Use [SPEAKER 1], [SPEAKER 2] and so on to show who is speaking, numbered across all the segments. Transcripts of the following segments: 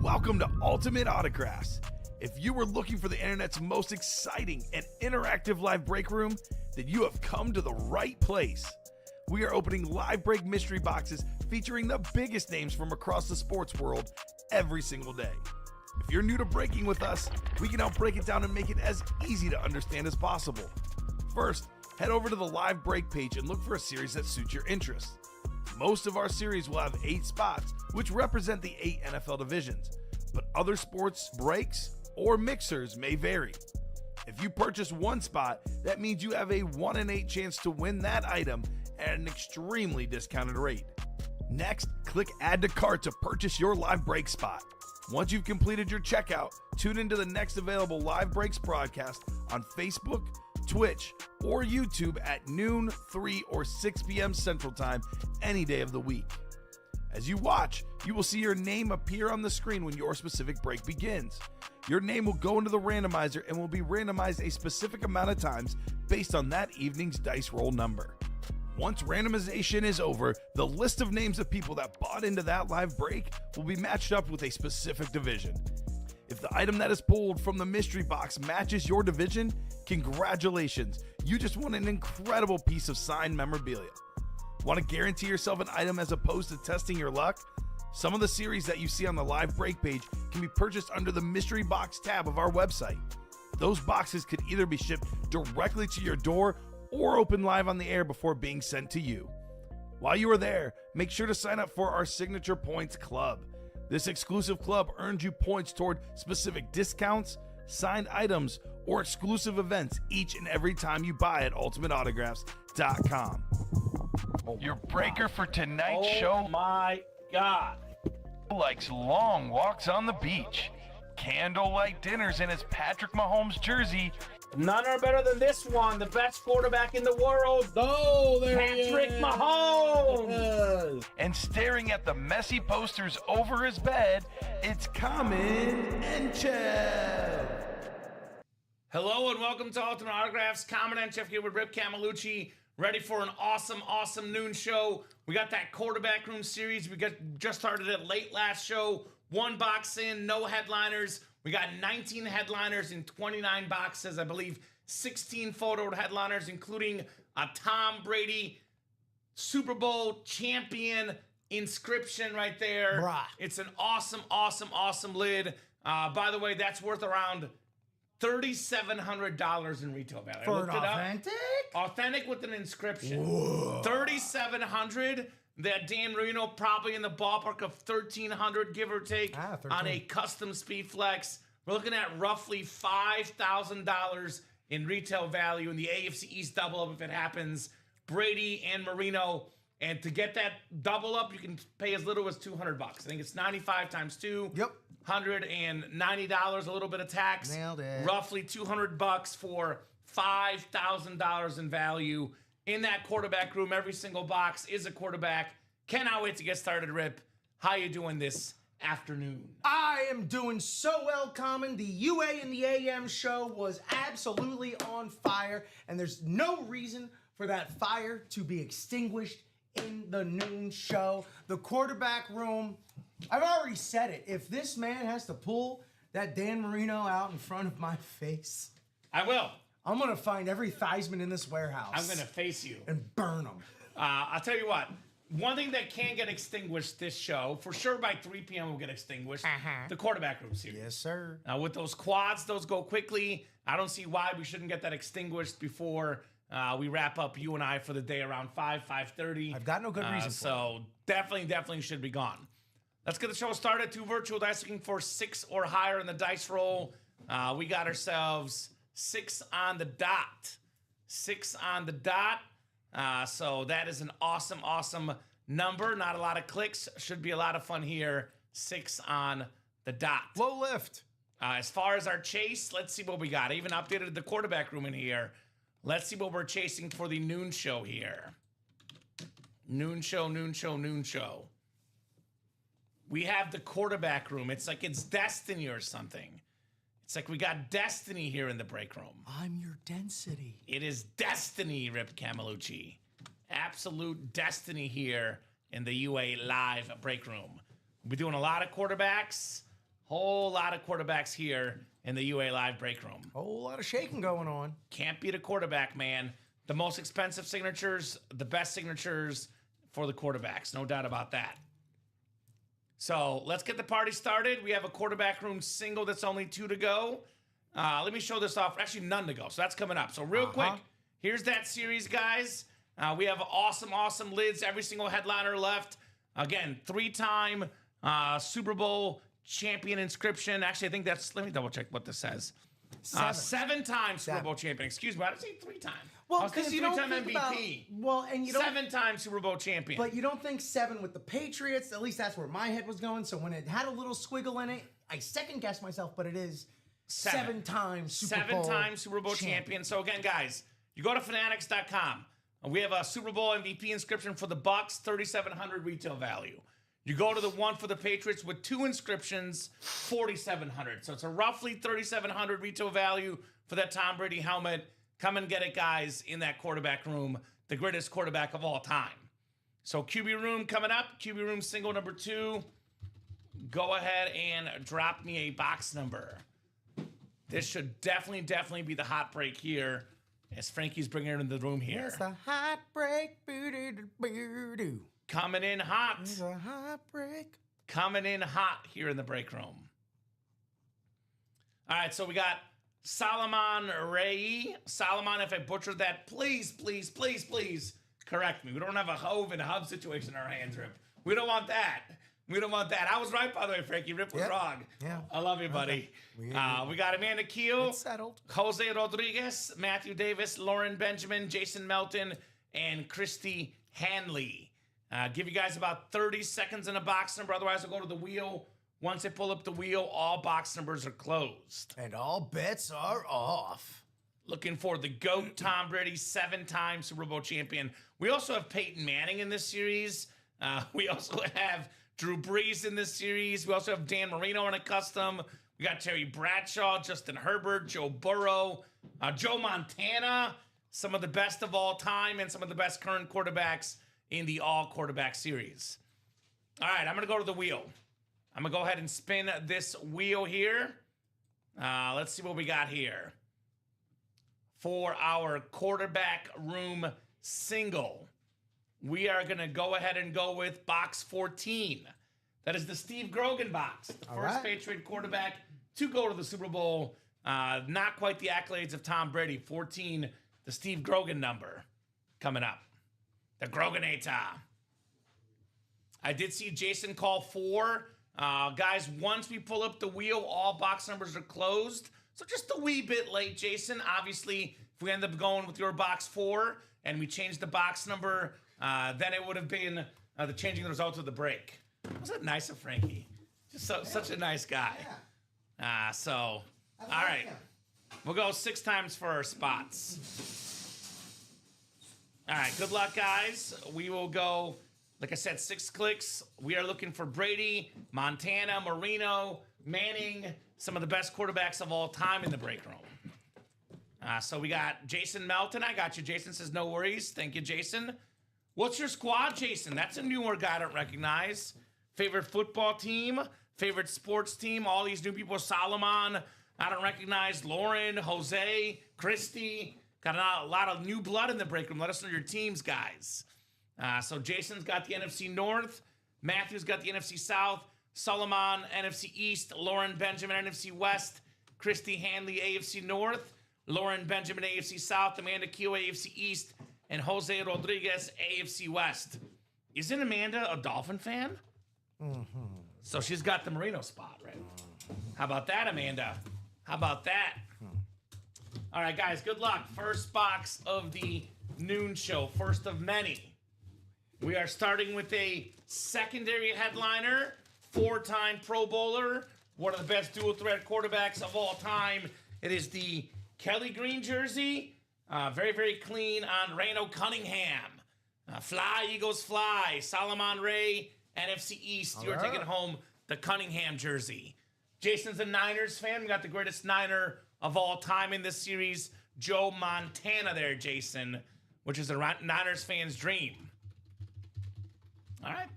[SPEAKER 1] Welcome to Ultimate Autographs. If you were looking for the internet's most exciting and interactive live break room, then you have come to the right place. We are opening live break mystery boxes featuring the biggest names from across the sports world every single day. If you're new to breaking with us, we can help break it down and make it as easy to understand as possible. First, head over to the live break page and look for a series that suits your interests. Most of our series will have 8 spots, which represent the 8 NFL divisions, but other sports breaks or mixers may vary. If you purchase one spot, that means you have a 1 in 8 chance to win that item at an extremely discounted rate. Next, click Add to Cart to purchase your live break spot. Once you've completed your checkout, tune into the next available live breaks broadcast on Facebook, Twitch, or YouTube at noon, 3, or 6 p.m. Central Time any day of the week. As you watch, you will see your name appear on the screen when your specific break begins. Your name will go into the randomizer and will be randomized a specific amount of times based on that evening's dice roll number. Once randomization is over, the list of names of people that bought into that live break will be matched up with a specific division. If the item that is pulled from the mystery box matches your division, congratulations, you just won an incredible piece of signed memorabilia. Want to guarantee yourself an item as opposed to testing your luck? Some of the series that you see on the live break page can be purchased under the mystery box tab of our website. Those boxes could either be shipped directly to your door or open live on the air before being sent to you. While you are there, make sure to sign up for our Signature Points Club. This exclusive club earns you points toward specific discounts, signed items, or exclusive events each and every time you buy at ultimateautographs.com. Your breaker for tonight's show.
[SPEAKER 2] Oh my God.
[SPEAKER 1] Likes long walks on the beach, candlelight dinners in his Patrick Mahomes jersey.
[SPEAKER 2] None are better than this one. The best quarterback in the world.
[SPEAKER 3] Oh, there
[SPEAKER 2] Patrick Mahomes.
[SPEAKER 1] And staring at the messy posters over his bed, it's Common and Chev.
[SPEAKER 2] Hello and welcome to Ultimate Autographs. Common and Chef here with Rip Camelucci. Ready for an awesome noon show. We got that quarterback room series. We just started it late last show. 1 box in, no headliners. We got 19 headliners in 29 boxes. I believe 16 photo headliners, including a Tom Brady Super Bowl champion inscription right there.
[SPEAKER 3] Bruh.
[SPEAKER 2] It's an awesome lid. By the way, that's worth around $3,700 in retail value.
[SPEAKER 3] For an authentic?
[SPEAKER 2] Authentic with an inscription. $3,700. That Dan Marino probably in the ballpark of $1,300, give or take, on a custom Speed Flex. We're looking at roughly $5,000 in retail value in the AFC East double up if it happens. Brady and Marino. And to get that double up, you can pay as little as $200. I think it's 95 times 2.
[SPEAKER 3] Yep.
[SPEAKER 2] $190, a little bit of tax.
[SPEAKER 3] Nailed it.
[SPEAKER 2] Roughly $200 for $5,000 in value. In that quarterback room, every single box is a quarterback. Cannot wait to get started, Rip. How you doing this afternoon?
[SPEAKER 3] I am doing so well, Common. The UA and the AM show was absolutely on fire, and there's no reason for that fire to be extinguished in the noon show. The quarterback room, I've already said it. If this man has to pull that Dan Marino out in front of my face,
[SPEAKER 2] I will.
[SPEAKER 3] I'm going to find every Theismann in this warehouse.
[SPEAKER 2] I'm going to face you.
[SPEAKER 3] And burn them.
[SPEAKER 2] I'll tell you what. One thing that can get extinguished this show, for sure by 3 p.m. will get extinguished, the quarterback room series.
[SPEAKER 3] Yes, sir.
[SPEAKER 2] With those quads, those go quickly. I don't see why we shouldn't get that extinguished before we wrap up, you and I, for the day around 5:30.
[SPEAKER 3] I've got no good reason for it.
[SPEAKER 2] So definitely should be gone. Let's get the show started. 2 virtual dice looking for 6 or higher in the dice roll. We got ourselves 6 on the dot. 6 on the dot. So that is an awesome number. Not a lot of clicks. Should be a lot of fun here. 6 on the dot.
[SPEAKER 3] Low lift.
[SPEAKER 2] As far as our chase, let's see what we got. I even updated the quarterback room in here. Let's see what we're chasing for the noon show here. Noon show. We have the quarterback room. It's like it's destiny or something. It's like we got destiny here in the break room.
[SPEAKER 3] I'm your density.
[SPEAKER 2] It is destiny, Rip Camelucci. Absolute destiny here in the UA live break room. We'll be doing a lot of quarterbacks, Whole lot of quarterbacks here in the UA Live break room.
[SPEAKER 3] Whole lot of shaking going on.
[SPEAKER 2] Can't beat a quarterback, man. The most expensive signatures, the best signatures for the quarterbacks. No doubt about that. So let's get the party started. We have a quarterback room single that's only 2 to go. Let me show this off. Actually, none to go. So that's coming up. So real quick, here's that series, guys. We have awesome lids. Every single headliner left. Again, 3-time Super Bowl champion inscription. Actually, I think that's, let me double check what this says. 7-time Super Bowl champion. Excuse me, I didn't say 3-time.
[SPEAKER 3] Well, because you don't think
[SPEAKER 2] MVP.
[SPEAKER 3] and you don't
[SPEAKER 2] 7-time Super Bowl champion.
[SPEAKER 3] But you don't think 7 with the Patriots. At least that's where my head was going. So when it had a little squiggle in it, I second guessed myself, but it is 7-time
[SPEAKER 2] Super Bowl champion. So again, guys, you go to fanatics.com. We have a Super Bowl MVP inscription for the Bucks, $3,700 retail value. You go to the one for the Patriots with 2 inscriptions, $4,700. So it's a roughly $3,700 retail value for that Tom Brady helmet. Come and get it, guys, in that quarterback room, the greatest quarterback of all time. So QB room coming up, QB room single number 2. Go ahead and drop me a box number. This should definitely be the hot break here, as Frankie's bringing it into the room here.
[SPEAKER 3] It's a hot break. Boo-doo-doo-boo-doo.
[SPEAKER 2] Coming in hot.
[SPEAKER 3] It's a hot break.
[SPEAKER 2] Coming in hot here in the break room. All right, so we got Solomon Ray. Solomon, if I butchered that, please correct me. We don't have a Hove and a Hub situation in our hands, Rip. We don't want that. We don't want that. I was right, by the way, Frankie. Rip was wrong.
[SPEAKER 3] Yeah.
[SPEAKER 2] I love you, buddy.
[SPEAKER 3] Okay.
[SPEAKER 2] We got Amanda Keel.
[SPEAKER 3] It's settled.
[SPEAKER 2] Jose Rodriguez, Matthew Davis, Lauren Benjamin, Jason Melton, and Christy Hanley. Give you guys about 30 seconds in a box number. Otherwise, I'll go to the wheel. Once I pull up the wheel, all box numbers are closed.
[SPEAKER 3] And all bets are off.
[SPEAKER 2] Looking for the GOAT, Tom Brady, 7-time Super Bowl champion. We also have Peyton Manning in this series. We also have Drew Brees in this series. We also have Dan Marino in a custom. We got Terry Bradshaw, Justin Herbert, Joe Burrow, Joe Montana, some of the best of all time, and some of the best current quarterbacks in the all-quarterback series. All right, I'm going to go to the wheel. I'm going to go ahead and spin this wheel here. Let's see what we got here. For our quarterback room single, we are going to go ahead and go with box 14. That is the Steve Grogan box. The first Patriot quarterback to go to the Super Bowl. Not quite the accolades of Tom Brady. 14, the Steve Grogan number coming up. The Groganator. I did see Jason call 4. Guys, once we pull up the wheel, all box numbers are closed. So just a wee bit late, Jason. Obviously, if we end up going with your box 4 and we change the box number, then it would have been the changing the result of the break. Wasn't that nice of Frankie? Just such a nice guy.
[SPEAKER 3] Yeah.
[SPEAKER 2] All right. We'll go 6 times for our spots. All right, good luck, guys. We will go, like I said, 6 clicks. We are looking for Brady, Montana, Marino, Manning, some of the best quarterbacks of all time in the break room. So we got Jason Melton. I got you. Jason says, no worries. Thank you, Jason. What's your squad, Jason? That's a newer guy I don't recognize. Favorite football team? Favorite sports team? All these new people. Solomon, I don't recognize. Lauren, Jose, Christy. Got a lot of new blood in the break room. Let us know your teams, guys. So Jason's got the NFC North. Matthew's got the NFC South. Solomon, NFC East. Lauren Benjamin, NFC West. Christy Hanley, AFC North. Lauren Benjamin, AFC South. Amanda Keel, AFC East. And Jose Rodriguez, AFC West. Isn't Amanda a Dolphin fan? Mm-hmm. So she's got the Marino spot, right? How about that, Amanda? How about that? All right, guys, good luck. First box of the noon show, first of many. We are starting with a secondary headliner, 4-time Pro Bowler, one of the best dual-threat quarterbacks of all time. It is the Kelly Green jersey, very clean on Reno Cunningham. Fly, Eagles, fly. Solomon Ray, NFC East. You're taking home the Cunningham jersey. Jason's a Niners fan. We got the greatest Niner of all time in this series, Joe Montana there, Jason, which is a Niners fan's dream. All right.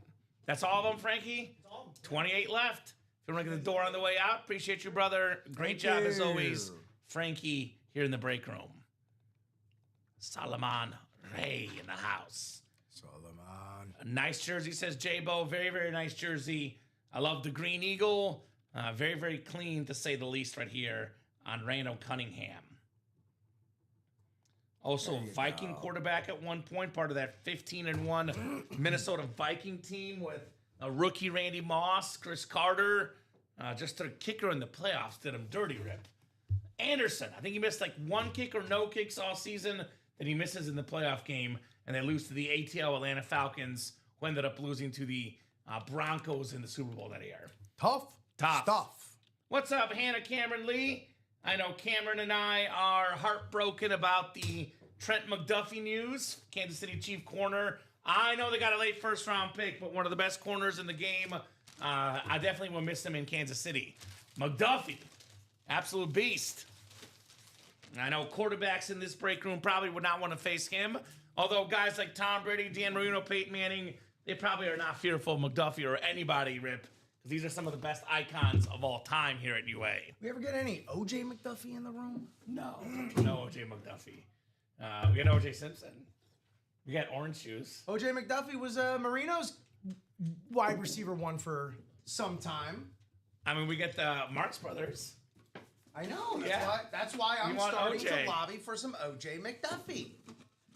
[SPEAKER 2] That's all of them, Frankie? 28 left. If Good luck at the door on the way out. Appreciate you, brother. Great job as always. Frankie here in the break room. Solomon Ray in the house.
[SPEAKER 3] Solomon.
[SPEAKER 2] A nice jersey, says J-Bo. Very, very nice jersey. I love the Green Eagle. Very, very clean, to say the least, right here on Randall Cunningham. Also, a Viking quarterback at one point, part of that 15-1 Minnesota Viking team with a rookie Randy Moss, Chris Carter. Just a kicker in the playoffs did him dirty, Rip. Anderson, I think he missed like one kick or no kicks all season that he misses in the playoff game, and they lose to the ATL Atlanta Falcons, who ended up losing to the Broncos in the Super Bowl that year.
[SPEAKER 3] Tough stuff.
[SPEAKER 2] What's up, Hannah Cameron Lee? I know Cameron and I are heartbroken about the Trent McDuffie news, Kansas City Chief corner. I know they got a late first-round pick, but one of the best corners in the game. I definitely will miss him in Kansas City. McDuffie, absolute beast. I know quarterbacks in this break room probably would not want to face him, although guys like Tom Brady, Dan Marino, Peyton Manning, they probably are not fearful of McDuffie or anybody, Rip. These are some of the best icons of all time here at UA.
[SPEAKER 3] We ever get any O.J. McDuffie in the room?
[SPEAKER 2] No O.J. McDuffie. We got O.J. Simpson. We got Orange Shoes.
[SPEAKER 3] O.J. McDuffie was Marino's wide receiver one for some time.
[SPEAKER 2] I mean, we get the Marx Brothers.
[SPEAKER 3] I know. That's why I'm starting to lobby for some O.J. McDuffie.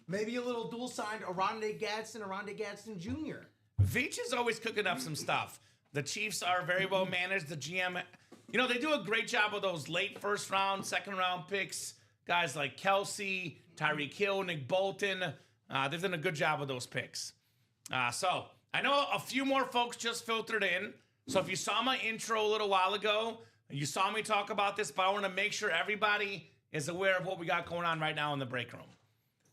[SPEAKER 3] Maybe a little dual-signed Oronde Gadsden Jr.
[SPEAKER 2] Veach is always cooking up some stuff. The Chiefs are very well managed. The GM, they do a great job with those late first round, second round picks. Guys like Kelsey, Tyreek Hill, Nick Bolton. They've done a good job with those picks. So I know a few more folks just filtered in. So if you saw my intro a little while ago, you saw me talk about this, but I want to make sure everybody is aware of what we got going on right now in the break room.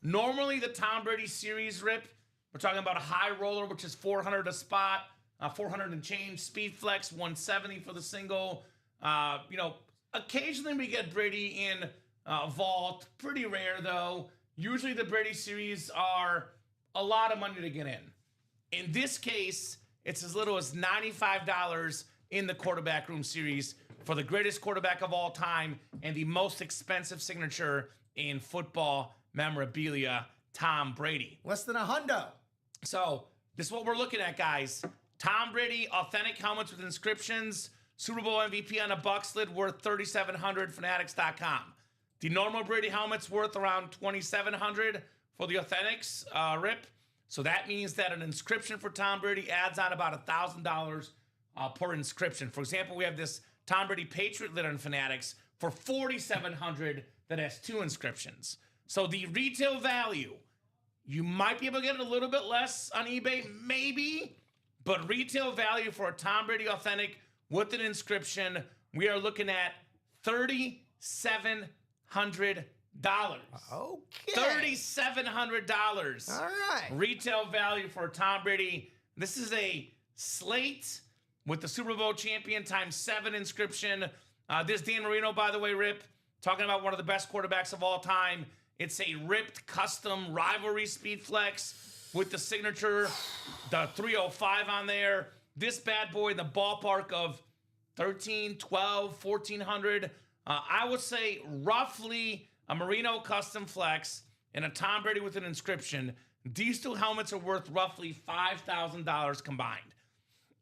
[SPEAKER 2] Normally, the Tom Brady series, Rip, we're talking about a high roller, which is 400 a spot. 400 and change, speed flex, 170 for the single. Occasionally we get Brady in vault. Pretty rare, though. Usually the Brady series are a lot of money to get in. In this case, it's as little as $95 in the quarterback room series for the greatest quarterback of all time and the most expensive signature in football memorabilia, Tom Brady.
[SPEAKER 3] Less than $100.
[SPEAKER 2] So this is what we're looking at, guys. Tom Brady, authentic helmets with inscriptions. Super Bowl MVP on a Bucks lid worth $3,700, Fanatics.com. The normal Brady helmet's worth around $2,700 for the authentics, Rip. So that means that an inscription for Tom Brady adds on about $1,000 per inscription. For example, we have this Tom Brady Patriot lid on Fanatics for $4,700 that has 2 inscriptions. So the retail value, you might be able to get it a little bit less on eBay, maybe. But retail value for a Tom Brady authentic with an inscription, we are looking at $3,700. Okay. $3,700.
[SPEAKER 3] All right.
[SPEAKER 2] Retail value for Tom Brady. This is a slate with the Super Bowl champion times 7 inscription. This Dan Marino, by the way, Rip, talking about one of the best quarterbacks of all time. It's a ripped custom rivalry speed flex with the signature, the 305 on there. This bad boy in the ballpark of 13, 12, 1,400. I would say roughly a Marino custom flex and a Tom Brady with an inscription. These 2 helmets are worth roughly $5,000 combined.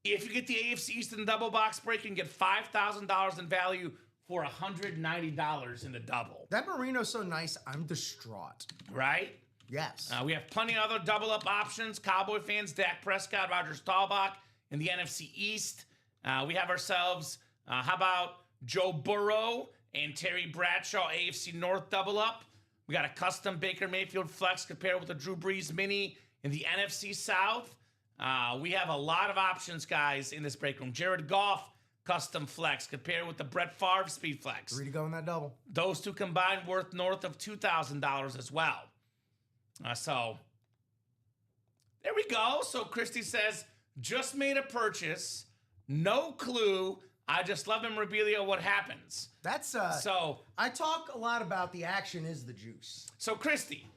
[SPEAKER 2] If you get the AFC East in the double box break, you can get $5,000 in value for $190 in the double.
[SPEAKER 3] That Marino's so nice, I'm distraught.
[SPEAKER 2] Right?
[SPEAKER 3] Yes.
[SPEAKER 2] We have plenty of other double-up options. Cowboy fans, Dak Prescott, Roger Staubach in the NFC East. We have ourselves, how about Joe Burrow and Terry Bradshaw, AFC North double-up. We got a custom Baker Mayfield flex compared with the Drew Brees mini in the NFC South. We have a lot of options, guys, in this break room. Jared Goff, custom flex compared with the Brett Favre speed flex.
[SPEAKER 3] 3 to go in that double.
[SPEAKER 2] Those 2 combined worth north of $2,000 as well. So there we go. So Christy says, just made a purchase. No clue. I just love memorabilia. What happens?
[SPEAKER 3] That's
[SPEAKER 2] so
[SPEAKER 3] I talk a lot about the action is the juice.
[SPEAKER 2] So Christy,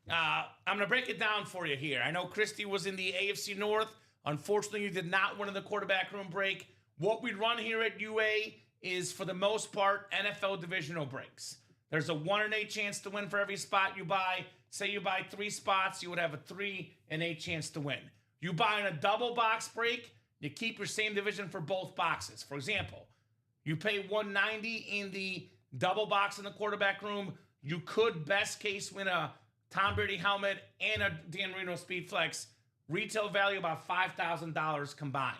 [SPEAKER 2] I'm going to break it down for you here. I know Christy was in the AFC North. Unfortunately, you did not win in the quarterback room break. What we run here at UA is, for the most part, NFL divisional breaks. There's a 1 in 8 chance to win for every spot you buy. Say you buy 3 spots, you would have a 3 in 8 chance to win. You buy in a double box break, you keep your same division for both boxes. For example, you pay $190 in the double box in the quarterback room. You could, best case, win a Tom Brady helmet and a Dan Marino Speed Flex. Retail value about $5,000 combined.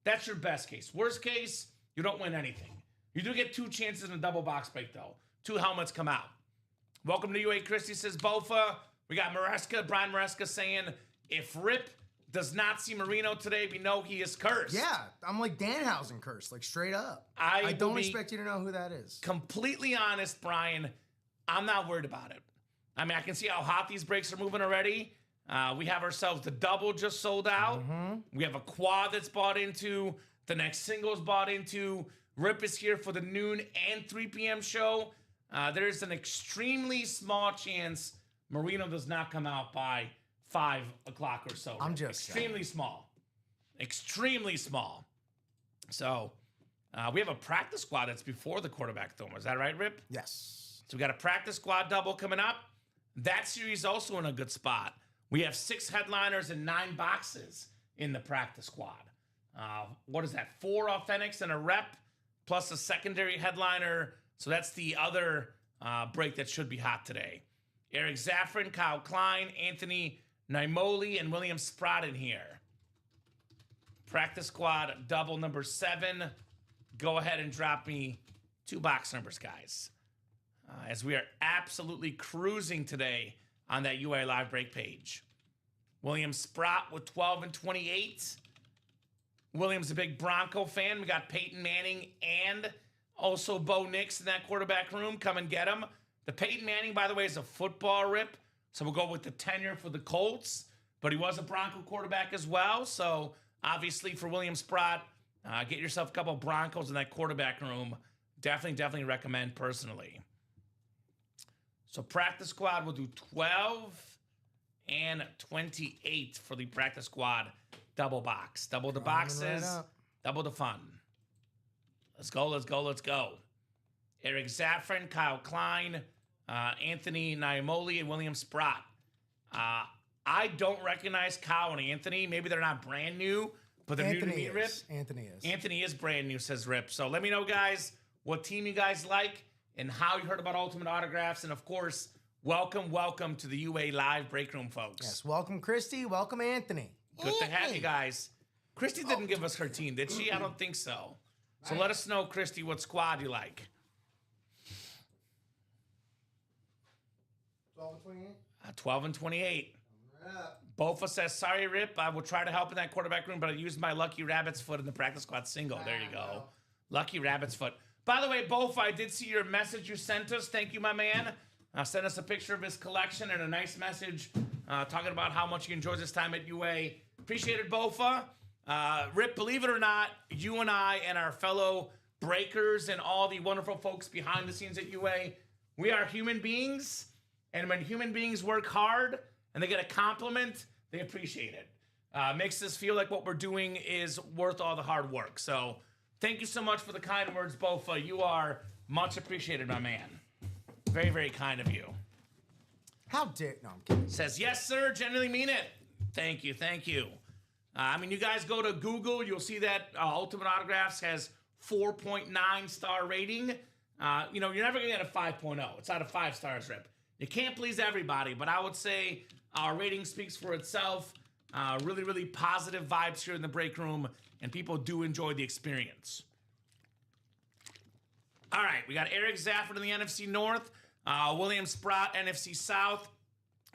[SPEAKER 2] That's your best case. Worst case, you don't win anything. You do get 2 chances in a double box break, though. 2 helmets come out. Welcome to UA. Christie says, Bofa. We got Brian Maresca saying, if Rip does not see Marino today, we know he is cursed.
[SPEAKER 3] Yeah, I'm like Danhausen cursed, like straight up. I don't expect you to know who that is.
[SPEAKER 2] Completely honest, Brian, I'm not worried about it. I mean, I can see how hot these breaks are moving already. We have ourselves the double just sold out. We have a quad that's bought into. The next single's bought into. Rip is here for the noon and 3 p.m. show. There's an extremely small chance Marino does not come out by 5 o'clock or so.
[SPEAKER 3] I'm just
[SPEAKER 2] extremely small. Extremely small. So we have a practice squad that's before the quarterback throw. Is that right, Rip?
[SPEAKER 3] Yes.
[SPEAKER 2] So we got a practice squad double coming up. That series also in a good spot. We have 6 headliners and 9 boxes in the practice squad. What is that? 4 authentics and a rep, plus a secondary headliner. So that's the other break that should be hot today. Eric Zaffron, Kyle Klein, Anthony Naimoli, and William Sprott in here. Practice squad double number 7. Go ahead and drop me 2 box numbers, guys. As we are absolutely cruising today on that UA Live Break page. William Sprott with 12 and 28. William's a big Bronco fan. We got Peyton Manning and also Bo Nix in that quarterback room. Come and get him. The Peyton Manning, by the way, is a football rip. So we'll go with the tenure for the Colts. But he was a Bronco quarterback as well. So obviously for William Sprott, get yourself a couple of Broncos in that quarterback room. Definitely recommend personally. So practice squad will do 12 and 28 for the practice squad double box. Double the boxes, double the fun. Let's go. Eric Zaffron, Kyle Klein, Anthony Naimoli, and William Sprott. I don't recognize Kyle and Anthony. Maybe they're not brand new, but they're new to me, Rip. Anthony is brand new, says Rip. So let me know, guys, what team you guys like and how you heard about Ultimate Autographs. And, of course, welcome to the UA Live Break Room, folks.
[SPEAKER 3] Yes, welcome, Christy. Welcome, Anthony.
[SPEAKER 2] Good to have you guys. Christy didn't give us her team, did she? I don't think so. So let us know, Christy, what squad you like.
[SPEAKER 3] 12 and 28?
[SPEAKER 2] 12 and 28. Bofa says, sorry, Rip. I will try to help in that quarterback room, but I used my lucky rabbit's foot in the practice squad single. There you go. Lucky rabbit's foot. By the way, Bofa, I did see your message you sent us. Thank you, my man. Sent us a picture of his collection and a nice message talking about how much he enjoys his time at UA. Appreciate it, Bofa. Rip, believe it or not, you and I and our fellow breakers and all the wonderful folks behind the scenes at UA, we are human beings. And when human beings work hard and they get a compliment, they appreciate it. Makes us feel like what we're doing is worth all the hard work. So thank you so much for the kind words, Bofa. You are much appreciated, my man. Very kind of you.
[SPEAKER 3] How dare... No, I'm kidding.
[SPEAKER 2] Says, yes, sir. Genuinely mean it. Thank you. I mean, you guys go to Google. You'll see that Ultimate Autographs has 4.9 star rating. You're never going to get a 5.0. It's not a 5 stars, Rip. You can't please everybody, but I would say our rating speaks for itself. Really positive vibes here in the break room, and people do enjoy the experience. All right, we got Eric Zaffron in the NFC North, William Sprott, NFC South,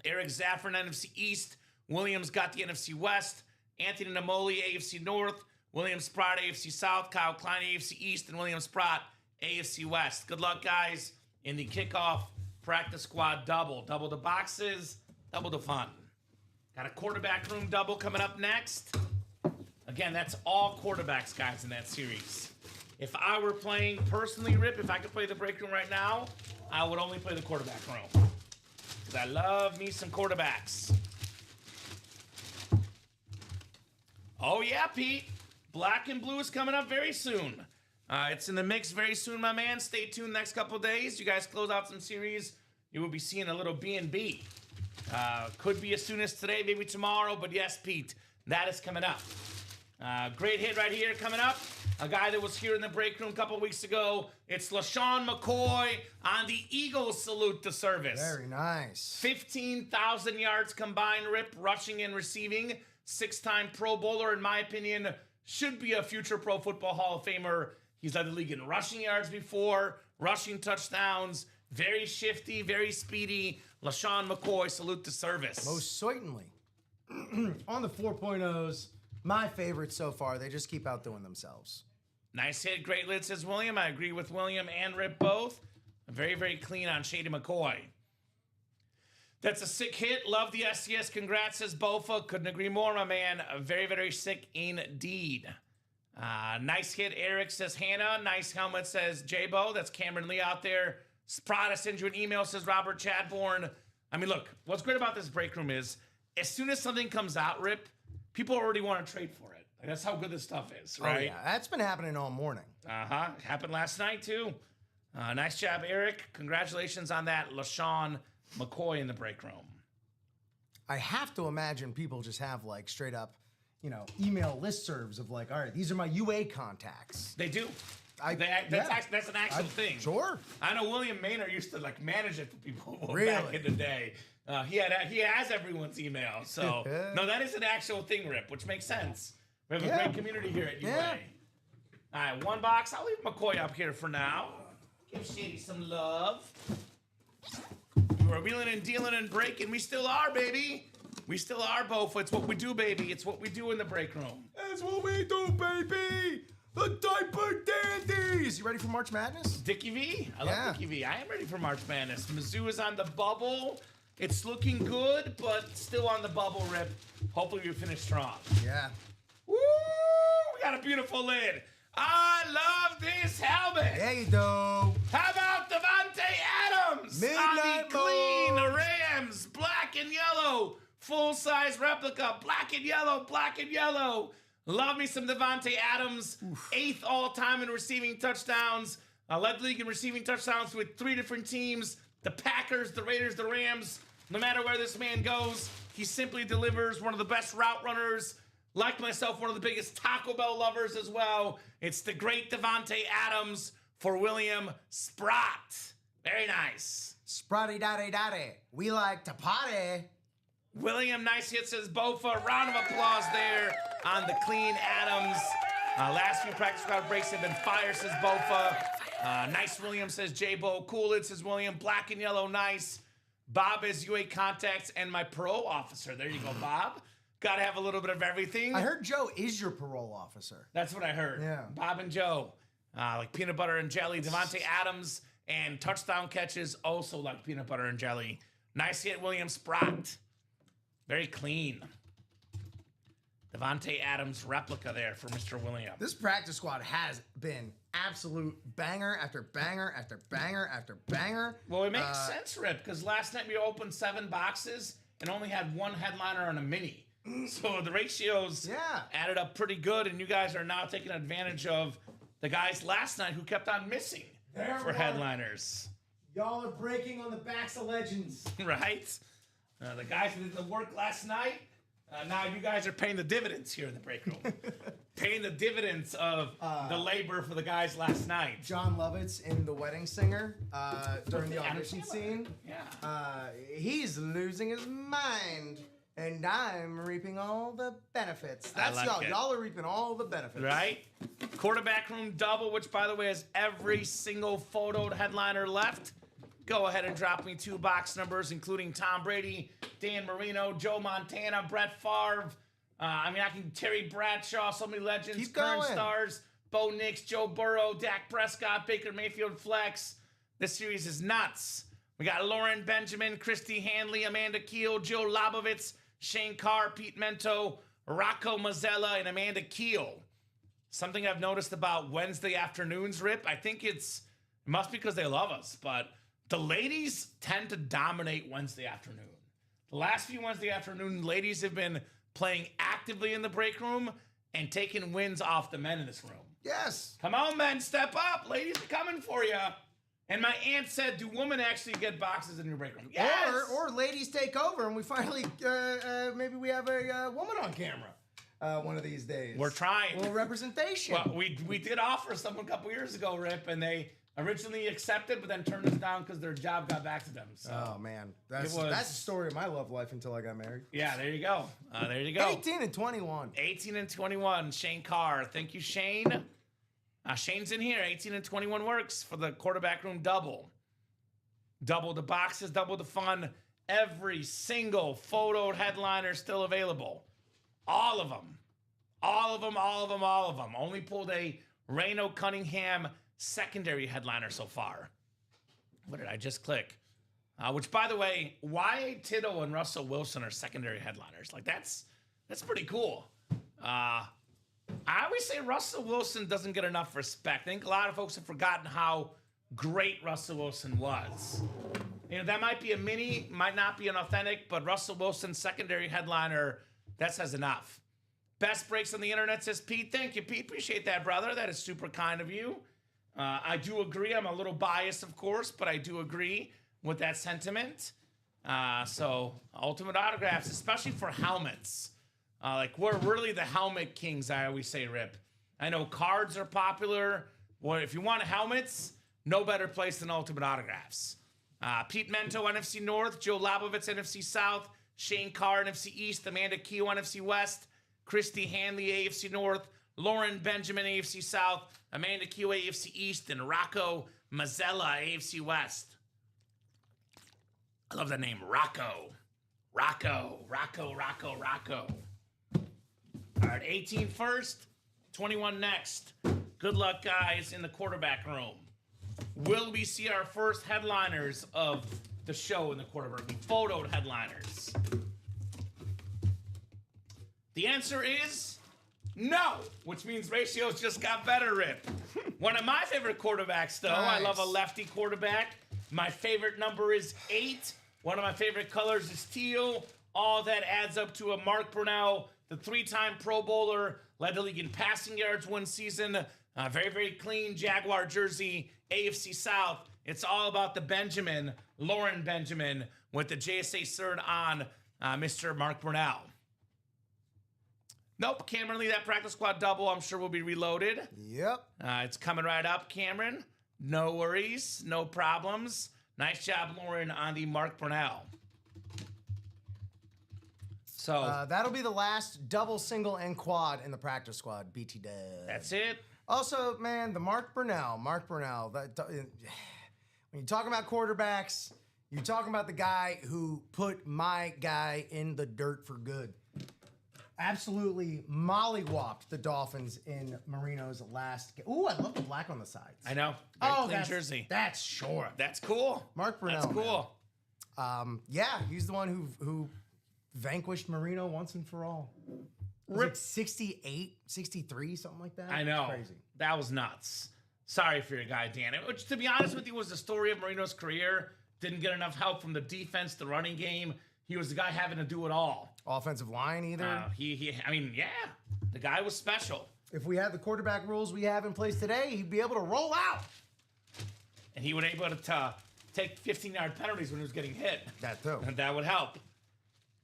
[SPEAKER 2] Eric Zaffron, NFC East, Williams got the NFC West, Anthony Namoli, AFC North, William Sprott, AFC South, Kyle Klein, AFC East, and William Sprott, AFC West. Good luck, guys, in the kickoff practice squad double. Double the boxes, double the fun. Got a quarterback room double coming up next. Again, that's all quarterbacks, guys, in that series. If I were playing personally, Rip, if I could play the break room right now, I would only play the quarterback room. Because I love me some quarterbacks. Oh, yeah, Pete. Black and Blue is coming up very soon. It's in the mix very soon, my man. Stay tuned next couple days. You guys close out some series. You will be seeing a little B&B. Could be as soon as today, maybe tomorrow. But yes, Pete, that is coming up. Great hit right here coming up. A guy that was here in the break room a couple weeks ago. It's LeSean McCoy on the Eagles salute to service.
[SPEAKER 3] Very nice.
[SPEAKER 2] 15,000 yards combined, Rip, rushing and receiving. 6-time Pro Bowler, in my opinion, should be a future Pro Football Hall of Famer. He's led the league in rushing yards before, rushing touchdowns. Very shifty, very speedy. LeSean McCoy, salute to service.
[SPEAKER 3] Most certainly. On the 4.0s, my favorite so far. They just keep outdoing themselves.
[SPEAKER 2] Nice hit. Great lid, says William. I agree with William and Rip both. Very, very clean on Shady McCoy. That's a sick hit. Love the SCS. Congrats, says Bofa. Couldn't agree more, my man. Very, very sick indeed. Nice hit, Eric, says Hannah. Nice helmet, says J-Bo. That's Cameron Lee out there. Sprada sends you an email, says Robert Chadbourne. I mean, look, what's great about this break room is as soon as something comes out, Rip, people already want to trade for it. Like, that's how good this stuff is, right?
[SPEAKER 3] Oh, yeah. That's been happening all morning.
[SPEAKER 2] Happened last night, too. Nice job, Eric. Congratulations on that, LeSean McCoy in the break room.
[SPEAKER 3] I have to imagine people just have, like, straight up, email listservs of, like, all right, these are my UA contacts.
[SPEAKER 2] They do. That's an actual thing.
[SPEAKER 3] Sure.
[SPEAKER 2] I know William Maynard used to, like, manage it for people
[SPEAKER 3] Really?
[SPEAKER 2] back in the day. He has everyone's email. So, no, that is an actual thing, Rip, which makes sense. We have a great community here at UA.
[SPEAKER 3] Yeah.
[SPEAKER 2] All right, one box. I'll leave McCoy up here for now. Give Shady some love. We were wheeling and dealing and breaking. We still are, baby. We still are, Bofa. It's what we do, baby. It's what we do in the break room.
[SPEAKER 3] That's what we do, baby. The diaper dandies. You ready for March Madness?
[SPEAKER 2] Dickie V? I love Dickie V. I am ready for March Madness. Mizzou is on the bubble. It's looking good, but still on the bubble, Rip. Hopefully we finish strong.
[SPEAKER 3] Yeah.
[SPEAKER 2] Woo! We got a beautiful lid. I love this helmet.
[SPEAKER 3] Yeah, you do.
[SPEAKER 2] How about Devontae Adams?
[SPEAKER 3] Midnight
[SPEAKER 2] on the clean Rams, black and yellow, full-size replica, black and yellow, black and yellow. Love me some Devontae Adams. Oof. 8th all-time in receiving touchdowns. Led the league in receiving touchdowns with 3 different teams. The Packers, the Raiders, the Rams. No matter where this man goes, he simply delivers. One of the best route runners. Like myself, one of the biggest Taco Bell lovers as well. It's the great Devontae Adams for William Sprott. Very nice.
[SPEAKER 3] Spratty-daddy-daddy. We like to party.
[SPEAKER 2] William, nice hit, says Bofa. Round of applause there on the clean Adams. Last few practice squad breaks have been fire, says Bofa. Nice William, says J-Bo. Cool it, says William. Black and yellow, nice. Bob is UA contacts and my parole officer. There you go, Bob. Got to have a little bit of everything.
[SPEAKER 3] I heard Joe is your parole officer.
[SPEAKER 2] That's what I heard.
[SPEAKER 3] Yeah.
[SPEAKER 2] Bob and Joe. Like peanut butter and jelly. Devontae Adams and touchdown catches also like peanut butter and jelly. Nice hit, William Sprott. Very clean. Devontae Adams replica there for Mr. William.
[SPEAKER 3] This practice squad has been absolute banger after banger after banger after banger.
[SPEAKER 2] Well, it makes sense, Rip, because last night we opened 7 boxes and only had 1 headliner and a mini. So the ratios added up pretty good, and you guys are now taking advantage of the guys last night who kept on missing for headliners.
[SPEAKER 3] Y'all are breaking on the backs of legends.
[SPEAKER 2] Right? The guys who did the work last night, now you guys are paying the dividends here in the break room. Paying the dividends of the labor for the guys last night.
[SPEAKER 3] John Lovitz in The Wedding Singer during the audition scene.
[SPEAKER 2] Yeah.
[SPEAKER 3] He's losing his mind. And I'm reaping all the benefits. That's
[SPEAKER 2] like
[SPEAKER 3] y'all.
[SPEAKER 2] it.
[SPEAKER 3] Y'all are reaping all the benefits.
[SPEAKER 2] Right? Quarterback room double, which, by the way, has every single photoed headliner left. Go ahead and drop me 2 box numbers, including Tom Brady, Dan Marino, Joe Montana, Brett Favre. I can Terry Bradshaw, so many legends,
[SPEAKER 3] Keep
[SPEAKER 2] current
[SPEAKER 3] going.
[SPEAKER 2] stars, Bo Nix, Joe Burrow, Dak Prescott, Baker Mayfield Flex. This series is nuts. We got Lauren Benjamin, Christy Hanley, Amanda Keel, Jill Lobovitz, Shane Carr, Pete Mento, Rocco Mazzella, and Amanda Keel. Something I've noticed about Wednesday afternoons, Rip, I think it must be because they love us, but the ladies tend to dominate Wednesday afternoon. The last few Wednesday afternoon, ladies have been playing actively in the break room, and taking wins off the men in this room.
[SPEAKER 3] Yes.
[SPEAKER 2] Come on, men, step up. Ladies are coming for you. And my aunt said, do women actually get boxes in your break room? Yes!
[SPEAKER 3] Or ladies take over and we finally, maybe we have a woman on camera one of these days.
[SPEAKER 2] We're trying.
[SPEAKER 3] A little representation.
[SPEAKER 2] Well, we did offer someone a couple years ago, Rip, and they originally accepted, but then turned us down because their job got back to them. So
[SPEAKER 3] oh, man. That's the story of my love life until I got married.
[SPEAKER 2] yeah, there you go. There you go.
[SPEAKER 3] 18 and 21.
[SPEAKER 2] 18 and 21, Shane Carr. Thank you, Shane. Shane's in here. 18 and 21 works for the quarterback room double. Double the boxes, double the fun. Every single photoed headliner still available. All of them. All of them, all of them, all of them. Only pulled a Reno Cunningham secondary headliner so far. What did I just click? Which, by the way, why Tito and Russell Wilson are secondary headliners? Like, that's pretty cool. I always say Russell Wilson doesn't get enough respect. I think a lot of folks have forgotten how great Russell Wilson was. You know, that might be a mini, might not be an authentic, but Russell Wilson, secondary headliner, that says enough. Best breaks on the internet, says Pete. Thank you, Pete. Appreciate that, brother. That is super kind of you. I do agree. I'm a little biased, of course, but I do agree with that sentiment. So, ultimate autographs, especially for helmets. Like, we're really the helmet kings, I always say, Rip. I know cards are popular. Well, if you want helmets, no better place than Ultimate Autographs. Pete Mento, NFC North. Joe Labovitz, NFC South. Shane Carr, NFC East. Amanda Keough, NFC West. Christy Hanley, AFC North. Lauren Benjamin, AFC South. Amanda Keough, AFC East. And Rocco Mazzella, AFC West. I love that name, Rocco. Rocco. All right, 18 first, 21 next. Good luck, guys, in the quarterback room. Will we see our first headliners of the show in the quarterback room? Photoed headliners. The answer is no, which means ratios just got better, Rip. One of my favorite quarterbacks, though. Nice. I love a lefty quarterback. My favorite number is 8. One of my favorite colors is teal. All that adds up to a Mark Brunell, the 3-time Pro Bowler, led the league in passing yards one season. Very, very clean Jaguar jersey, AFC South. It's all about the Benjamin, Lauren Benjamin, with the JSA cert on Mr. Mark Brunell. Nope, Cameron Lee, that practice squad double, I'm sure will be reloaded.
[SPEAKER 3] Yep.
[SPEAKER 2] It's coming right up, Cameron. No worries, no problems. Nice job, Lauren, on the Mark Brunell. So
[SPEAKER 3] that'll be the last double, single, and quad in the practice squad. BT Dub.
[SPEAKER 2] That's it.
[SPEAKER 3] Also, man, the Mark Brunell. When you talk about quarterbacks, you're talking about the guy who put my guy in the dirt for good. Absolutely mollywopped the Dolphins in Marino's last game. Ooh, I love the black on the sides.
[SPEAKER 2] I know. Clean jersey.
[SPEAKER 3] That's short.
[SPEAKER 2] That's cool.
[SPEAKER 3] Mark Brunell.
[SPEAKER 2] That's cool.
[SPEAKER 3] Yeah, he's the one who vanquished Marino once and for all. It was like 68, 63, something like that.
[SPEAKER 2] I know.
[SPEAKER 3] Crazy.
[SPEAKER 2] That was nuts. Sorry for your guy, Dan. Which, to be honest with you, was the story of Marino's career. Didn't get enough help from the defense, the running game. He was the guy having to do it all.
[SPEAKER 3] Offensive line either.
[SPEAKER 2] I mean, yeah. The guy was special.
[SPEAKER 3] If we had the quarterback rules we have in place today, he'd be able to roll out.
[SPEAKER 2] And he would be able to take 15-yard penalties when he was getting hit.
[SPEAKER 3] That too.
[SPEAKER 2] And that would help.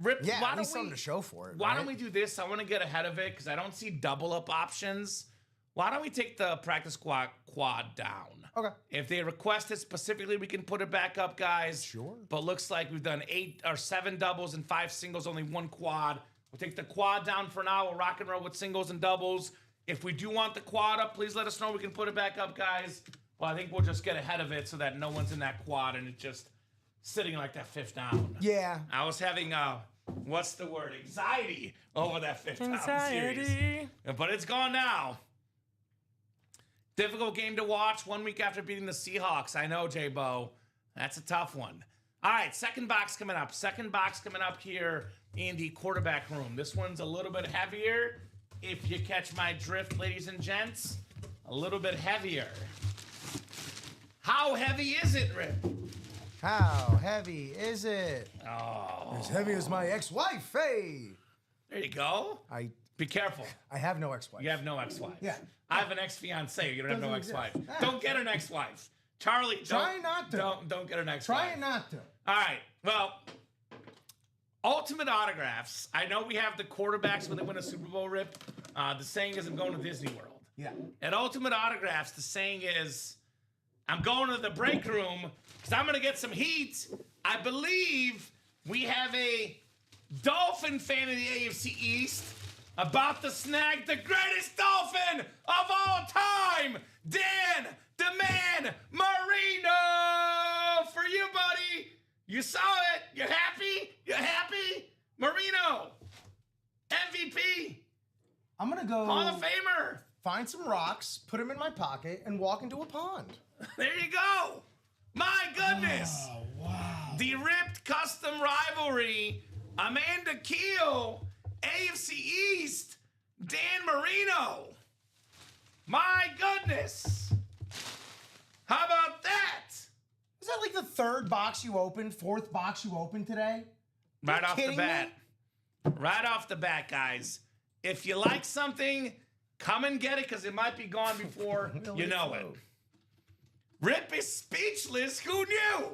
[SPEAKER 2] Rip,
[SPEAKER 3] yeah, at least something to show for it.
[SPEAKER 2] Why don't we do this? I want to get ahead of it because I don't see double-up options. Why don't we take the practice squad quad down?
[SPEAKER 3] Okay.
[SPEAKER 2] If they request it specifically, we can put it back up, guys.
[SPEAKER 3] Sure.
[SPEAKER 2] But looks like we've done 8 or 7 doubles and 5 singles, only 1 quad. We'll take the quad down for now. We'll rock and roll with singles and doubles. If we do want the quad up, please let us know. We can put it back up, guys. Well, I think we'll just get ahead of it so that no one's in that quad and it's just sitting like that 5th down.
[SPEAKER 3] Yeah.
[SPEAKER 2] I was having, what's the word? Anxiety over that 5th down series. But it's gone now. Difficult game to watch 1 week after beating the Seahawks. I know, J-Bo. That's a tough one. All right, second box coming up. Second box coming up here in the quarterback room. This one's a little bit heavier. If you catch my drift, ladies and gents, a little bit heavier. How heavy is it, Rip?
[SPEAKER 3] How heavy is it?
[SPEAKER 2] Oh.
[SPEAKER 3] As heavy as my ex-wife, hey!
[SPEAKER 2] There you go.
[SPEAKER 3] I
[SPEAKER 2] Be careful.
[SPEAKER 3] I have no ex-wife.
[SPEAKER 2] You have no ex-wife.
[SPEAKER 3] Yeah.
[SPEAKER 2] I have an ex-fiance. You don't have no
[SPEAKER 3] Doesn't
[SPEAKER 2] ex-wife.
[SPEAKER 3] exist.
[SPEAKER 2] Don't get an ex-wife. Charlie,
[SPEAKER 3] Try not to.
[SPEAKER 2] Don't get an ex-wife.
[SPEAKER 3] Try not to.
[SPEAKER 2] All right. Well, ultimate autographs. I know we have the quarterbacks when they win a Super Bowl, Rip. The saying is, I'm going to Disney World.
[SPEAKER 3] Yeah.
[SPEAKER 2] At ultimate autographs, the saying is, I'm going to the break room because I'm going to get some heat. I believe we have a Dolphin fan in the AFC East about to snag the greatest Dolphin of all time, Dan the Man Marino. For you, buddy. You saw it. You happy? You happy? Marino. MVP.
[SPEAKER 3] I'm going to go
[SPEAKER 2] Hall of Famer.
[SPEAKER 3] find some rocks, put them in my pocket, and walk into a pond.
[SPEAKER 2] There you go. My goodness.
[SPEAKER 3] Oh, wow.
[SPEAKER 2] The Ripped Custom Rivalry. Amanda Keel. AFC East. Dan Marino. My goodness. How about that?
[SPEAKER 3] Is that like the third box you opened, fourth box you opened today?
[SPEAKER 2] Right off the
[SPEAKER 3] kidding
[SPEAKER 2] bat.
[SPEAKER 3] me?
[SPEAKER 2] Right off the bat, guys. If you like something, come and get it because it might be gone before you know it. Rip is speechless. Who knew?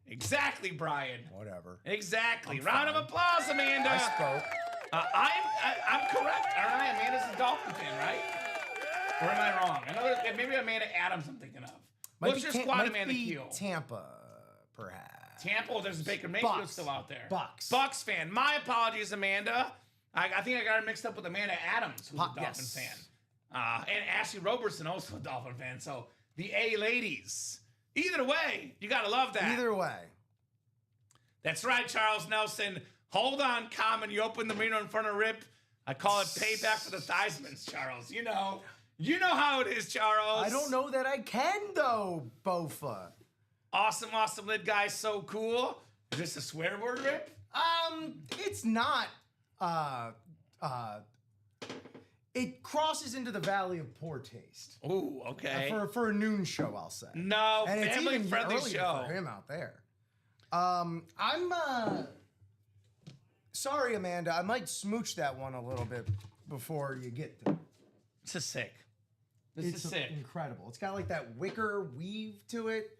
[SPEAKER 2] Exactly, Brian.
[SPEAKER 3] Whatever.
[SPEAKER 2] Exactly. Round of applause, Amanda.
[SPEAKER 3] I spoke.
[SPEAKER 2] I'm correct. All right, Amanda's a Dolphin fan, right? Or am I wrong? Maybe Amanda Adams I'm thinking of. What's your squad, Amanda Keel?
[SPEAKER 3] Tampa, perhaps.
[SPEAKER 2] Tampa? Oh, there's Baker Mayfield
[SPEAKER 3] Bucks.
[SPEAKER 2] still out there.
[SPEAKER 3] Bucks
[SPEAKER 2] fan. My apologies, Amanda. I think I got it mixed up with Amanda Adams, who's a Dolphin
[SPEAKER 3] yes.
[SPEAKER 2] fan. And Ashley Robertson, also a Dolphin fan. So the A ladies. Either way, you got to love that.
[SPEAKER 3] Either way.
[SPEAKER 2] That's right, Charles Nelson. Hold on, Common. You open the Marino in front of Rip. I call it payback for the Theismanns, Charles. You know how it is, Charles.
[SPEAKER 3] I don't know that I can, though, Bofa.
[SPEAKER 2] Awesome lid guy. So cool. Is this a swear word, Rip?
[SPEAKER 3] It's not. It crosses into the valley of poor taste.
[SPEAKER 2] Ooh, okay.
[SPEAKER 3] For a noon show, I'll say.
[SPEAKER 2] No,
[SPEAKER 3] and it's even
[SPEAKER 2] family-friendly
[SPEAKER 3] earlier
[SPEAKER 2] show.
[SPEAKER 3] for him out there. I'm sorry, Amanda. I might smooch that one a little bit before you get to it.
[SPEAKER 2] This is sick. This
[SPEAKER 3] It's
[SPEAKER 2] is sick.
[SPEAKER 3] incredible. It's got like that wicker weave to it.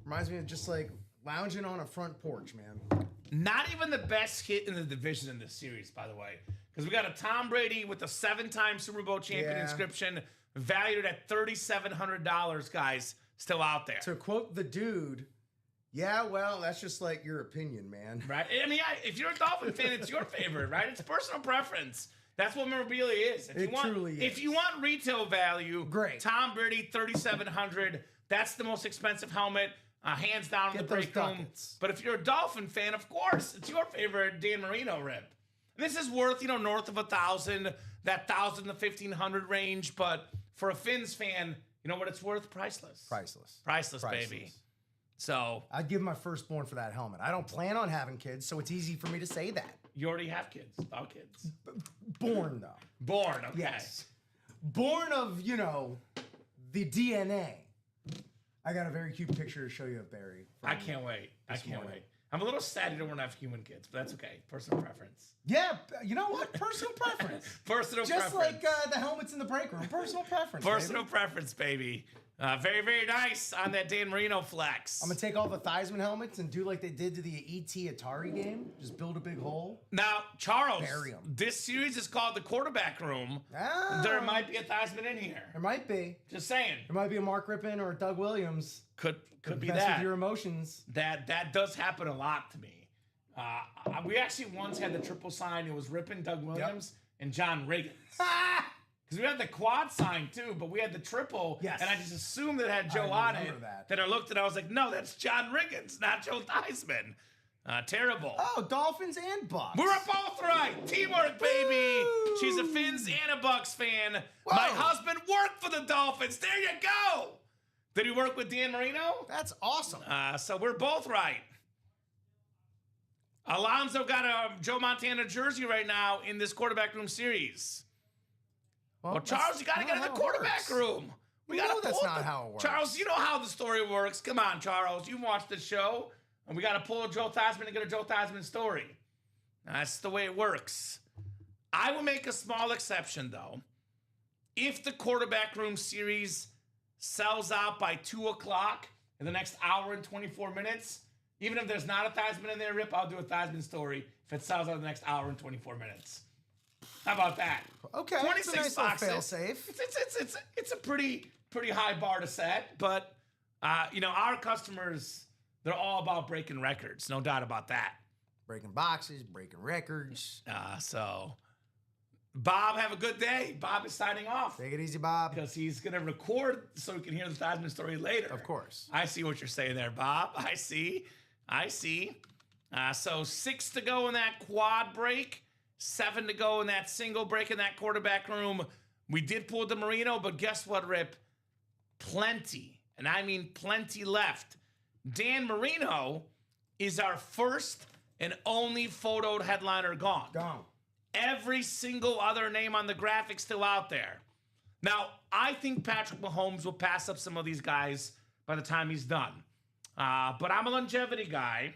[SPEAKER 3] Reminds me of just like lounging on a front porch, man.
[SPEAKER 2] Not even the best hit in the division in this series, by the way. Because we got a Tom Brady with a 7-time Super Bowl champion
[SPEAKER 3] Yeah.
[SPEAKER 2] inscription valued at $3,700, guys, still out there.
[SPEAKER 3] To quote the dude, yeah, well, that's just like your opinion, man.
[SPEAKER 2] Right? I mean, if you're a Dolphin fan, it's your favorite, right? It's personal preference. That's what memorabilia is.
[SPEAKER 3] It truly is.
[SPEAKER 2] If you want retail value,
[SPEAKER 3] Great.
[SPEAKER 2] Tom Brady, $3,700. That's the most expensive helmet, hands down in
[SPEAKER 3] Get
[SPEAKER 2] the
[SPEAKER 3] those
[SPEAKER 2] break room.
[SPEAKER 3] ducats.
[SPEAKER 2] But if you're a Dolphin fan, of course, it's your favorite Dan Marino rip. This is worth, north of 1,000, that 1,000 to 1,500 range. But for a Finns fan, you know what it's worth? Priceless. Priceless, baby. So
[SPEAKER 3] I'd give my firstborn for that helmet. I don't plan on having kids, so it's easy for me to say that.
[SPEAKER 2] you already have kids, dog kids.
[SPEAKER 3] Born, though.
[SPEAKER 2] Born, okay.
[SPEAKER 3] Yes. Born of, the DNA. I got a very cute picture to show you of Barry.
[SPEAKER 2] I can't wait. I'm a little sad you don't want to have human kids, but that's okay. Personal preference.
[SPEAKER 3] Yeah, you know what? Personal preference.
[SPEAKER 2] Personal
[SPEAKER 3] Just
[SPEAKER 2] preference.
[SPEAKER 3] like the helmets in the break room. Personal preference.
[SPEAKER 2] Personal
[SPEAKER 3] baby.
[SPEAKER 2] preference, baby. Very, very nice on that Dan Marino flex.
[SPEAKER 3] I'm going to take all the Theismann helmets and do like they did to the E.T. Atari game. Just build a big hole.
[SPEAKER 2] Now, Charles,
[SPEAKER 3] Bury 'em.
[SPEAKER 2] this series is called the quarterback room.
[SPEAKER 3] Ah,
[SPEAKER 2] There might be a Theismann in here.
[SPEAKER 3] There might be.
[SPEAKER 2] Just saying.
[SPEAKER 3] There might be a Mark Rippon or a Doug Williams.
[SPEAKER 2] Could be
[SPEAKER 3] Best
[SPEAKER 2] that.
[SPEAKER 3] with your emotions.
[SPEAKER 2] That does happen a lot to me. We actually once had the triple sign. It was Rippon, Doug Williams, and John Riggins. Because we had the quad sign too, but we had the triple.
[SPEAKER 3] Yes.
[SPEAKER 2] And I just assumed that it had Joe
[SPEAKER 3] I
[SPEAKER 2] on it.
[SPEAKER 3] remember that.
[SPEAKER 2] Then I looked and I was like, no, that's John Riggins, not Joe Theismann. Terrible.
[SPEAKER 3] Oh, Dolphins and Bucks.
[SPEAKER 2] We're both right. Teamwork, baby.
[SPEAKER 3] Woo!
[SPEAKER 2] She's a Finns and a Bucks fan.
[SPEAKER 3] Whoa.
[SPEAKER 2] My husband worked for the Dolphins. There you go. Did he work with Dan Marino?
[SPEAKER 3] That's awesome.
[SPEAKER 2] So we're both right. Alonzo got a Joe Montana jersey right now in this quarterback room series. Well, Charles, you got to get in the quarterback room. We got to.
[SPEAKER 3] That's not how it works.
[SPEAKER 2] Charles, you know how the story works. Come on, Charles. You've watched the show. And we got to pull Joe Theismann and get a Joe Theismann story. That's the way it works. I will make a small exception, though. If the quarterback room series sells out by 2 o'clock in the next hour and 24 minutes, even if there's not a Theismann in there, Rip, I'll do a Theismann story if it sells out in the next hour and 24 minutes. How about that?
[SPEAKER 3] Okay,
[SPEAKER 2] 26
[SPEAKER 3] nice
[SPEAKER 2] boxes.
[SPEAKER 3] fail safe.
[SPEAKER 2] It's a pretty high bar to set, but our customers, they're all about breaking records, no doubt about that.
[SPEAKER 3] Breaking boxes, breaking records.
[SPEAKER 2] So Bob, have a good day. Bob is signing off.
[SPEAKER 3] Take it easy, Bob.
[SPEAKER 2] Because he's going to record so we can hear the Theismann story later.
[SPEAKER 3] Of course.
[SPEAKER 2] I see what you're saying there, Bob. I see. So 6 to go in that quad break. 7 to go in that single break in that quarterback room. We did pull the Marino, but guess what, Rip? Plenty, and I mean plenty left. Dan Marino is our first and only photoed headliner gone.
[SPEAKER 3] Gone.
[SPEAKER 2] Every single other name on the graphic still out there. Now, I think Patrick Mahomes will pass up some of these guys by the time he's done. But I'm a longevity guy,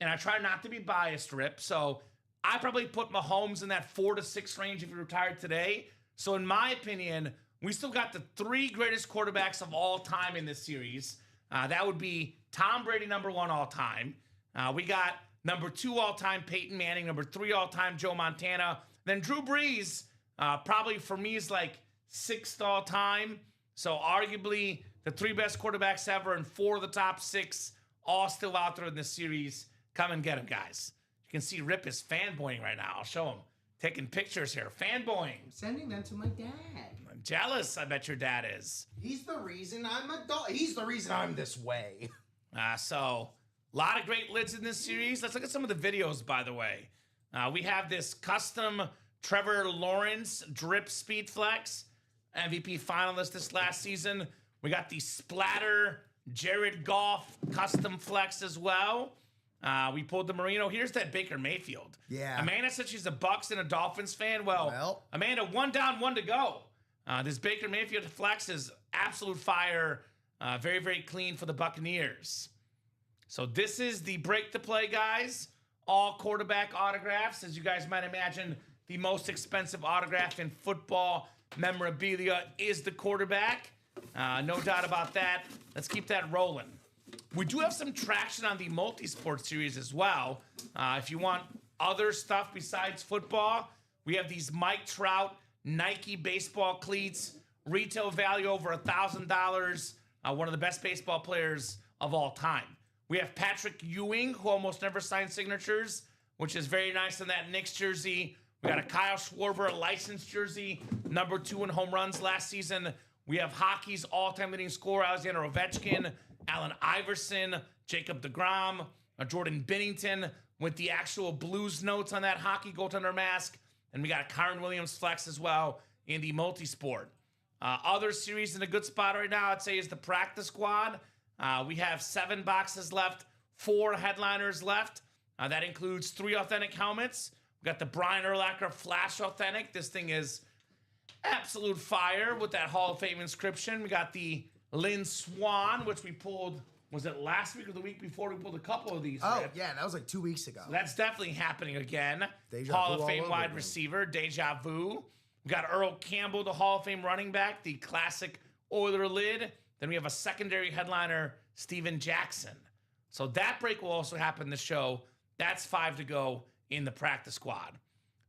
[SPEAKER 2] and I try not to be biased, Rip. So I probably put Mahomes in that 4 to 6 range if he retired today. So in my opinion, we still got the 3 greatest quarterbacks of all time in this series. That would be Tom Brady, number 1 all time. We got number 2 all-time, Peyton Manning. Number 3 all-time, Joe Montana. Then Drew Brees, probably for me is like 6th all-time. So arguably the 3 best quarterbacks ever and 4 of the top 6 all still out there in this series. Come and get them, guys. You can see Rip is fanboying right now. I'll show him. Taking pictures here. Fanboying.
[SPEAKER 3] Sending them to my dad.
[SPEAKER 2] I'm jealous, I bet your dad is.
[SPEAKER 3] He's the reason I'm a dog. He's the reason I'm this way.
[SPEAKER 2] So a lot of great lids in this series. Let's look at some of the videos, by the way. We have this custom Trevor Lawrence drip speed flex, MVP finalist this last season. We got the splatter Jared Goff custom flex as well. We pulled the Marino. Here's that Baker Mayfield.
[SPEAKER 3] Yeah.
[SPEAKER 2] Amanda said she's a Bucks and a Dolphins fan. Well, Amanda, 1 down, 1 to go. This Baker Mayfield flex is absolute fire. Very, very clean for the Buccaneers. So this is the break to play, guys. All quarterback autographs. As you guys might imagine, the most expensive autograph in football memorabilia is the quarterback. No doubt about that. Let's keep that rolling. We do have some traction on the multi-sport series as well. If you want other stuff besides football, we have these Mike Trout Nike baseball cleats. Retail value over $1,000. One of the best baseball players of all time. We have Patrick Ewing, who almost never signs signatures, which is very nice in that Knicks jersey. We got a Kyle Schwarber licensed jersey, number 2 in home runs last season. We have hockey's all-time leading scorer, Alexander Ovechkin, Allen Iverson, Jacob deGrom, Jordan Binnington with the actual Blues notes on that hockey goaltender mask. And we got a Kyron Williams flex as well in the multi-sport. Other series in a good spot right now, I'd say, is the practice squad. We have 7 boxes left, 4 headliners left. That includes 3 authentic helmets. We got the Brian Urlacher Flash Authentic. This thing is absolute fire with that Hall of Fame inscription. We got the Lynn Swan, which we pulled, was it last week or the week before? We pulled a couple of these.
[SPEAKER 3] Oh,
[SPEAKER 2] Rip.
[SPEAKER 3] yeah, that was like 2 weeks ago.
[SPEAKER 2] So that's definitely happening again.
[SPEAKER 3] Deja
[SPEAKER 2] Hall
[SPEAKER 3] vu
[SPEAKER 2] of Fame
[SPEAKER 3] all
[SPEAKER 2] wide
[SPEAKER 3] over
[SPEAKER 2] receiver, Deja Vu. We got Earl Campbell, the Hall of Fame running back, the classic Oiler lid. Then we have a secondary headliner, Steven Jackson. So that break will also happen in the show. That's 5 to go in the practice squad.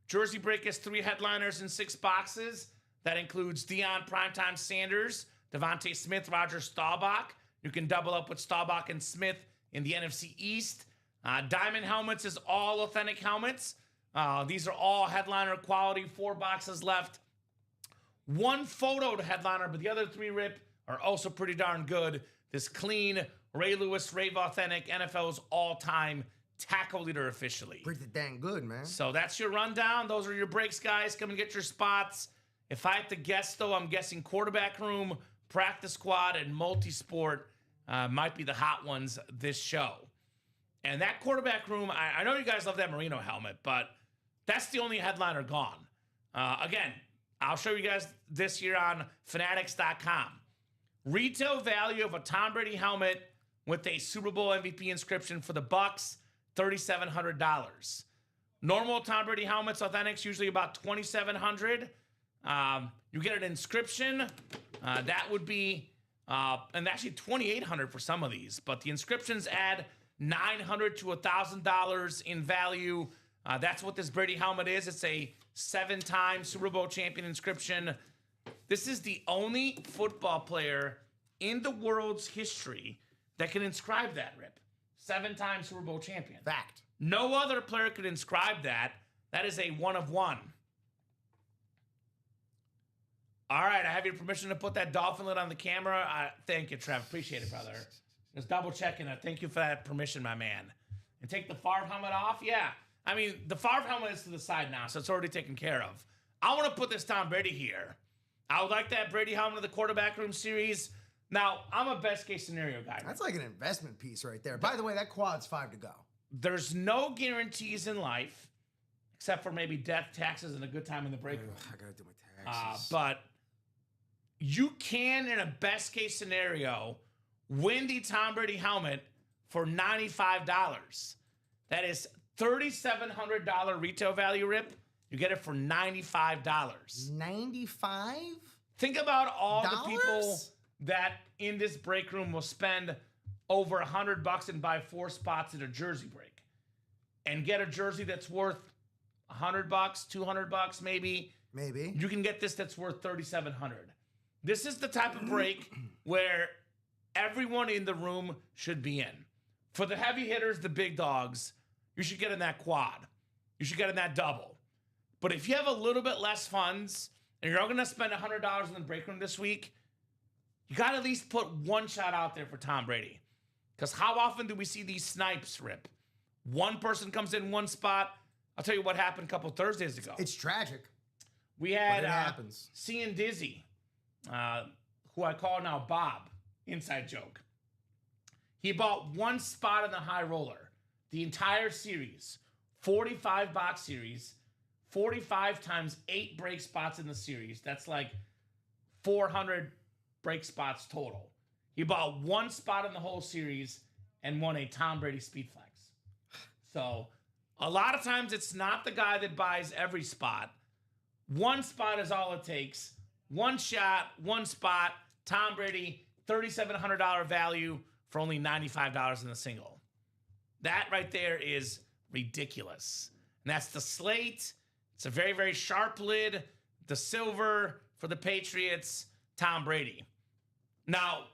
[SPEAKER 2] Jersey break is 3 headliners in 6 boxes. That includes Deion Primetime Sanders, Devontae Smith, Roger Staubach. You can double up with Staubach and Smith in the NFC East. Diamond helmets is all authentic helmets. These are all headliner quality, 4 boxes left. 1 photo to headliner, but the other 3, Rip, are also pretty darn good. This clean Ray Lewis Rave Authentic, NFL's all-time tackle leader officially.
[SPEAKER 3] Pretty dang good, man.
[SPEAKER 2] So that's your rundown. Those are your breaks, guys. Come and get your spots. If I had to guess, though, I'm guessing quarterback room, practice squad, and multi-sport might be the hot ones this show. And that quarterback room, I know you guys love that Marino helmet, but that's the only headliner gone. Again, I'll show you guys this here on Fanatics.com. Retail value of a Tom Brady helmet with a Super Bowl MVP inscription for the Bucks, $3,700. Normal Tom Brady helmets, Authentics, usually about $2,700. You get an inscription. That would be, and actually $2,800 for some of these. But the inscriptions add $900 to $1,000 in value. That's what this Brady helmet is. It's a 7-time Super Bowl champion inscription. This is the only football player in the world's history that can inscribe that, Rip. 7-time Super Bowl champion.
[SPEAKER 3] Fact.
[SPEAKER 2] No other player could inscribe that. That is a 1 of 1. All right, I have your permission to put that dolphin lid on the camera. Thank you, Trev. Appreciate it, brother. Just double checking it. Thank you for that permission, my man. And take the Favre helmet off? Yeah. I mean, the Favre helmet is to the side now, so it's already taken care of. I want to put this Tom Brady here. I would like that Brady helmet of the quarterback room series. Now, I'm a best case scenario guy.
[SPEAKER 3] That's like an investment piece right there. By the way, that quad's 5 to go.
[SPEAKER 2] There's no guarantees in life, except for maybe death, taxes, and a good time in the break room.
[SPEAKER 3] I gotta do my taxes.
[SPEAKER 2] But you can, in a best case scenario, win the Tom Brady helmet for $95. That is $3,700 retail value, Rip. You get it for $95.
[SPEAKER 3] 95?
[SPEAKER 2] Think about all the people that in this break room will spend over $100 and buy 4 spots at a jersey break and get a jersey that's worth $100, $200 maybe.
[SPEAKER 3] Maybe.
[SPEAKER 2] You can get this that's worth $3,700. This is the type of break where everyone in the room should be in. For the heavy hitters, the big dogs, you should get in that quad. You should get in that double. But if you have a little bit less funds and you're going to spend $100 in the break room this week, you got to at least put one shot out there for Tom Brady. Because how often do we see these snipes, Rip? One person comes in one spot. I'll tell you what happened a couple Thursdays ago.
[SPEAKER 3] It's tragic.
[SPEAKER 2] We had
[SPEAKER 3] But it happens.
[SPEAKER 2] Seeing Dizzy, who I call now Bob, inside joke. He bought one spot in the high roller, the entire series, 45-box series, 45 times 8 break spots in the series. That's like 400 break spots total. He bought one spot in the whole series and won a Tom Brady Speedflex. So a lot of times it's not the guy that buys every spot. One spot is all it takes. One shot, one spot, Tom Brady, $3,700 value for only $95 in the single. That right there is ridiculous. And that's the slate. It's a very, very sharp lid. The silver for the Patriots, Tom Brady. Now,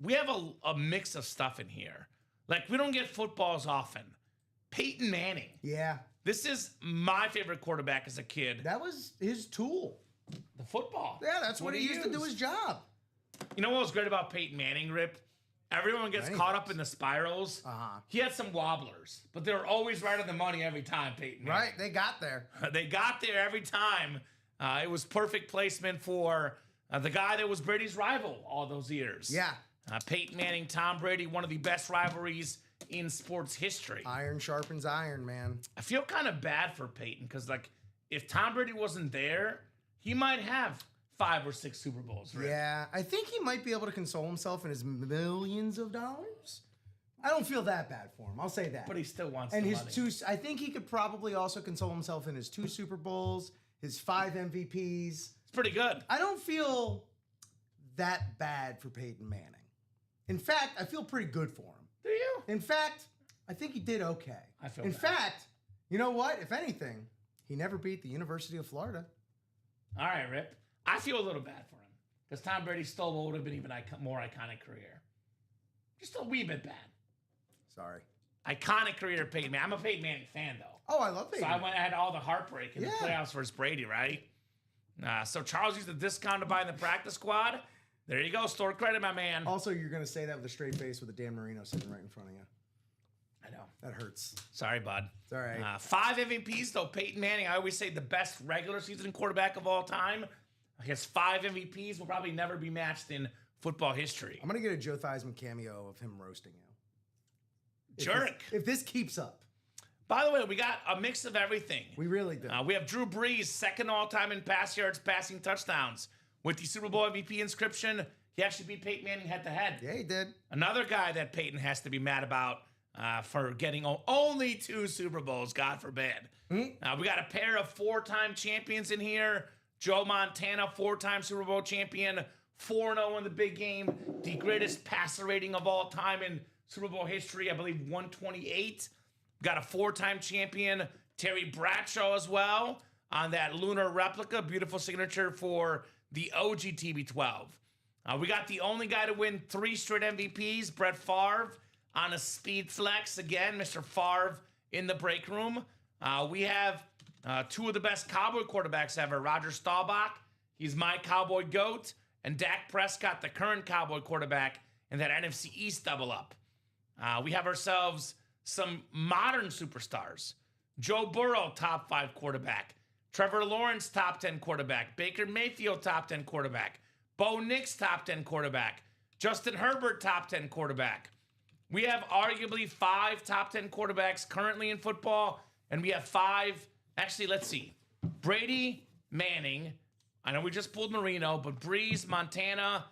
[SPEAKER 2] we have a mix of stuff in here. Like, we don't get footballs often. Peyton Manning.
[SPEAKER 3] Yeah.
[SPEAKER 2] This is my favorite quarterback as a kid.
[SPEAKER 3] That was his tool.
[SPEAKER 2] The football.
[SPEAKER 3] Yeah, that's what he used to do his job.
[SPEAKER 2] You know what was great about Peyton Manning, Rip? Everyone gets caught up in the spirals. He had some wobblers, but they were always right on the money every time, Peyton Manning.
[SPEAKER 3] Right, they got there.
[SPEAKER 2] They got there every time. It was perfect placement for the guy that was Brady's rival all those years.
[SPEAKER 3] Yeah.
[SPEAKER 2] Peyton Manning, Tom Brady, one of the best rivalries in sports history.
[SPEAKER 3] Iron sharpens iron, man.
[SPEAKER 2] I feel kind of bad for Peyton because, like, if Tom Brady wasn't there, he might have 5 or 6 Super Bowls. Right?
[SPEAKER 3] Yeah, I think he might be able to console himself in his millions of dollars. I don't feel that bad for him. I'll say that.
[SPEAKER 2] But he still wants
[SPEAKER 3] and
[SPEAKER 2] the
[SPEAKER 3] his
[SPEAKER 2] money.
[SPEAKER 3] I think he could probably also console himself in his 2 Super Bowls, his 5 MVPs.
[SPEAKER 2] It's pretty good.
[SPEAKER 3] I don't feel that bad for Peyton Manning. In fact, I feel pretty good for him.
[SPEAKER 2] Do you?
[SPEAKER 3] In fact, I think he did okay.
[SPEAKER 2] I feel
[SPEAKER 3] In
[SPEAKER 2] bad.
[SPEAKER 3] fact, you know what? If anything, he never beat the University of Florida.
[SPEAKER 2] All right, Rip. I feel a little bad for him because Tom Brady stole what would have been even more iconic career. Just a wee bit bad.
[SPEAKER 3] Sorry.
[SPEAKER 2] Iconic career, Peyton Manning. I'm a Peyton Manning fan, though.
[SPEAKER 3] Oh, I love Peyton.
[SPEAKER 2] So I had all the heartbreak in the
[SPEAKER 3] Yeah.
[SPEAKER 2] playoffs versus Brady, right? So Charles used a discount to buy in the practice squad. There you go. Store credit, my man.
[SPEAKER 3] Also, you're going to say that with a straight face with a Dan Marino sitting right in front of you.
[SPEAKER 2] I know.
[SPEAKER 3] That hurts.
[SPEAKER 2] Sorry, bud.
[SPEAKER 3] It's all right.
[SPEAKER 2] 5 MVPs, though. Peyton Manning, I always say the best regular season quarterback of all time. He has 5 MVPs. Will probably never be matched in football history.
[SPEAKER 3] I'm going to get a Joe Theismann cameo of him roasting you.
[SPEAKER 2] Jerk.
[SPEAKER 3] If this keeps up.
[SPEAKER 2] By the way, we got a mix of everything.
[SPEAKER 3] We really do.
[SPEAKER 2] We have Drew Brees, second all-time in pass yards, passing touchdowns. With the Super Bowl MVP inscription, he actually beat Peyton Manning head-to-head.
[SPEAKER 3] Yeah, he did.
[SPEAKER 2] Another guy that Peyton has to be mad about, for getting only 2 Super Bowls, God forbid. We got a pair of 4-time champions in here. Joe Montana, 4-time Super Bowl champion, 4-0 in the big game, the greatest passer rating of all time in Super Bowl history, I believe 128. Got a 4-time champion, Terry Bradshaw as well, on that lunar replica. Beautiful signature for the OG TB12. We got the only guy to win 3 straight MVPs, Brett Favre, on a speed flex. Again, Mr. Favre in the break room. We have 2 of the best Cowboy quarterbacks ever. Roger Staubach, he's my Cowboy GOAT, and Dak Prescott, the current Cowboy quarterback, in that NFC East double up. We have ourselves some modern superstars. Joe Burrow, top 5 quarterback. Trevor Lawrence, top 10 quarterback. Baker Mayfield, top 10 quarterback. Bo Nix, top 10 quarterback. Justin Herbert, top 10 quarterback. We have arguably 5 top 10 quarterbacks currently in football, and we have 5, actually, let's see. Brady, Manning, I know we just pulled Marino, but Breeze, Montana.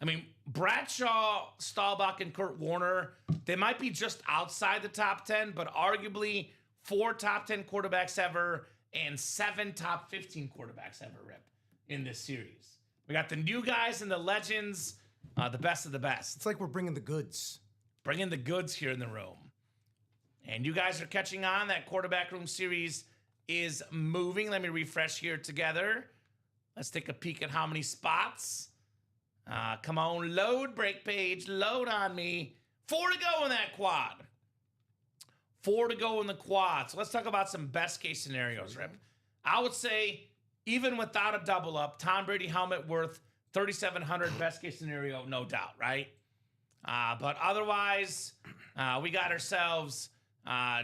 [SPEAKER 2] I mean, Bradshaw, Staubach, and Kurt Warner, they might be just outside the top 10, but arguably 4 top 10 quarterbacks ever and 7 top 15 quarterbacks ever, Rip, in this series. We got the new guys and the legends, the best of the best.
[SPEAKER 3] It's like we're bringing the goods.
[SPEAKER 2] Bringing the goods here in the room. And you guys are catching on. That quarterback room series is moving. Let me refresh here together. Let's take a peek at how many spots. Come on, load, break page, load on me. 4 to go in that quad. 4 to go in the quad. So let's talk about some best case scenarios, Rip. I would say, even without a double up, Tom Brady helmet worth 3,700, best case scenario, no doubt, right? But otherwise, we got ourselves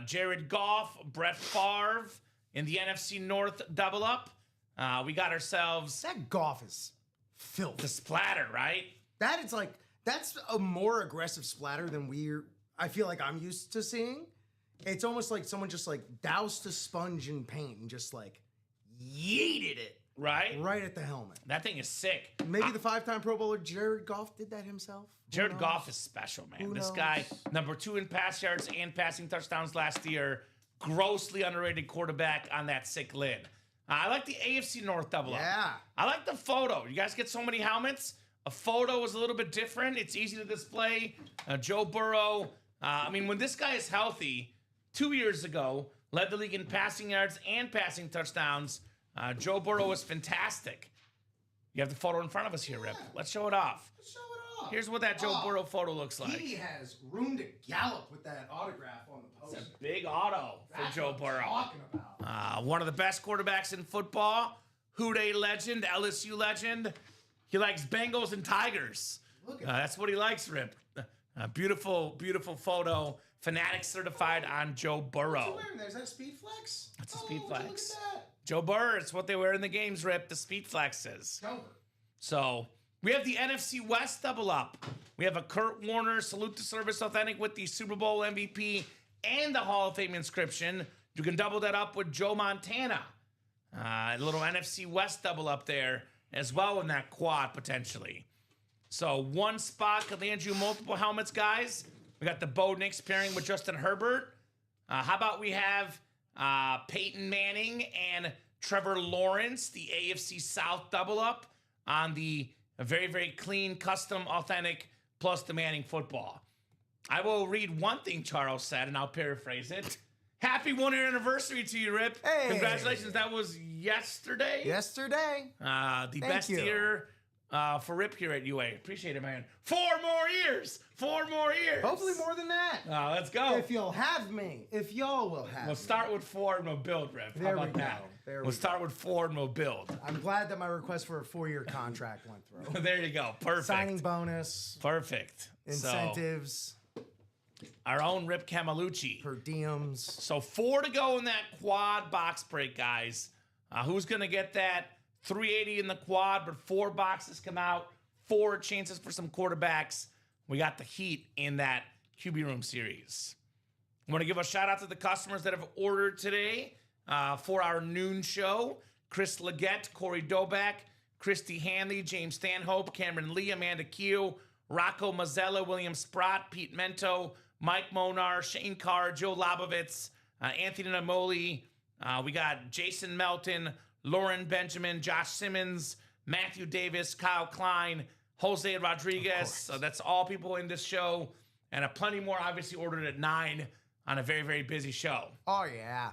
[SPEAKER 2] Jared Goff, Brett Favre in the NFC North double up. We got ourselves
[SPEAKER 3] That Goff is filth.
[SPEAKER 2] the splatter, right?
[SPEAKER 3] That is like, that's a more aggressive splatter than I feel like I'm used to seeing. It's almost like someone just like doused a sponge in paint and just like yeeted it
[SPEAKER 2] Right?
[SPEAKER 3] right at the helmet.
[SPEAKER 2] That thing is sick.
[SPEAKER 3] Maybe the 5-time Pro Bowler Jared Goff did that himself.
[SPEAKER 2] Jared Goff is special, man. This guy, number 2 in pass yards and passing touchdowns last year. Grossly underrated quarterback on that sick lid. I like the AFC North double up.
[SPEAKER 3] Yeah.
[SPEAKER 2] I like the photo. You guys get so many helmets. A photo is a little bit different. It's easy to display. Joe Burrow. I mean, when this guy is healthy, 2 years ago, led the league in passing yards and passing touchdowns. Joe Burrow was fantastic. You have the photo in front of us here, Rip. Let's show it off.
[SPEAKER 3] Show it off.
[SPEAKER 2] Here's what that Joe Burrow photo looks like.
[SPEAKER 3] He has room to gallop with that autograph on the poster.
[SPEAKER 2] It's a big auto for
[SPEAKER 3] That's
[SPEAKER 2] Joe
[SPEAKER 3] what I'm
[SPEAKER 2] Burrow.
[SPEAKER 3] talking about.
[SPEAKER 2] One of the best quarterbacks in football. Houday legend, LSU legend. He likes Bengals and Tigers.
[SPEAKER 3] Look at
[SPEAKER 2] That's what he likes, Rip. Beautiful, beautiful photo. Fanatic certified on Joe Burrow.
[SPEAKER 3] What's he wearing there? Is that a speed flex?
[SPEAKER 2] That's a speed
[SPEAKER 3] Look
[SPEAKER 2] flex.
[SPEAKER 3] at that.
[SPEAKER 2] Joe Burrow, it's what they wear in the games, Rip. The speed flexes.
[SPEAKER 3] Cover.
[SPEAKER 2] So we have the NFC West double up. We have a Kurt Warner salute to service authentic with the Super Bowl MVP and the Hall of Fame inscription. You can double that up with Joe Montana. A little NFC West double up there as well in that quad potentially. So one spot could land you multiple helmets, guys. We got the Bo Nix pairing with Justin Herbert. How about we have Peyton Manning and Trevor Lawrence, the AFC South double up on the very, very clean, custom, authentic, plus the Manning football. I will read one thing Charles said, and I'll paraphrase it. Happy 1-year anniversary to you, Rip.
[SPEAKER 3] Hey.
[SPEAKER 2] Congratulations. That was yesterday.
[SPEAKER 3] Yesterday.
[SPEAKER 2] The best
[SPEAKER 3] you.
[SPEAKER 2] year for Rip here at UA. Appreciate it, man. 4 more years. 4 more years.
[SPEAKER 3] Hopefully more than that.
[SPEAKER 2] Let's go.
[SPEAKER 3] If you'll have me. If y'all will have
[SPEAKER 2] We'll
[SPEAKER 3] me.
[SPEAKER 2] start with 4 and we'll build, Rip. How
[SPEAKER 3] There we
[SPEAKER 2] about
[SPEAKER 3] go.
[SPEAKER 2] that?
[SPEAKER 3] There
[SPEAKER 2] We'll
[SPEAKER 3] we
[SPEAKER 2] start with 4 and we'll build.
[SPEAKER 3] I'm glad that my request for a 4-year contract went through.
[SPEAKER 2] There you go. Perfect.
[SPEAKER 3] Signing bonus,
[SPEAKER 2] Perfect.
[SPEAKER 3] incentives,
[SPEAKER 2] So, our own Rip Camelucci.
[SPEAKER 3] per diems.
[SPEAKER 2] So 4 to go in that quad box break, guys. Who's going to get that 380 in the quad, but 4 boxes come out, 4 chances for some quarterbacks. We got the heat in that QB Room series. I want to give a shout out to the customers that have ordered today for our noon show. Chris Leggett, Corey Doback, Christy Hanley, James Stanhope, Cameron Lee, Amanda Q, Rocco Mazzella, William Sprott, Pete Mento, Mike Monar, Shane Carr, Joe Labovitz, Anthony Namoli. We got Jason Melton, Lauren Benjamin, Josh Simmons, Matthew Davis, Kyle Klein, Jose Rodriguez. So that's all people in this show. And plenty more obviously ordered at 9 on a very, very busy show.
[SPEAKER 3] Oh, yeah.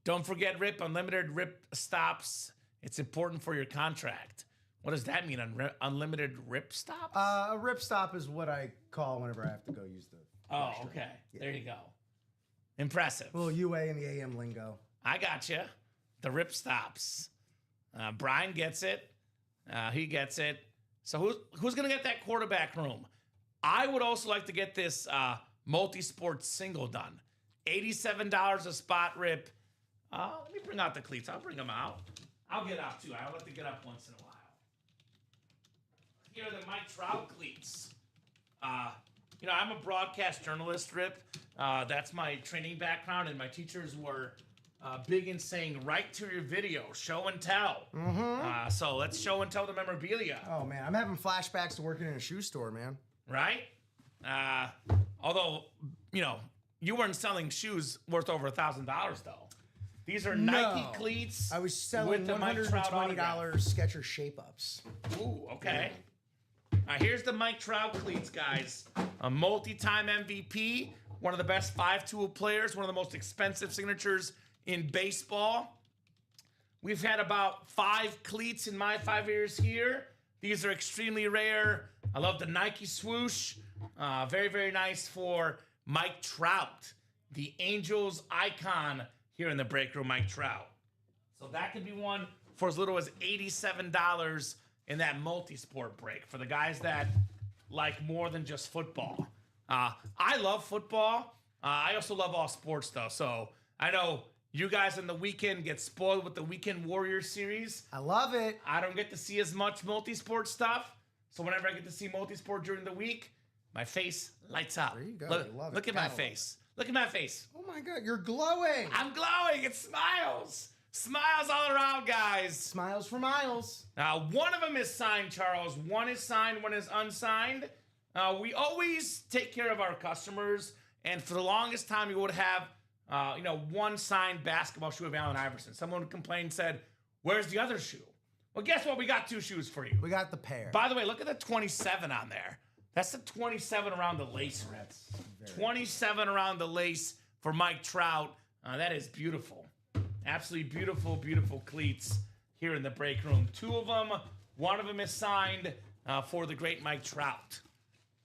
[SPEAKER 2] Don't forget RIP, unlimited RIP stops. It's important for your contract. What does that mean, unlimited RIP stops?
[SPEAKER 3] A RIP stop is what I call whenever I have to go use the...
[SPEAKER 2] Oh, okay. Yeah. There you go. Impressive.
[SPEAKER 3] A little UA and the AM lingo.
[SPEAKER 2] I got you. The RIP stops. Brian gets it. He gets it. So who's going to get that quarterback room? I would also like to get this multi-sport single done. $87 a spot RIP. Let me bring out the cleats. I'll bring them out. I'll get out too. I like to get up once in a while. Here are the Mike Trout cleats. I'm a broadcast journalist, Rip. That's my training background, and my teachers were big in saying, right to your video, show and tell. Mm-hmm. So let's show and tell the memorabilia.
[SPEAKER 3] Oh, man. I'm having flashbacks to working in a shoe store, man.
[SPEAKER 2] Right? Although, you weren't selling shoes worth over $1,000, though. These are Nike cleats.
[SPEAKER 3] I was selling
[SPEAKER 2] with the
[SPEAKER 3] $120 Skechers shape-ups.
[SPEAKER 2] Ooh, okay. Here's the Mike Trout cleats, guys. A multi-time MVP, one of the best 5-tool players, one of the most expensive signatures in baseball. We've had about 5 cleats in my 5 years here. These are extremely rare. I love the Nike swoosh. Very, very nice for Mike Trout, the Angels icon here in the break room, Mike Trout. So that could be one for as little as $87 in that multi-sport break for the guys that like more than just football. I love football. I also love all sports, though. So I know you guys on the weekend get spoiled with the Weekend Warriors series.
[SPEAKER 3] I love it.
[SPEAKER 2] I don't get to see as much multi-sport stuff. So whenever I get to see multi-sport during the week, my face lights up.
[SPEAKER 3] There you go.
[SPEAKER 2] Look at my face. Look at my face.
[SPEAKER 3] Oh, my God. You're glowing.
[SPEAKER 2] I'm glowing. It smiles. Smiles all around, guys.
[SPEAKER 3] Smiles for miles.
[SPEAKER 2] One of them is signed, Charles. One is signed, one is unsigned. We always take care of our customers, and for the longest time, we would have, one signed basketball shoe of Allen Iverson. Someone complained and said, "Where's the other shoe?" Well, guess what? We got 2 shoes for you.
[SPEAKER 3] We got the pair.
[SPEAKER 2] By the way, look at the 27 on there. That's the 27 around the lace, Rip. 27 around the lace for Mike Trout. That is beautiful. Absolutely beautiful, beautiful cleats here in the break room. 2 of them. One of them is signed for the great Mike Trout.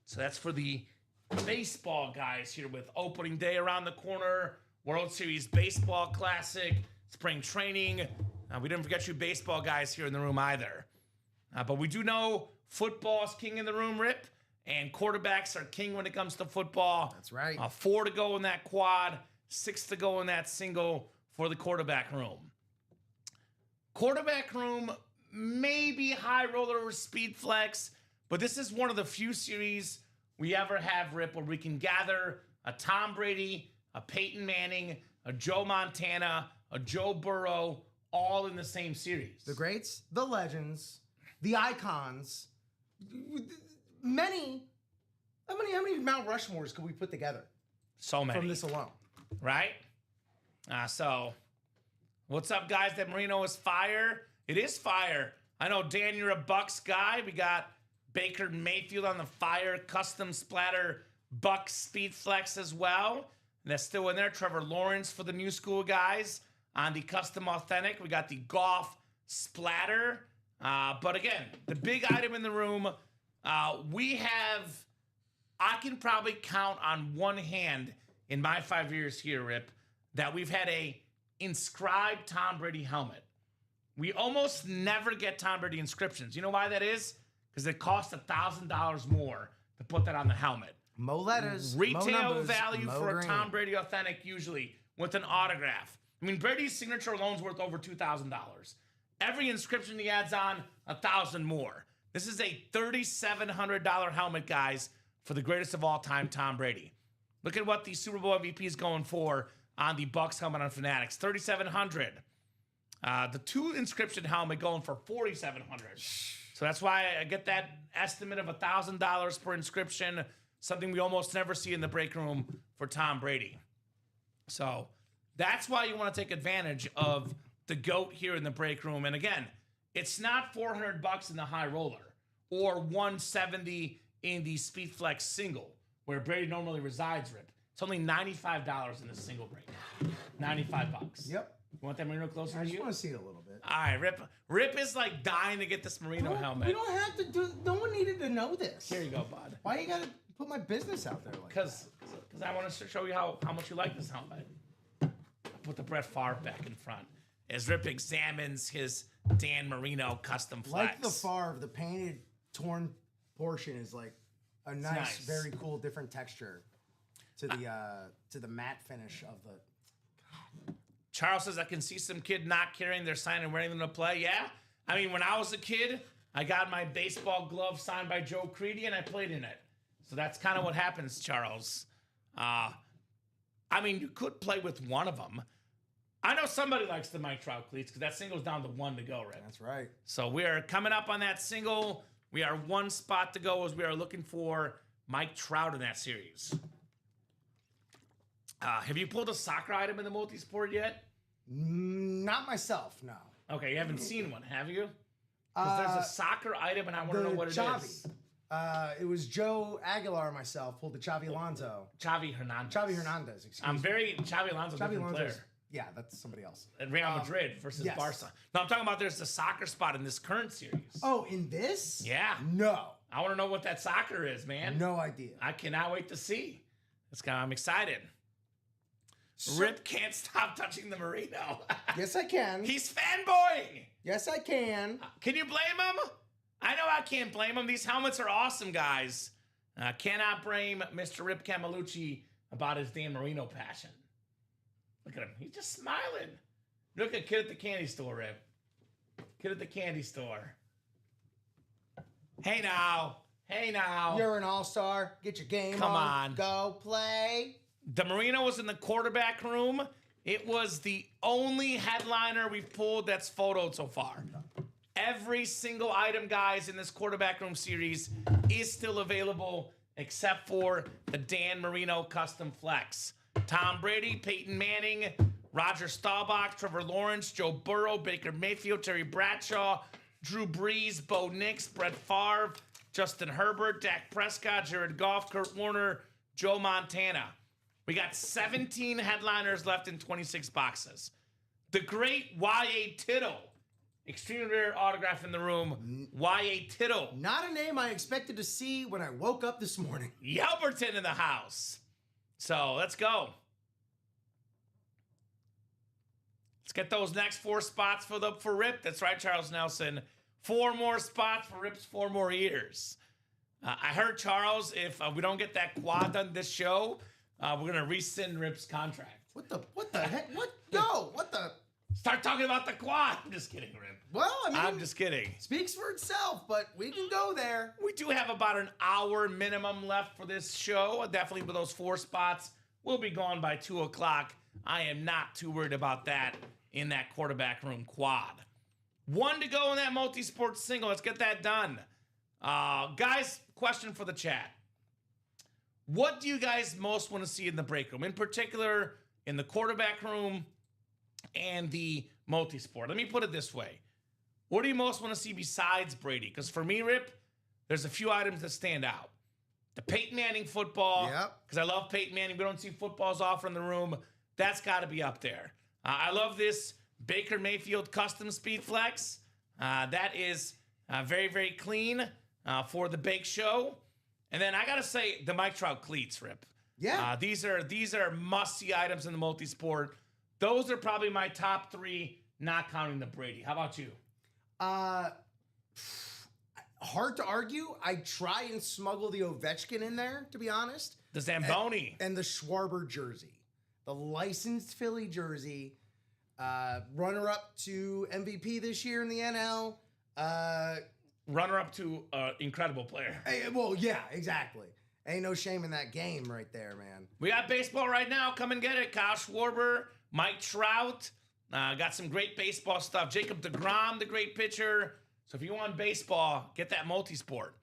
[SPEAKER 2] So that's for the baseball guys here with opening day around the corner, World Series Baseball Classic, spring training. We didn't forget you baseball guys here in the room either. But we do know football's king in the room, Rip, and quarterbacks are king when it comes to football.
[SPEAKER 3] That's right.
[SPEAKER 2] 4 to go in that quad, 6 to go in that single for the quarterback room. Quarterback room, maybe high roller or speed flex, but this is one of the few series we ever have, Rip, where we can gather a Tom Brady, a Peyton Manning, a Joe Montana, a Joe Burrow, all in the same series.
[SPEAKER 3] The greats, the legends, the icons. How many Mount Rushmores could we put together?
[SPEAKER 2] So many.
[SPEAKER 3] From this alone.
[SPEAKER 2] Right? So, what's up, guys? That Marino is fire. It is fire. I know, Dan, you're a Bucks guy. We got Baker Mayfield on the fire, custom splatter Bucks speed flex as well. And that's still in there. Trevor Lawrence for the new school guys on the custom authentic. We got the golf splatter. But again, the big item in the room, I can probably count on one hand in my 5 years here, Rip, that we've had a inscribed Tom Brady helmet. We almost never get Tom Brady inscriptions. You know why that is? Because it costs $1,000 more to put that on the helmet.
[SPEAKER 3] Mo letters,
[SPEAKER 2] retail
[SPEAKER 3] mo numbers,
[SPEAKER 2] value
[SPEAKER 3] mo
[SPEAKER 2] for
[SPEAKER 3] green.
[SPEAKER 2] a Tom Brady authentic usually with an autograph. I mean, Brady's signature alone's worth over $2,000. Every inscription he adds on, $1,000 more. This is a $3,700 helmet, guys, for the greatest of all time, Tom Brady. Look at what the Super Bowl MVP is going for on the Bucks helmet on Fanatics, $3,700. The 2 inscription helmet going for $4,700. So that's why I get that estimate of $1,000 per inscription. something we almost never see in the break room for Tom Brady. So that's why you want to take advantage of the GOAT here in the break room. And again, it's not $400 in the high roller or $170 in the Speed Flex single where Brady normally resides, Rip. It's only $95 in the single break. $95.
[SPEAKER 3] Yep.
[SPEAKER 2] You want that Merino closer
[SPEAKER 3] I
[SPEAKER 2] to
[SPEAKER 3] just
[SPEAKER 2] you?
[SPEAKER 3] want to see it a little bit.
[SPEAKER 2] All right, Rip. Rip is like dying to get this Merino helmet.
[SPEAKER 3] We don't have to do. No one needed to know this.
[SPEAKER 2] Here you go, bud.
[SPEAKER 3] Why you gotta put my business out there like
[SPEAKER 2] Because I want to show you how much you like this helmet. I'll put the Brett Favre back in front as Rip examines his Dan Marino custom
[SPEAKER 3] that?
[SPEAKER 2] flex.
[SPEAKER 3] Like the Favre, the painted, torn portion is like a nice, very cool, different texture to the matte finish of the.
[SPEAKER 2] Charles says, I can see some kid not carrying their sign and wearing them to play. Yeah. I mean, when I was a kid, I got my baseball glove signed by Joe Creedy and I played in it. So that's kind of what happens, Charles. I mean, you could play with one of them. I know somebody likes the Mike Trout cleats because that single's down to 1 to go, right?
[SPEAKER 3] That's right.
[SPEAKER 2] So we are coming up on that single. We are 1 spot to go as we are looking for Mike Trout in that series. Have you pulled a soccer item in the multi-sport yet?
[SPEAKER 3] Not myself, no.
[SPEAKER 2] Okay, you haven't seen one, have you? Because there's a soccer item, and I want to know what it is.
[SPEAKER 3] It was Joe Aguilar and myself pulled the Xavi Alonso.
[SPEAKER 2] Xavi Hernandez.
[SPEAKER 3] Xavi Hernandez, excuse me.
[SPEAKER 2] Xavi Alonso's a different player.
[SPEAKER 3] Yeah, that's somebody else.
[SPEAKER 2] At Real Madrid versus
[SPEAKER 3] yes.
[SPEAKER 2] Barca. No, I'm talking about there's a soccer spot in this current series.
[SPEAKER 3] Oh, in this?
[SPEAKER 2] Yeah.
[SPEAKER 3] No.
[SPEAKER 2] I want to know what that soccer is, man.
[SPEAKER 3] No idea.
[SPEAKER 2] I cannot wait to see. I'm excited. Rip can't stop touching the Merino.
[SPEAKER 3] Yes, I can.
[SPEAKER 2] He's fanboying.
[SPEAKER 3] Yes, I can.
[SPEAKER 2] Can you blame him? I know I can't blame him. These helmets are awesome, guys. Cannot blame Mr. Rip Camelucci about his Dan Marino passion. Look at him. He's just smiling. Look at kid at the candy store, Rip. Kid at the candy store. Hey now. Hey now.
[SPEAKER 3] You're an all-star. Get your game
[SPEAKER 2] Come on.
[SPEAKER 3] Go play.
[SPEAKER 2] The Marino was in the quarterback room. It was the only headliner we've pulled that's photoed so far. Every single item, guys, in this quarterback room series is still available except for the Dan Marino custom flex. Tom Brady, Peyton Manning, Roger Staubach, Trevor Lawrence, Joe Burrow, Baker Mayfield, Terry Bradshaw, Drew Brees, Bo Nix, Brett Favre, Justin Herbert, Dak Prescott, Jared Goff, Kurt Warner, Joe Montana. We got 17 headliners left in 26 boxes. The great Y.A. Tittle. Extremely rare autograph in the room. Y.A. Tittle.
[SPEAKER 3] Not a name I expected to see when I woke up this morning.
[SPEAKER 2] Yelperton in the house. So let's go. Let's get those next 4 spots filled up for Rip. That's right, Charles Nelson. 4 more spots for Rip's 4 more years. I heard, Charles, if we don't get that quad done this show, we're going to rescind Rip's contract.
[SPEAKER 3] What the heck? What? No, what the?
[SPEAKER 2] Start talking about the quad. I'm just kidding, Rip.
[SPEAKER 3] Well, I mean,
[SPEAKER 2] I'm just kidding.
[SPEAKER 3] Speaks for itself, but we can go there.
[SPEAKER 2] We do have about an hour minimum left for this show. Definitely with those 4 spots. We'll be gone by 2 o'clock. I am not too worried about that in that quarterback room quad. 1 to go in that multi-sport single. Let's get that done. Guys, question for the chat. What do you guys most want to see in the break room? In particular, in the quarterback room and the multi-sport. Let me put it this way. What do you most want to see besides Brady? Because for me, Rip, there's a few items that stand out. The Peyton Manning football.
[SPEAKER 3] Yep.
[SPEAKER 2] Because I love Peyton Manning. We don't see footballs often in the room. That's got to be up there. I love this Baker Mayfield custom speed flex. That is very, very clean for the Bake Show. And then I got to say the Mike Trout cleats, Rip.
[SPEAKER 3] Yeah.
[SPEAKER 2] These are must-see items in the multi-sport. Those are probably my top 3, not counting the Brady. How about you?
[SPEAKER 3] Hard to argue. I try and smuggle the Ovechkin in there, to be honest.
[SPEAKER 2] The Zamboni.
[SPEAKER 3] And the Schwarber jersey. The licensed Philly jersey. Runner-up to MVP this year in the NL.
[SPEAKER 2] Runner-up to incredible player.
[SPEAKER 3] Well, yeah, exactly. Ain't no shame in that game right there, man.
[SPEAKER 2] We got baseball right now. Come and get it. Kyle Schwarber, Mike Trout. Got some great baseball stuff. Jacob deGrom, the great pitcher. So if you want baseball, get that multi-sport.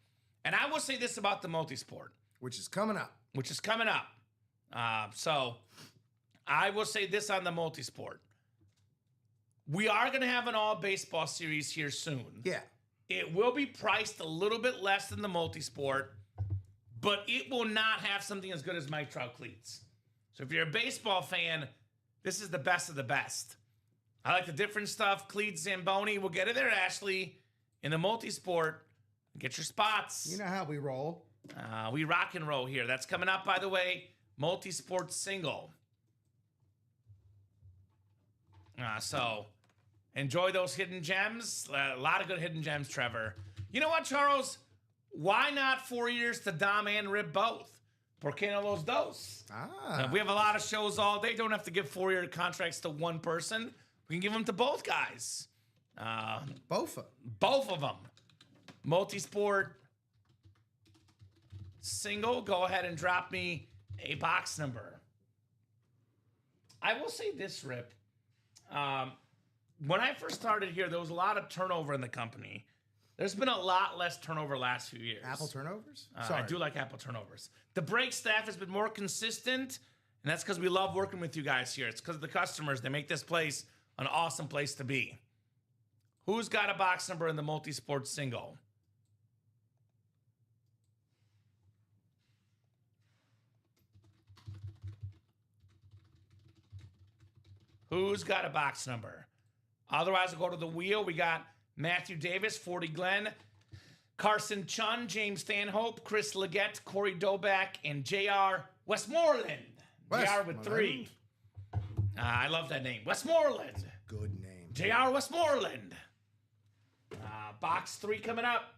[SPEAKER 2] And I will say this about the multi-sport.
[SPEAKER 3] which is coming up.
[SPEAKER 2] So I will say this on the multisport. We are going to have an all baseball series here soon.
[SPEAKER 3] Yeah.
[SPEAKER 2] It will be priced a little bit less than the multisport, but it will not have something as good as Mike Trout cleats. So if you're a baseball fan, this is the best of the best. I like the different stuff. Cleats, Zamboni. We'll get it there, Ashley. In the multisport, get your spots.
[SPEAKER 3] You know how we roll.
[SPEAKER 2] We rock and roll here. That's coming up, by the way. Multisport single. So enjoy those hidden gems. A lot of good hidden gems, Trevor. You know what, Charles? Why not 4 years to Dom and Rib both? ¿Por qué no los dos? We have a lot of shows all day. Don't have to give 4-year contracts to one person. We can give them to both guys.
[SPEAKER 3] Both
[SPEAKER 2] of them. Multisport single. Go ahead and drop me a box number. I will say this, Rip. When I first started here, there was a lot of turnover in the company. There's been a lot less turnover last few years.
[SPEAKER 3] Apple turnovers?
[SPEAKER 2] I do like Apple turnovers. The break staff has been more consistent, and that's because we love working with you guys here. It's because of the customers. They make this place an awesome place to be. Who's got a box number in the multi-sport single? Who's got a box number? Otherwise, we'll go to the wheel. We got Matthew Davis, 40 Glenn, Carson Chun, James Stanhope, Chris Leggett, Corey Doback, and JR Westmoreland. JR with 3. I love that name. Westmoreland.
[SPEAKER 3] Good name.
[SPEAKER 2] JR Westmoreland. Box 3 coming up.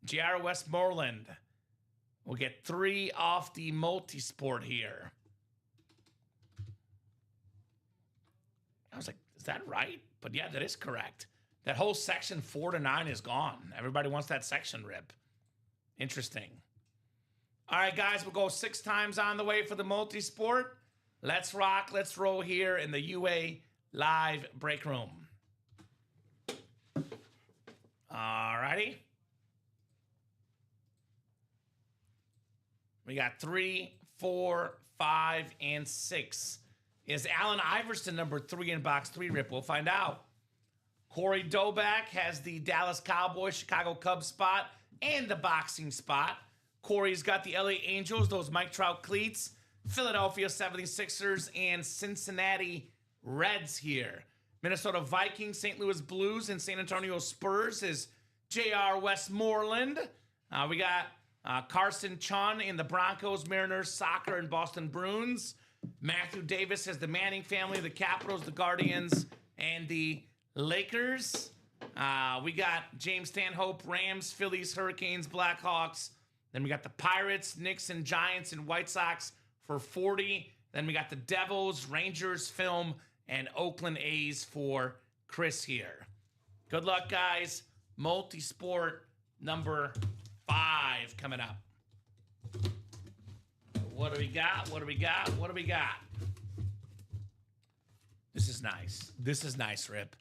[SPEAKER 2] JR Westmoreland. We'll get 3 off the multi-sport here. I was like, is that right? But yeah, that is correct. That whole section 4 to 9 is gone. Everybody wants that section, Rip. Interesting. All right, guys, we'll go 6 times on the way for the multi-sport. Let's rock, let's roll here in the UA live break room. All righty. We got 3, 4, 5, and 6. Is Allen Iverson number 3 in box 3, Rip? We'll find out. Corey Doback has the Dallas Cowboys, Chicago Cubs spot, and the boxing spot. Corey's got the LA Angels, those Mike Trout cleats, Philadelphia 76ers, and Cincinnati Reds here. Minnesota Vikings, St. Louis Blues, and San Antonio Spurs is J.R. Westmoreland. We got Carson Chun in the Broncos, Mariners, Soccer, and Boston Bruins. Matthew Davis has the Manning family, the Capitals, the Guardians, and the Lakers. We got James Stanhope, Rams, Phillies, Hurricanes, Blackhawks. Then we got the Pirates, Knicks, and Giants, and White Sox for 40. Then we got the Devils, Rangers, Film, and Oakland A's for Chris here. Good luck, guys. Multi-sport number 5 coming up. What do we got? This is nice, Rip.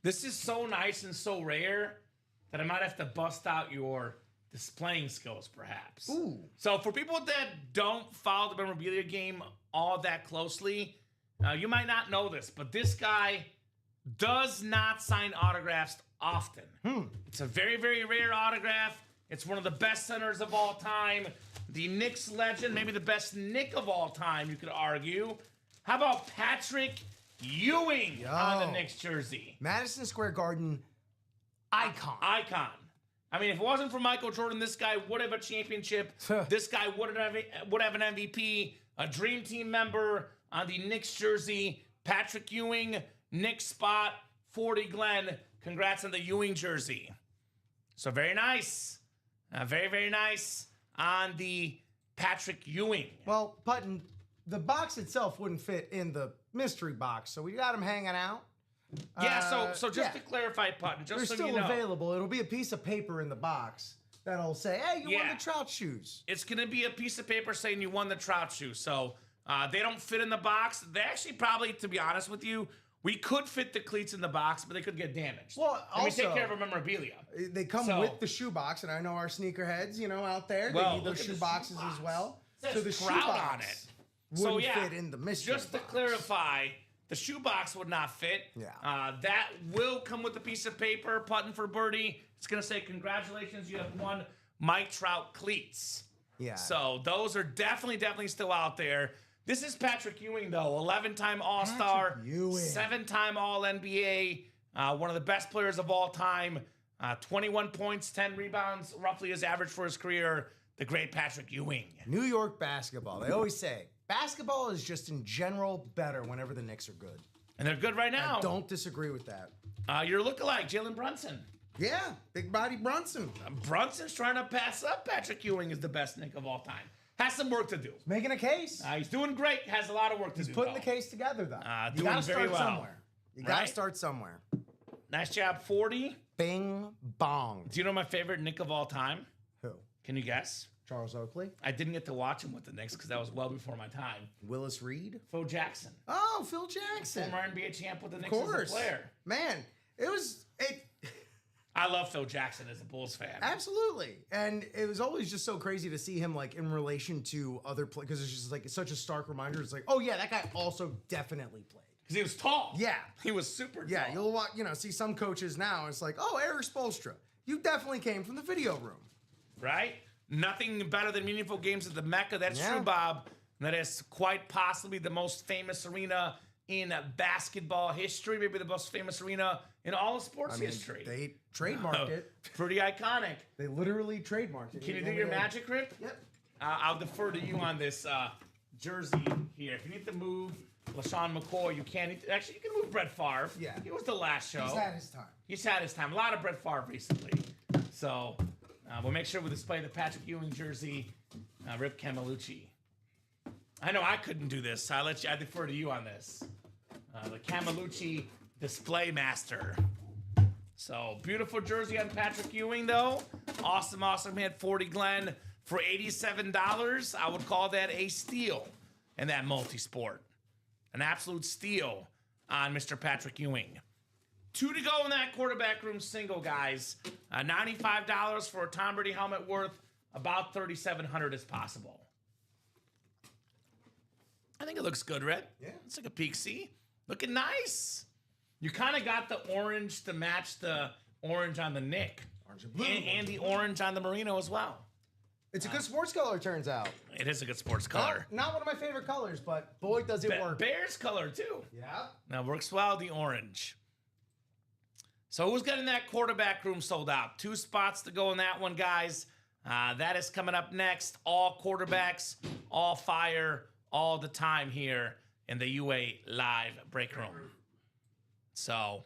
[SPEAKER 2] This is so nice and so rare that I might have to bust out your displaying skills, perhaps.
[SPEAKER 3] Ooh.
[SPEAKER 2] So for people that don't follow the memorabilia game all that closely, you might not know this, but this guy does not sign autographs often. It's a very, very rare autograph. It's one of the best centers of all time. The Knicks legend, maybe the best Knick of all time, you could argue. How about Patrick Ewing on the Knicks jersey?
[SPEAKER 3] Madison Square Garden icon.
[SPEAKER 2] I mean, if it wasn't for Michael Jordan, this guy would have a championship. This guy would have an MVP, a Dream Team member on the Knicks jersey. Patrick Ewing, Knicks spot, 40 Glenn. Congrats on the Ewing jersey. So very nice. Very, very nice on the Patrick Ewing.
[SPEAKER 3] Well, Putton, the box itself wouldn't fit in the mystery box, so we got him hanging out.
[SPEAKER 2] Yeah, so just to clarify, Putton, just
[SPEAKER 3] they're
[SPEAKER 2] so you
[SPEAKER 3] still
[SPEAKER 2] know.
[SPEAKER 3] available. It'll be a piece of paper in the box that'll say, hey, you won the Trout shoes.
[SPEAKER 2] It's going to be a piece of paper saying you won the Trout shoes. So they don't fit in the box. They actually probably, to be honest with you, We could fit the cleats in the box, but they could get damaged.
[SPEAKER 3] Well,
[SPEAKER 2] and we
[SPEAKER 3] also,
[SPEAKER 2] take care of our memorabilia.
[SPEAKER 3] They come with the shoebox, and I know our sneakerheads, out there, they need those shoe boxes as well.
[SPEAKER 2] So the
[SPEAKER 3] Trout
[SPEAKER 2] on it.
[SPEAKER 3] Wouldn't fit in the mystery
[SPEAKER 2] Just to
[SPEAKER 3] box.
[SPEAKER 2] clarify, the shoebox would not fit.
[SPEAKER 3] Yeah.
[SPEAKER 2] That will come with a piece of paper, putting for birdie. It's going to say, congratulations, you have won Mike Trout cleats.
[SPEAKER 3] Yeah.
[SPEAKER 2] So those are definitely still out there. This is Patrick Ewing, though. 11-time All-Star, 7-time All-NBA, one of the best players of all time. 21 points, 10 rebounds, roughly his average for his career. The great Patrick Ewing.
[SPEAKER 3] New York basketball. They always say basketball is just in general better whenever the Knicks are good.
[SPEAKER 2] And they're good right now.
[SPEAKER 3] I don't disagree with that.
[SPEAKER 2] You're lookalike, Jalen Brunson.
[SPEAKER 3] Yeah, big body Brunson.
[SPEAKER 2] Brunson's trying to pass up Patrick Ewing as the best Knick of all time. Has some work to do.
[SPEAKER 3] Making a case.
[SPEAKER 2] He's doing great. Has a lot of work to do.
[SPEAKER 3] He's putting the case together, though.
[SPEAKER 2] Doing
[SPEAKER 3] You gotta
[SPEAKER 2] very
[SPEAKER 3] start
[SPEAKER 2] well.
[SPEAKER 3] somewhere. You gotta start somewhere.
[SPEAKER 2] Nice job, 40.
[SPEAKER 3] Bing bong.
[SPEAKER 2] Do you know my favorite Knick of all time?
[SPEAKER 3] Who?
[SPEAKER 2] Can you guess?
[SPEAKER 3] Charles Oakley.
[SPEAKER 2] I didn't get to watch him with the Knicks because that was well before my time.
[SPEAKER 3] Willis Reed.
[SPEAKER 2] Phil Jackson.
[SPEAKER 3] Oh, Phil Jackson.
[SPEAKER 2] Former NBA champ with the Knicks
[SPEAKER 3] Of course.
[SPEAKER 2] as a player.
[SPEAKER 3] Man, it.
[SPEAKER 2] I love Phil Jackson as a Bulls fan.
[SPEAKER 3] Absolutely. And it was always just so crazy to see him like in relation to other players because it's just like it's such a stark reminder. It's like, oh yeah, that guy also definitely played.
[SPEAKER 2] Because he was tall.
[SPEAKER 3] Yeah.
[SPEAKER 2] He was super tall.
[SPEAKER 3] Yeah, you'll watch, see some coaches now. It's like, oh, Eric Spoelstra, you definitely came from the video room.
[SPEAKER 2] Right? Nothing better than meaningful games at the Mecca. That's true, Bob. That is quite possibly the most famous arena in basketball history, maybe the most famous arena in all of sports history.
[SPEAKER 3] They trademarked it.
[SPEAKER 2] Pretty iconic.
[SPEAKER 3] They literally trademarked it.
[SPEAKER 2] Can you do your magic, Rip?
[SPEAKER 3] Yep.
[SPEAKER 2] I'll defer to you on this jersey here. If you need to move LaShawn McCoy, you can. Actually, you can move Brett Favre.
[SPEAKER 3] Yeah.
[SPEAKER 2] He was the last show.
[SPEAKER 3] He's had his time.
[SPEAKER 2] He's had his time. A lot of Brett Favre recently. So we'll make sure we display the Patrick Ewing jersey. Rip Camelucci. I know I couldn't do this. I defer to you on this. The Camelucci display master. So beautiful jersey on Patrick Ewing, though. Awesome hit, 40 Glenn for $87. I would call that a steal in that multi-sport. An absolute steal on Mr. Patrick Ewing. 2 to go in that quarterback room single, guys. $95 for a Tom Brady helmet worth about $3,700 as possible. I think it looks good, Red.
[SPEAKER 3] Yeah.
[SPEAKER 2] It's like a peak C. Looking nice. You kind of got the orange to match the orange on the Knick.
[SPEAKER 3] Orange and blue.
[SPEAKER 2] And the orange on the Merino as well.
[SPEAKER 3] It's a good sports color, turns out.
[SPEAKER 2] It is a good sports color.
[SPEAKER 3] Not one of my favorite colors, but boy, does it work.
[SPEAKER 2] Bears color, too.
[SPEAKER 3] Yeah.
[SPEAKER 2] Now, works well, the orange. So who's getting that quarterback room sold out? 2 spots to go in that one, guys. That is coming up next. All quarterbacks, all fire, all the time here in the UA Live Break Room. So,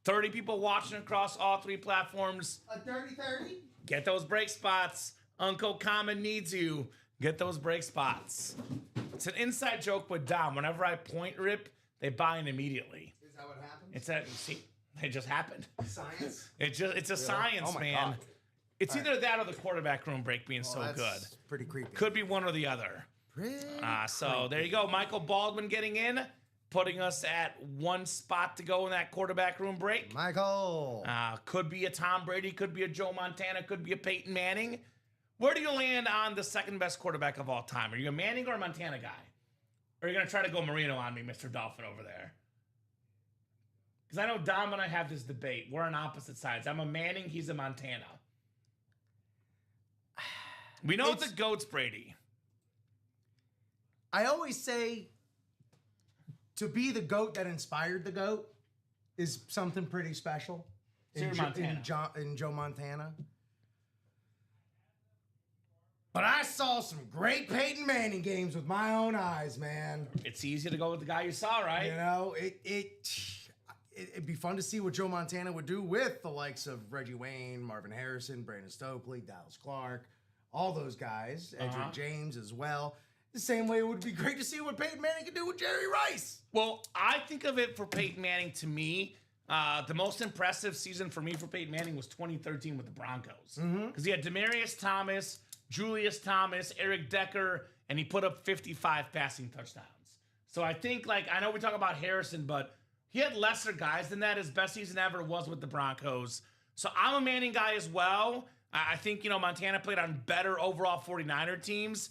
[SPEAKER 2] 30 people watching across all 3 platforms.
[SPEAKER 3] A 30-30?
[SPEAKER 2] Get those break spots. Uncle Common needs you. Get those break spots. It's an inside joke with Dom. Whenever I point Rip, they buy in immediately.
[SPEAKER 3] Is that what happens?
[SPEAKER 2] It just happened.
[SPEAKER 3] Science?
[SPEAKER 2] It's a science,
[SPEAKER 3] Oh my
[SPEAKER 2] man.
[SPEAKER 3] God.
[SPEAKER 2] It's either that or the quarterback room break being so
[SPEAKER 3] That's
[SPEAKER 2] good.
[SPEAKER 3] pretty creepy.
[SPEAKER 2] Could be one or the other.
[SPEAKER 3] Pretty
[SPEAKER 2] So there you go. Michael Baldwin getting in, putting us at 1 spot to go in that quarterback room break.
[SPEAKER 3] Michael.
[SPEAKER 2] Could be a Tom Brady, could be a Joe Montana, could be a Peyton Manning. Where do you land on the second best quarterback of all time? Are you a Manning or a Montana guy? Or are you going to try to go Marino on me, Mr. Dolphin over there? Because I know Dom and I have this debate. We're on opposite sides. I'm a Manning, he's a Montana. We know the GOAT's Brady.
[SPEAKER 3] I always say to be the GOAT that inspired the GOAT is something pretty special.
[SPEAKER 2] So you're Montana.
[SPEAKER 3] In Joe Montana. But I saw some great Peyton Manning games with my own eyes, man.
[SPEAKER 2] It's easy to go with the guy you saw, right?
[SPEAKER 3] You know, it'd be fun to see what Joe Montana would do with the likes of Reggie Wayne, Marvin Harrison, Brandon Stokely, Dallas Clark, all those guys, Edgerrin James as well. The same way it would be great to see what Peyton Manning could do with Jerry Rice.
[SPEAKER 2] Well, I think of it for Peyton Manning, to me, the most impressive season for me for Peyton Manning was 2013 with the Broncos. Because he had Demaryius Thomas, Julius Thomas, Eric Decker, and he put up 55 passing touchdowns. So I think, I know we talk about Harrison, but He had lesser guys than that. His best season ever was with the Broncos. So I'm a Manning guy as well. I think, Montana played on better overall 49er teams.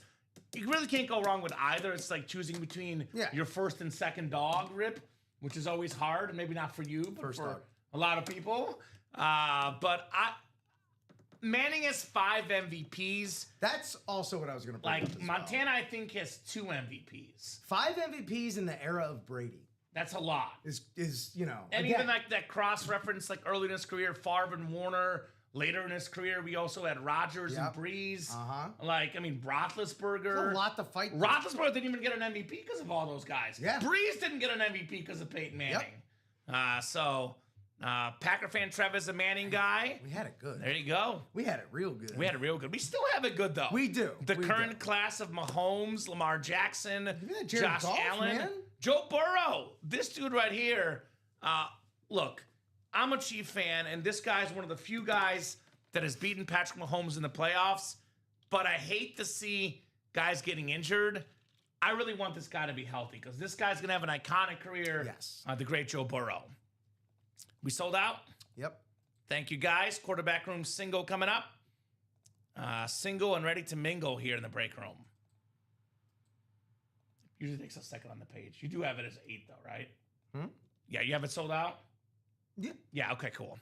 [SPEAKER 2] You really can't go wrong with either. It's like choosing between your first and second dog, Rip, which is always hard. Maybe not for you, but for a lot of people. Manning has 5 MVPs.
[SPEAKER 3] That's also what I was going to bring up.
[SPEAKER 2] Montana, I think, has 2 MVPs.
[SPEAKER 3] 5 MVPs in the era of Brady.
[SPEAKER 2] That's a lot.
[SPEAKER 3] And
[SPEAKER 2] again, even like that cross-reference, like early in his career, Favre and Warner. Later in his career, we also had Rodgers and Breeze. Roethlisberger.
[SPEAKER 3] There's a lot to fight.
[SPEAKER 2] Roethlisberger didn't even get an MVP because of all those guys.
[SPEAKER 3] Yeah.
[SPEAKER 2] Breeze didn't get an MVP because of Peyton Manning. Yep. Packer fan Trev is a Manning guy.
[SPEAKER 3] We had it good.
[SPEAKER 2] There you go.
[SPEAKER 3] We had it real good.
[SPEAKER 2] We still have it good, though.
[SPEAKER 3] We do.
[SPEAKER 2] The current class of Mahomes, Lamar Jackson, Josh
[SPEAKER 3] Goff,
[SPEAKER 2] Allen,
[SPEAKER 3] man.
[SPEAKER 2] Joe Burrow. This dude right here. Look, I'm a Chief fan, and this guy's one of the few guys that has beaten Patrick Mahomes in the playoffs, but I hate to see guys getting injured. I really want this guy to be healthy because this guy's going to have an iconic career.
[SPEAKER 3] Yes.
[SPEAKER 2] The great Joe Burrow. We sold out?
[SPEAKER 3] Yep.
[SPEAKER 2] Thank you, guys. Quarterback room single coming up. Single and ready to mingle here in the break room. Usually takes a second on the page. You do have it as 8, though, right? Yeah, you have it sold out?
[SPEAKER 3] Yeah.
[SPEAKER 2] Yeah, okay, cool.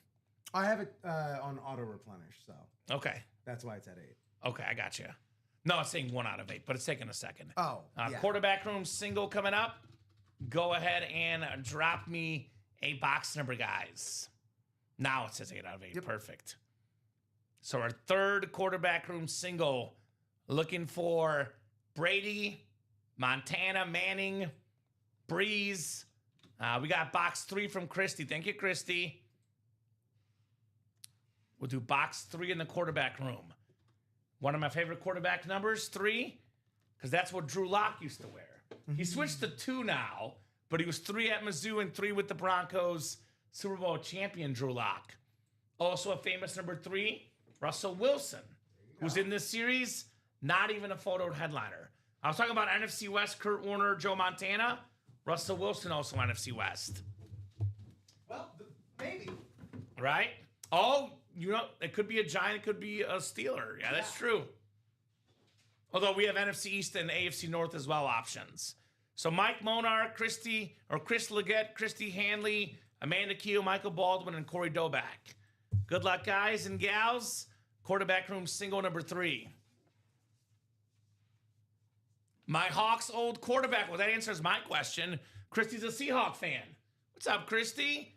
[SPEAKER 3] I have it on auto replenish, so.
[SPEAKER 2] Okay.
[SPEAKER 3] That's why it's at 8.
[SPEAKER 2] Okay, I got you. No, it's saying 1 out of 8, but it's taking a second.
[SPEAKER 3] Oh,
[SPEAKER 2] Quarterback room single coming up. Go ahead and drop me a box number, guys. Now it says 8 out of 8. Yep. Perfect. So our third quarterback room single, looking for Brady, Montana, Manning, Breeze. We got box 3 from Christy. Thank you, Christy. We'll do box 3 in the quarterback room. One of my favorite quarterback numbers, 3, because that's what Drew Lock used to wear. He switched to 2 now, but he was 3 at Mizzou and 3 with the Broncos. Super Bowl champion Drew Lock. Also a famous number 3, Russell Wilson, who's in this series, not even a photoed headliner. I was talking about NFC West, Kurt Warner, Joe Montana. Russell Wilson also NFC West.
[SPEAKER 3] Well, maybe.
[SPEAKER 2] Right? Oh, it could be a Giant, it could be a Steeler. Yeah, that's true. Although we have NFC East and AFC North as well options. So Mike Monar, Chris Leggett, Christy Hanley, Amanda Keel, Michael Baldwin, and Corey Doback. Good luck, guys and gals. Quarterback room single number 3. My Hawks old quarterback. Well, that answers my question. Christy's a Seahawk fan. What's up, Christy?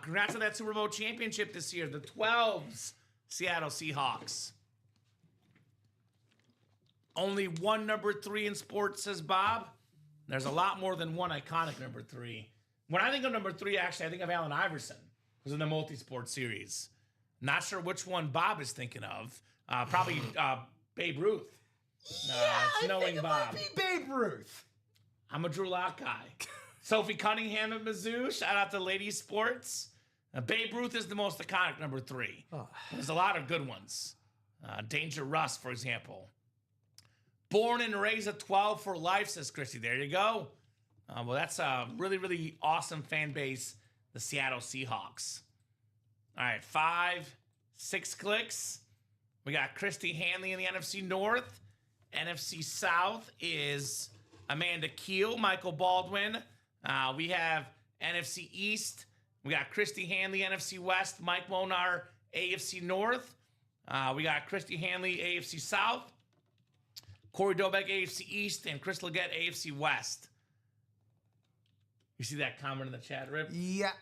[SPEAKER 2] Congrats on that Super Bowl championship this year. The 12s Seattle Seahawks. Only one number 3 in sports, says Bob. There's a lot more than one iconic number 3. When I think of number 3, actually, I think of Allen Iverson, who's in the multi-sport series. Not sure which one Bob is thinking of. Probably Babe Ruth.
[SPEAKER 3] I think it might be Babe Ruth.
[SPEAKER 2] I'm a Drew Lock guy. Sophie Cunningham at Mizzou. Shout out to Ladies Sports. Babe Ruth is the most iconic number 3. There's a lot of good ones. Danger Russ, for example. Born and raised at 12 for life, says Christy. There you go. Well, that's a really, really awesome fan base, the Seattle Seahawks. All right, 5, 6 clicks. We got Christy Hanley in the NFC North. NFC South is Amanda Keel, Michael Baldwin. We have NFC East. We got Christy Hanley, NFC West. Mike Monar, AFC North. We got Christy Hanley, AFC South. Corey Dobeck, AFC East. And Chris Leggett, AFC West. You see that comment in the chat, Rip?
[SPEAKER 3] Yeah.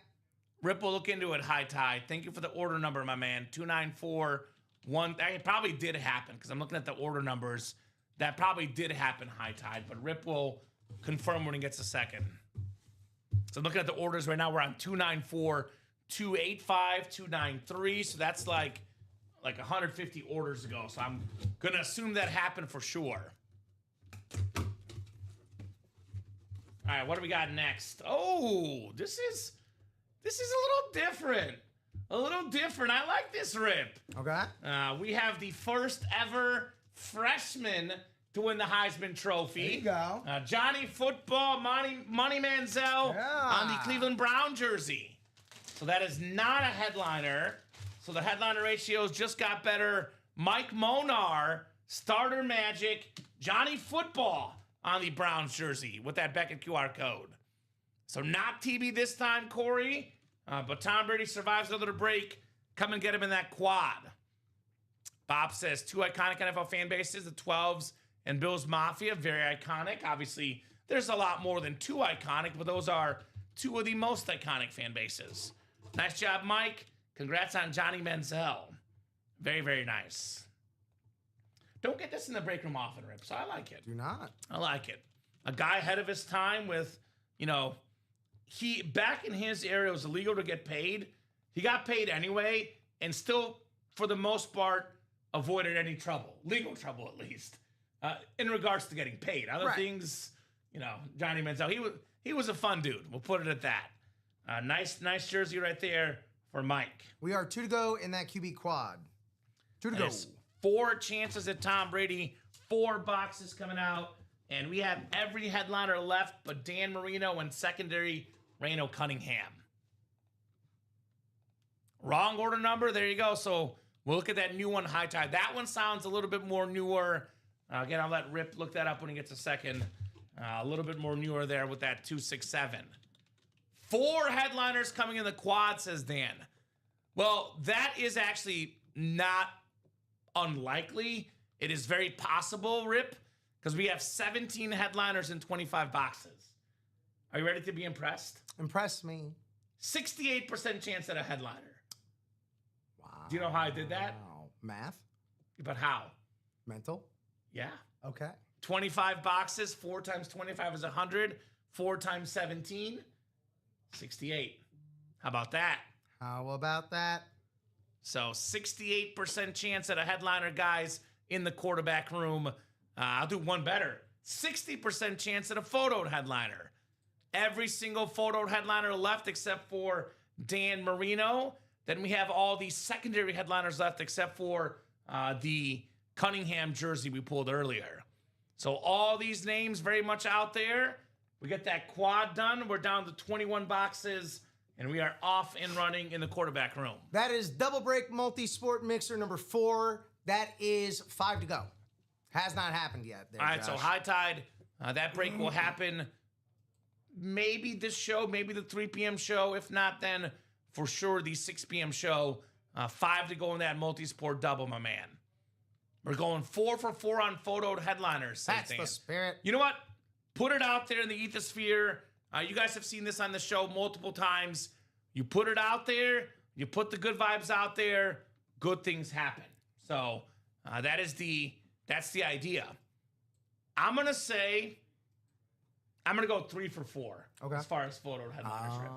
[SPEAKER 2] Rip will look into it, High Tide. Thank you for the order number, my man. 2941. It probably did happen because I'm looking at the order numbers. That probably did happen, High Tide, but Rip will confirm when he gets a second. So I'm looking at the orders right now. We're on 294, 285, 293. So that's like 150 orders ago. So I'm going to assume that happened for sure. All right, what do we got next? Oh, this is a little different. A little different. I like this, Rip.
[SPEAKER 3] Okay.
[SPEAKER 2] We have the first ever freshman to win the Heisman Trophy.
[SPEAKER 3] There you go.
[SPEAKER 2] Johnny Football, Money Manziel on the Cleveland Brown jersey. So that is not a headliner. So the headliner ratios just got better. Mike Monar, starter Magic, Johnny Football on the Browns jersey with that Beckett QR code. So not TB this time, Corey, but Tom Brady survives another break. Come and get him in that quad. Bob says 2 iconic NFL fan bases, the 12s and Bills Mafia, very iconic. Obviously, there's a lot more than 2 iconic, but those are 2 of the most iconic fan bases. Nice job, Mike. Congrats on Johnny Manziel. Very, very nice. Don't get this in the break room often, Rip, so I like it.
[SPEAKER 3] Do not.
[SPEAKER 2] I like it. A guy ahead of his time with, he back in his era, it was illegal to get paid. He got paid anyway and still, for the most part, avoided any trouble, legal trouble at least, in regards to getting paid. Other things, Johnny Manziel, he was a fun dude. We'll put it at that. Nice jersey right there for Mike.
[SPEAKER 3] We are 2 to go in that QB quad. 2 to go.
[SPEAKER 2] 4 chances at Tom Brady, 4 boxes coming out, and we have every headliner left but Dan Marino and secondary Reno Cunningham. Wrong order number. There you go. So we'll look at that new one, High Tide. That one sounds a little bit more newer. Again, I'll let Rip look that up when he gets a second. A little bit more newer there with that 267. 4 headliners coming in the quad, says Dan. Well, that is actually not unlikely. It is very possible, Rip, because we have 17 headliners in 25 boxes. Are you ready to be impressed?
[SPEAKER 3] Impress me.
[SPEAKER 2] 68% chance at a headliner.
[SPEAKER 3] Wow.
[SPEAKER 2] Do you know how I did that?
[SPEAKER 3] Wow. Math?
[SPEAKER 2] But how?
[SPEAKER 3] Mental?
[SPEAKER 2] Yeah.
[SPEAKER 3] Okay.
[SPEAKER 2] 25 boxes, 4 times 25 is 100. 4 times 17, 68. How about that?
[SPEAKER 3] How about that?
[SPEAKER 2] So 68% chance at a headliner, guys, in the quarterback room. I'll do one better. 60% chance at a photoed headliner. Every single photoed headliner left except for Dan Marino. Then we have all the secondary headliners left except for the Cunningham jersey we pulled earlier. So all these names very much out there. We get that quad done. We're down to 21 boxes, and we are off and running in the quarterback room.
[SPEAKER 3] That is Double Break Multi-Sport Mixer number 4. That is 5 to go. Has not happened yet. There,
[SPEAKER 2] all right,
[SPEAKER 3] Josh.
[SPEAKER 2] so High Tide, that break will happen maybe this show, maybe the 3 p.m. show. If not, then for sure the 6 p.m. show. 5 to go in that multi-sport double, my man. We're going 4 for 4 on photoed headliners.
[SPEAKER 3] That's
[SPEAKER 2] Dan.
[SPEAKER 3] the spirit.
[SPEAKER 2] You know what? Put it out there in the ethosphere. You guys have seen this on the show multiple times. You put it out there. You put the good vibes out there. Good things happen. So that's the idea. I'm gonna go 3 for 4 as far as photoed headliners.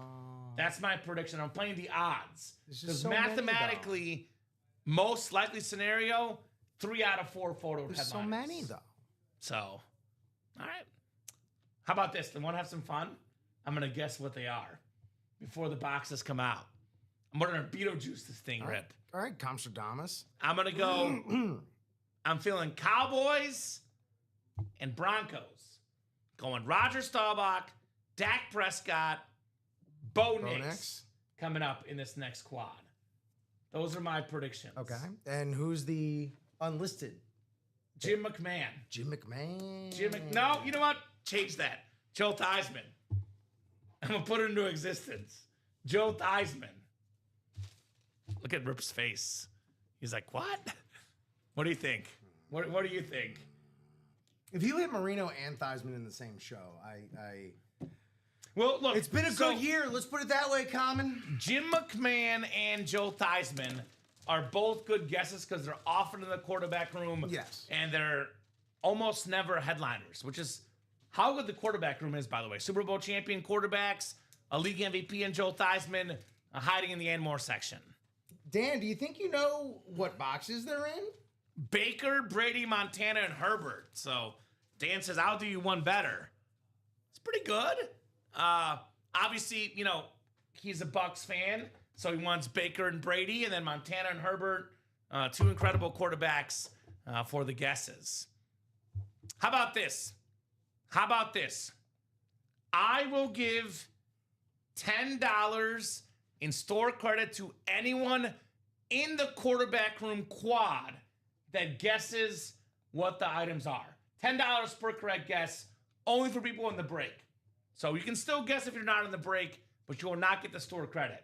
[SPEAKER 2] That's my prediction. I'm playing the odds because
[SPEAKER 3] so
[SPEAKER 2] mathematically, most likely scenario, 3 out of 4 photoed headliners.
[SPEAKER 3] So many though.
[SPEAKER 2] So, all right. How about this? Then want to have some fun? I'm gonna guess what they are before the boxes come out. I'm gonna Beetlejuice this thing, Rip.
[SPEAKER 3] All right, Comstradamus.
[SPEAKER 2] I'm gonna go. I'm feeling Cowboys and Broncos. Going Roger Staubach, Dak Prescott, Bo Nix coming up in this next quad. Those are my predictions.
[SPEAKER 3] Okay. And who's the unlisted?
[SPEAKER 2] Jim McMahon.
[SPEAKER 3] Jim McMahon.
[SPEAKER 2] No, you know what? Change that. Joe Theismann. I'm going to put it into existence. Joe Theismann. Look at Rip's face. He's like, what? What do you think? What do you think?
[SPEAKER 3] If you hit Marino and Theismann in the same show,
[SPEAKER 2] Well, look.
[SPEAKER 3] It's been a good year. Let's put it that way, Common.
[SPEAKER 2] Jim McMahon and Joe Theismann are both good guesses because they're often in the quarterback room.
[SPEAKER 3] Yes.
[SPEAKER 2] And they're almost never headliners, which is how good the quarterback room is, by the way. Super Bowl champion quarterbacks, a league MVP and Joe Theismann hiding in the Anmore section.
[SPEAKER 3] Dan, do you think you know what boxes they're in?
[SPEAKER 2] Baker, Brady, Montana, and Herbert. So Dan says, I'll do you one better. It's pretty good. Obviously, he's a Bucs fan, so he wants Baker and Brady, and then Montana and Herbert, 2 incredible quarterbacks for the guesses. How about this? I will give $10 in store credit to anyone in the quarterback room quad that guesses what the items are. $10 per correct guess, only for people in the break. So you can still guess if you're not in the break, but you will not get the store credit.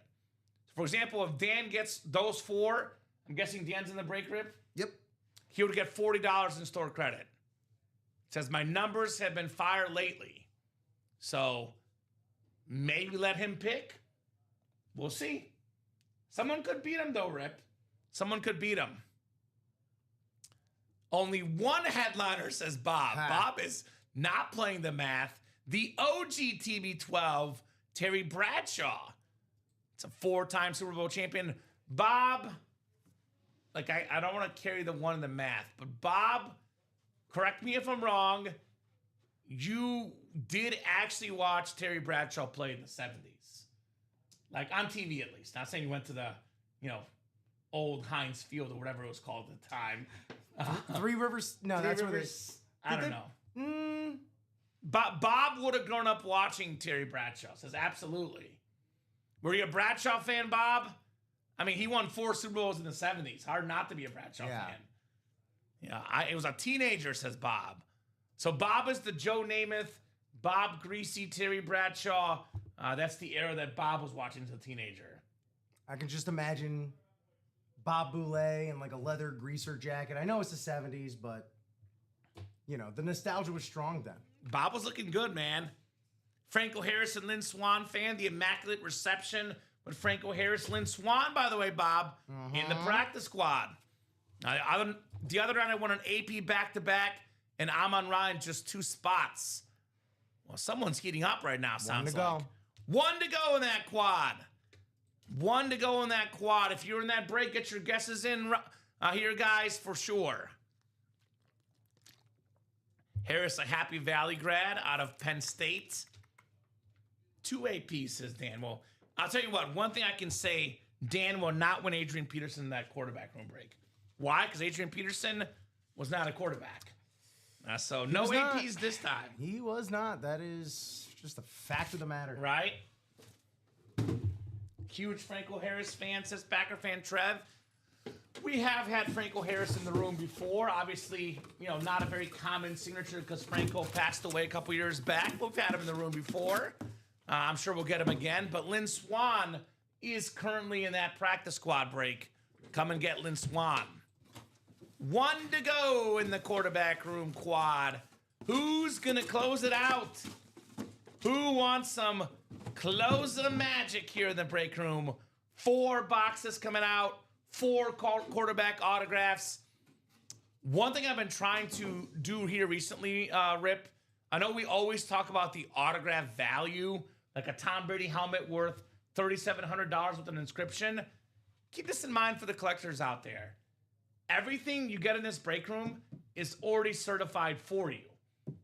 [SPEAKER 2] For example, if Dan gets those 4, I'm guessing Dan's in the break, Rip?
[SPEAKER 3] Yep.
[SPEAKER 2] He would get $40 in store credit. It says, my numbers have been fire lately. So maybe let him pick. We'll see. Someone could beat him, though, Rip. Someone could beat him. Only one headliner, says Bob. Bob is not playing the math. The OG TB12, Terry Bradshaw. It's a 4-time Super Bowl champion. Bob, like I don't want to carry the one in the math, but Bob, correct me if I'm wrong, you did actually watch Terry Bradshaw play in the 70s. Like on TV at least. Not saying you went to the, old Heinz Field or whatever it was called at the time.
[SPEAKER 3] Three Rivers? No,
[SPEAKER 2] Three
[SPEAKER 3] that's
[SPEAKER 2] Rivers,
[SPEAKER 3] where
[SPEAKER 2] I don't know. Bob would have grown up watching Terry Bradshaw. Says absolutely. Were you a Bradshaw fan, Bob? I mean, he won 4 Super Bowls in the 70s. Hard not to be a Bradshaw fan. Yeah, it was a teenager, says Bob. So Bob is the Joe Namath, Bob Greasy, Terry Bradshaw. That's the era that Bob was watching as a teenager.
[SPEAKER 3] I can just imagine Bob Boulay in like a leather greaser jacket. I know it's the 70s, but, the nostalgia was strong then.
[SPEAKER 2] Bob was looking good, man. Franco Harris and Lynn Swann fan, the immaculate reception with Franco Harris. Lynn Swann, by the way, Bob, in the practice squad. The other night I won an AP back-to-back, and Amon Ryan just 2 spots. Well, someone's heating up right now, sounds like. 1 to go in that quad. 1 to go in that quad. If you're in that break, get your guesses in here, guys, for sure. Harris, a Happy Valley grad out of Penn State. 2 APs, says Dan. Well, I'll tell you what. One thing I can say, Dan will not win Adrian Peterson in that quarterback room break. Why? Because Adrian Peterson was not a quarterback. So no APs this time.
[SPEAKER 3] He was not. That is just a fact of the matter.
[SPEAKER 2] Right? Huge Franco Harris fan, says Packer fan Trev. We have had Franco Harris in the room before. Obviously, not a very common signature because Franco passed away a couple years back. We've had him in the room before. I'm sure we'll get him again. But Lynn Swann is currently in that practice squad break. Come and get Lynn Swann. 1 to go in the quarterback room quad. Who's going to close it out? Who wants some closer magic here in the break room? 4 boxes coming out. 4 quarterback autographs. One thing I've been trying to do here recently, Rip, I know we always talk about the autograph value, like a Tom Brady helmet worth $3,700 with an inscription. Keep this in mind for the collectors out there. Everything you get in this break room is already certified for you.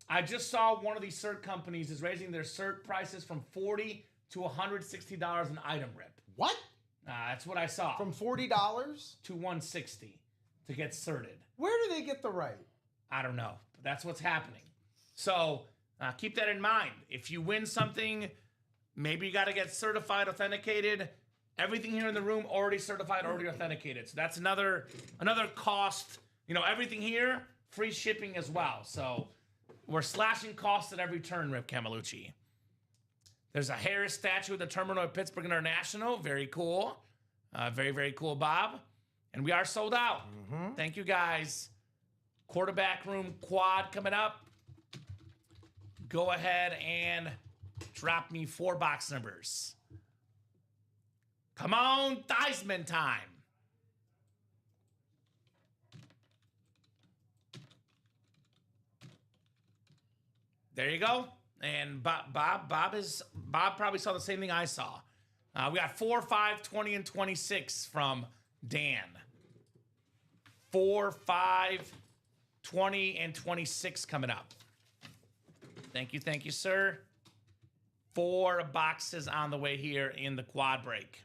[SPEAKER 2] I just saw one of these cert companies is raising their cert prices from $40 to $160 an item, Rip.
[SPEAKER 3] What?
[SPEAKER 2] That's what I saw.
[SPEAKER 3] From $40
[SPEAKER 2] to $160 to get certed.
[SPEAKER 3] Where do they get the right?
[SPEAKER 2] I don't know, but that's what's happening. So keep that in mind. If you win something, maybe you got to get certified, authenticated. Everything here in the room already certified, already authenticated. So that's another cost. Everything here, free shipping as well. So we're slashing costs at every turn, Rip Camelucci. There's a Harris statue at the terminal at Pittsburgh International. Very cool. Very, very cool, Bob. And we are sold out. Thank you, guys. Quarterback room quad coming up. Go ahead and drop me 4 box numbers. Come on, Theismann time. There you go. And Bob probably saw the same thing I saw. We got 4, 5, 20, and 26 from Dan. 4, 5, 20, and 26 coming up. Thank you, sir. 4 boxes on the way here in the quad break.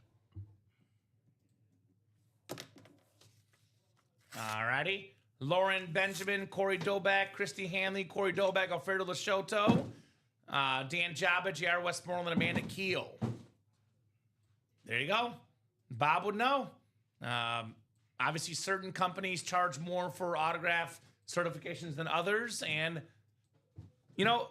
[SPEAKER 2] Alrighty. Lauren Benjamin, Corey Doback, Christy Hanley, Corey Doback, Alfredo Lashoto, Dan Jabba, J.R. Westmoreland, Amanda Keel. There you go. Bob would know. Obviously, certain companies charge more for autograph certifications than others. And, you know,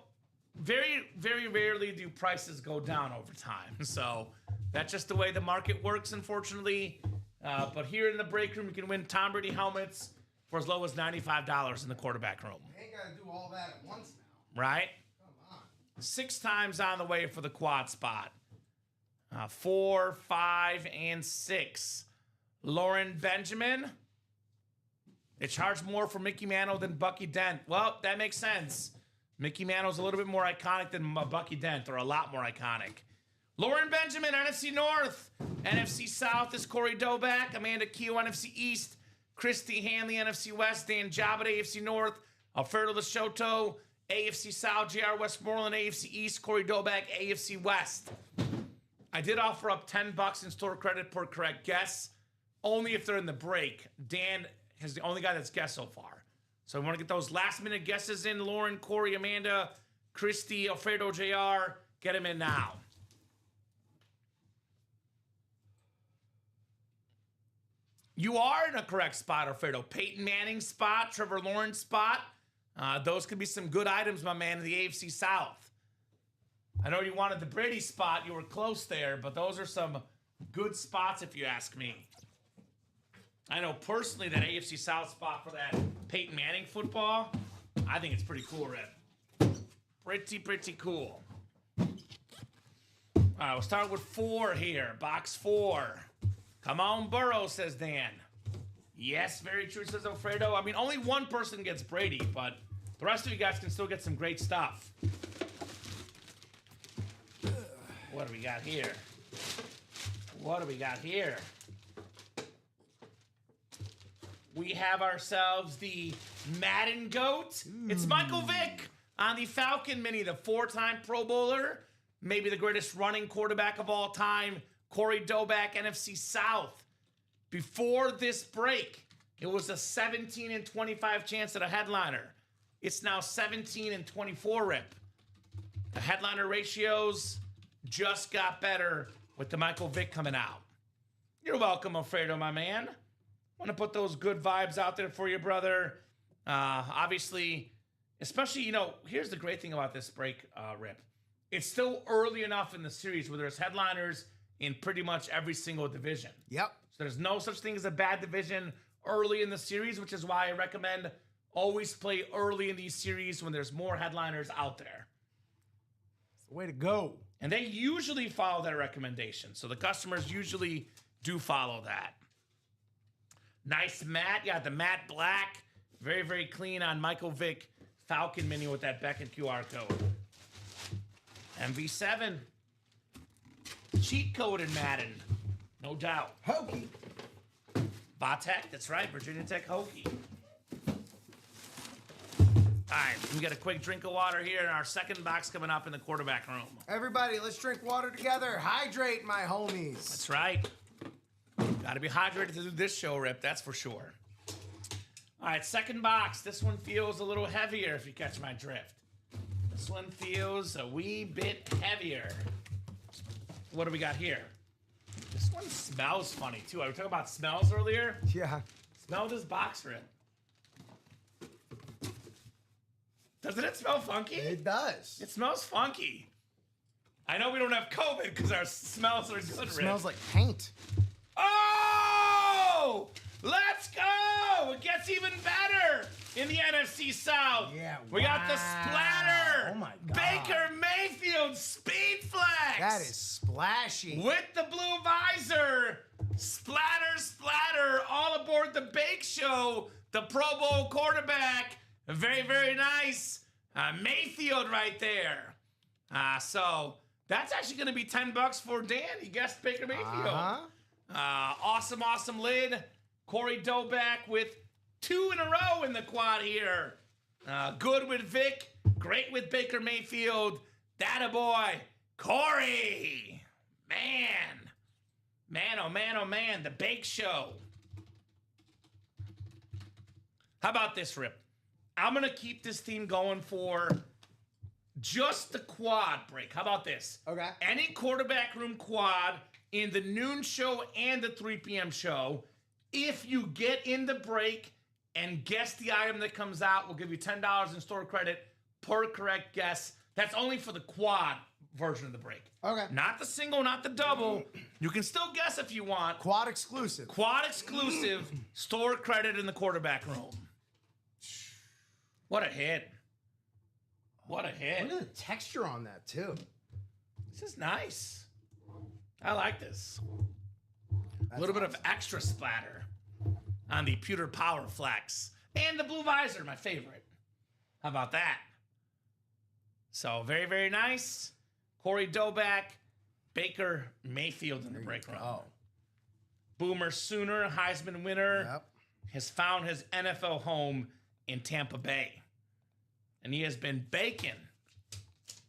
[SPEAKER 2] very, very rarely do prices go down over time. So that's just the way the market works, unfortunately. But here in the break room, you can win Tom Brady helmets for as low as $95 in the quarterback room.
[SPEAKER 3] You ain't got to do all that at once now.
[SPEAKER 2] Right?
[SPEAKER 3] Come on.
[SPEAKER 2] 6 times on the way for the quad spot. 4, 5, and 6. Lauren Benjamin. They charge more for Mickey Mantle than Bucky Dent. Well, that makes sense. Mickey Mantle's a little bit more iconic than Bucky Dent, or a lot more iconic. Lauren Benjamin, NFC North. NFC South is Corey Doback. Amanda Keel, NFC East. Christy Hanley, NFC West. Dan Jabba, AFC North. Alfredo Lashoto, AFC South. J.R. Westmoreland, AFC East. Corey Doback, AFC West. I did offer up $10 in store credit per correct guess, only if they're in the break. Dan is the only guy that's guessed so far. So I want to get those last-minute guesses in. Lauren, Corey, Amanda, Christy, Alfredo, JR. Get them in now. You are in a correct spot, Alfredo. Peyton Manning spot, Trevor Lawrence spot. Those could be some good items, my man, in the AFC South. I know you wanted the Brady spot. You were close there, but those are some good spots if you ask me. I know personally that AFC South spot for that Peyton Manning football, I think it's pretty cool, Rip. Pretty cool. All right, we'll start with 4 here. Box 4. Come on, Burrow, says Dan. Yes, very true, says Alfredo. I mean, only one person gets Brady, but the rest of you guys can still get some great stuff. What do we got here? What do we got here? We have ourselves the Madden GOAT. It's Michael Vick on the Falcon Mini, the 4-time Pro Bowler, maybe the greatest running quarterback of all time, Corey Doback, NFC South. Before this break, it was a 17-25 chance at a headliner. It's now 17-24, Rip. The headliner ratios just got better with the Michael Vick coming out. You're welcome, Alfredo, my man. Want to put those good vibes out there for you, brother. Obviously, especially, you know, here's the great thing about this break, Rip. It's still early enough in the series where there's headliners in pretty much every single division.
[SPEAKER 3] Yep.
[SPEAKER 2] So there's no such thing as a bad division early in the series, which is why I recommend always play early in these series when there's more headliners out there.
[SPEAKER 3] It's the way to go.
[SPEAKER 2] And they usually follow that recommendation. So the customers usually do follow that. Nice matte. Yeah, the matte black. Very, very clean on Michael Vick Falcon Mini with that Beckett QR code. MV7. Cheat code in Madden. No doubt.
[SPEAKER 3] Hokey.
[SPEAKER 2] Vatek, that's right. Virginia Tech Hokie. All right, we got a quick drink of water here in our second box coming up in the quarterback room.
[SPEAKER 3] Everybody, let's drink water together. Hydrate, my homies.
[SPEAKER 2] That's right. Got to be hydrated to do this show, Rip. That's for sure. All right, second box. This one feels a little heavier, if you catch my drift. This one feels a wee bit heavier. What do we got here? This one smells funny, too. I was talking about smells earlier.
[SPEAKER 3] Yeah.
[SPEAKER 2] Smell this box, Rip. Doesn't it smell funky?
[SPEAKER 3] It does.
[SPEAKER 2] It smells funky. I know we don't have COVID because our smells are good, Rip.
[SPEAKER 3] It smells like paint.
[SPEAKER 2] Oh! Let's go! It gets even better in the NFC South.
[SPEAKER 3] Yeah,
[SPEAKER 2] We got the splatter.
[SPEAKER 3] Oh, my God.
[SPEAKER 2] Baker Mayfield Speed Flex.
[SPEAKER 3] That is splashy.
[SPEAKER 2] With the blue visor. Splatter, all aboard the Bake Show. The Pro Bowl quarterback. Very, very nice. Mayfield right there. So that's actually going to be $10 for Dan. He guessed Baker Mayfield. Awesome lid. Corey Doback with 2 in a row in the quad here. Good with Vic. Great with Baker Mayfield. That a boy. Corey. Man, oh man. The Bake Show. How about this, Rip? I'm going to keep this theme going for just the quad break. How about this?
[SPEAKER 3] Okay.
[SPEAKER 2] Any quarterback room quad in the noon show and the 3 p.m. show, if you get in the break and guess the item that comes out, we'll give you $10 in store credit per correct guess. That's only for the quad version of the break.
[SPEAKER 3] Okay.
[SPEAKER 2] Not the single, not the double. You can still guess if you want.
[SPEAKER 3] Quad exclusive.
[SPEAKER 2] Quad exclusive, store credit in the quarterback room. What a hit. What a hit.
[SPEAKER 3] Look at the texture on that, too.
[SPEAKER 2] This is nice. I like this.
[SPEAKER 3] That's
[SPEAKER 2] A little bit of
[SPEAKER 3] awesome.
[SPEAKER 2] extra splatter on the pewter power flex. And the blue visor, my favorite. How about that? So, very, very nice. Corey Doback, Baker Mayfield in the break room.
[SPEAKER 3] Oh.
[SPEAKER 2] Boomer Sooner, Heisman winner,
[SPEAKER 3] Yep.
[SPEAKER 2] has found his NFL home in Tampa Bay. And he has been baking,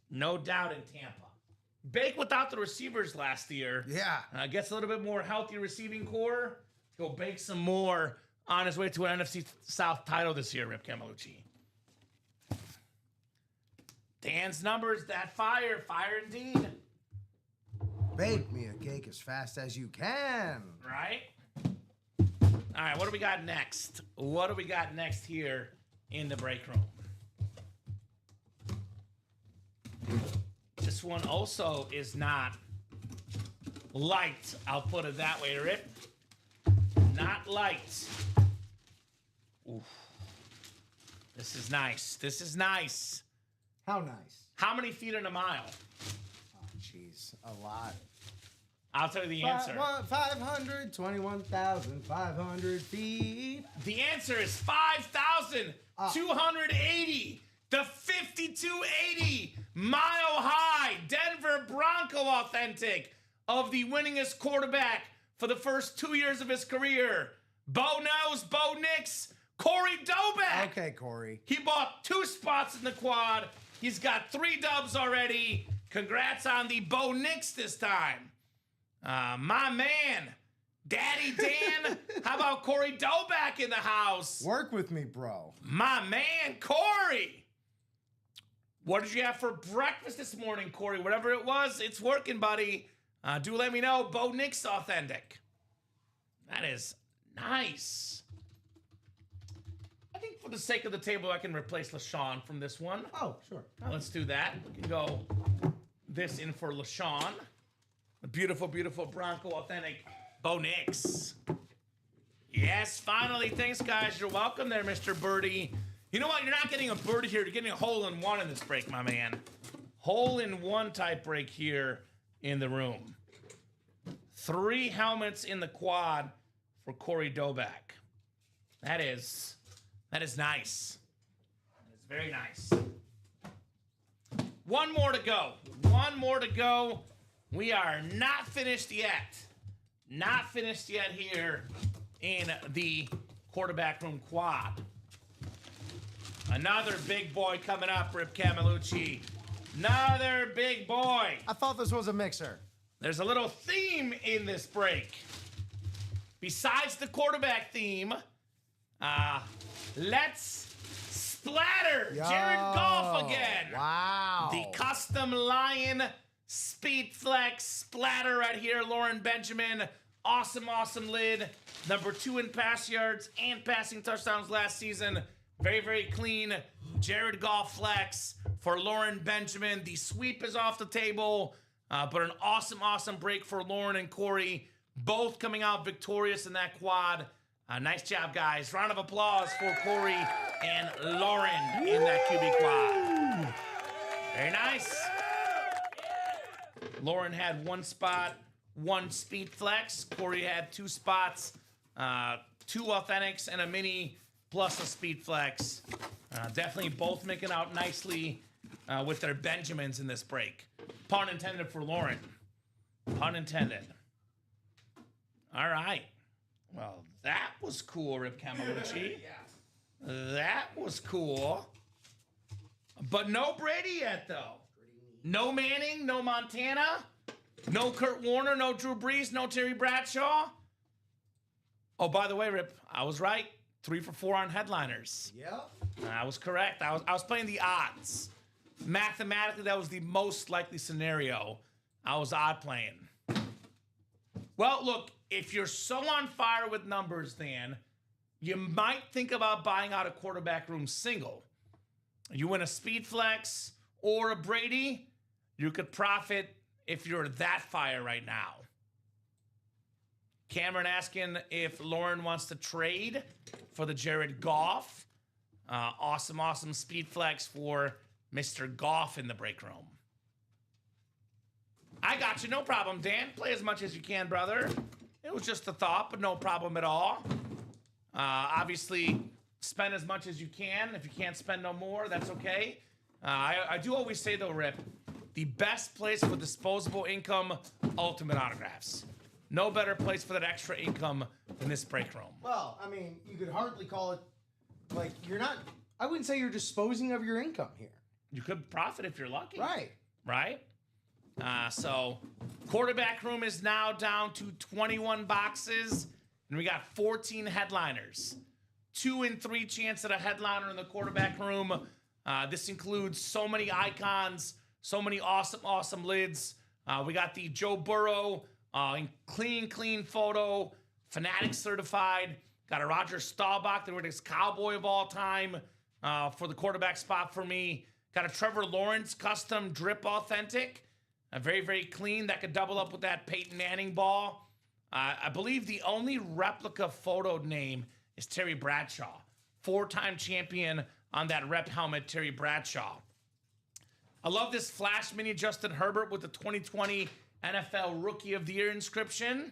[SPEAKER 2] no doubt, in Tampa. Bake without the receivers last year.
[SPEAKER 3] Yeah.
[SPEAKER 2] Gets a little bit more healthy receiving core. Go bake some more on his way to an NFC South title this year, Rip Camalucci. Dan's numbers, that fire indeed.
[SPEAKER 3] Bake me a cake as fast as you can.
[SPEAKER 2] Right? All right, what do we got next? What do we got next here in the break room? This one also is not light. I'll put it that way, Rip. Not light. Oof. This is nice. This is nice.
[SPEAKER 3] How nice.
[SPEAKER 2] How many feet in a mile?
[SPEAKER 3] Oh, jeez. A lot.
[SPEAKER 2] I'll tell you the answer.
[SPEAKER 3] 521,500 feet.
[SPEAKER 2] The answer is 5,280. The 5280 mile high Denver Bronco authentic of the winningest quarterback for the first 2 years of his career. Bo knows, Bo Nix, Corey Doback.
[SPEAKER 3] Okay, Corey.
[SPEAKER 2] He bought 2 spots in the quad. He's got 3 dubs already. Congrats on the Bo Nix this time. My man, Daddy Dan. How about Corey Doback in the house?
[SPEAKER 3] Work with me, bro.
[SPEAKER 2] My man, Corey. What did you have for breakfast this morning, Corey? Whatever it was, it's working, buddy. Do let me know. Bo Nix authentic. That is nice. I think for the sake of the table, I can replace LaShawn from this one.
[SPEAKER 3] Oh, sure.
[SPEAKER 2] Let's do that. We can go this in for LaShawn. The beautiful, beautiful Bronco authentic Bo Nix. Yes, finally. Thanks, guys. You're welcome there, Mr. Birdie. You know what? You're not getting a birdie here. You're getting a hole-in-one in this break, my man. Hole-in-one type break here in the room. 3 helmets in the quad for Corey Doback. That is nice. That is very nice. One more to go. One more to go. We are not finished yet. Not finished yet here in the quarterback room quad. Another big boy coming up, Rip Camalucci. Another big boy.
[SPEAKER 3] I thought this was a mixer.
[SPEAKER 2] There's a little theme in this break. Besides the quarterback theme, let's splatter Jared Goff again.
[SPEAKER 3] Wow.
[SPEAKER 2] The custom Lion Speed Flex splatter right here, Lauren Benjamin. Awesome, awesome lid. Number 2 in pass yards and passing touchdowns last season. Very, very clean. Jared Goff flex for Lauren Benjamin. The sweep is off the table, but an awesome, awesome break for Lauren and Corey. Both coming out victorious in that quad. Nice job, guys. Round of applause for Corey and Lauren in that QB quad. Very nice. Lauren had 1 spot, 1 speed flex. Corey had 2 spots, 2 authentics, and a mini plus a speed flex. Definitely both making out nicely with their Benjamins in this break. Pun intended for Lauren. Pun intended. All right. Well, that was cool, Rip Camalucci. That was cool. But no Brady yet, though. No Manning, no Montana, no Kurt Warner, no Drew Brees, no Terry Bradshaw. Oh, by the way, Rip, I was right. 3 for 4 on headliners.
[SPEAKER 3] Yep.
[SPEAKER 2] I was correct. I was playing the odds. Mathematically, that was the most likely scenario. I was odd playing. Well, look, if you're so on fire with numbers, Dan, you might think about buying out a quarterback room single. You win a speed flex or a Brady, you could profit if you're that fire right now. Cameron asking if Lauren wants to trade for the Jared Goff. Awesome speed flex for Mr. Goff in the break room. I got you. No problem, Dan. Play as much as you can, brother. It was just a thought, but no problem at all. Obviously, spend as much as you can. If you can't spend no more, that's okay. I do always say, though, Rip, the best place for disposable income, Ultimate Autographs. No better place for that extra income than this break room.
[SPEAKER 3] Well, I mean, you could hardly call it, like, you're not, I wouldn't say you're disposing of your income here.
[SPEAKER 2] You could profit if you're lucky.
[SPEAKER 3] Right.
[SPEAKER 2] Right? So, quarterback room is now down to 21 boxes, and we got 14 headliners. 2 in 3 chance at a headliner in the quarterback room. This includes so many icons, so many awesome lids. We got the Joe Burrow in clean photo, Fanatic certified. Got a Roger Staubach, the greatest Cowboy of all time, for the quarterback spot for me. Got a Trevor Lawrence custom drip authentic. Very clean. That could double up with that Peyton Manning ball. I believe the only replica photo name is Terry Bradshaw. 4-time champion on that rep helmet, Terry Bradshaw. I love this Flash Mini Justin Herbert with the 2020 NFL Rookie of the Year inscription.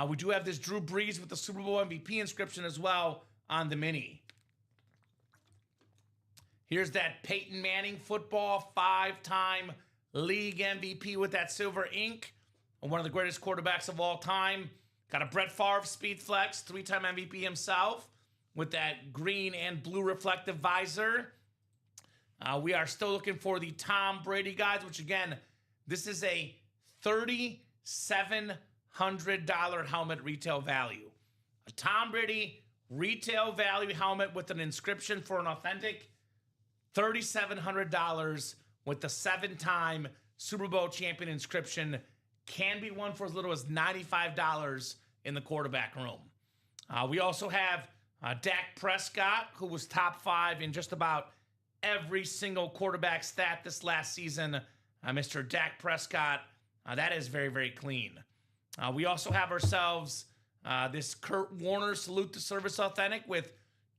[SPEAKER 2] We do have this Drew Brees with the Super Bowl MVP inscription as well on the Mini. Here's that Peyton Manning football, 5-time league MVP with that silver ink. One of the greatest quarterbacks of all time. Got a Brett Favre speed flex, 3-time MVP himself with that green and blue reflective visor. We are still looking for the Tom Brady guys, which again, this is a $3,700 helmet retail value. A Tom Brady retail value helmet with an inscription for an authentic $3,700 with the 7-time Super Bowl champion inscription. Can be won for as little as $95 in the quarterback room. We also have Dak Prescott, who was top 5 in just about every single quarterback stat this last season. Mr. Dak Prescott, that is very clean. We also have ourselves this Kurt Warner Salute to Service authentic with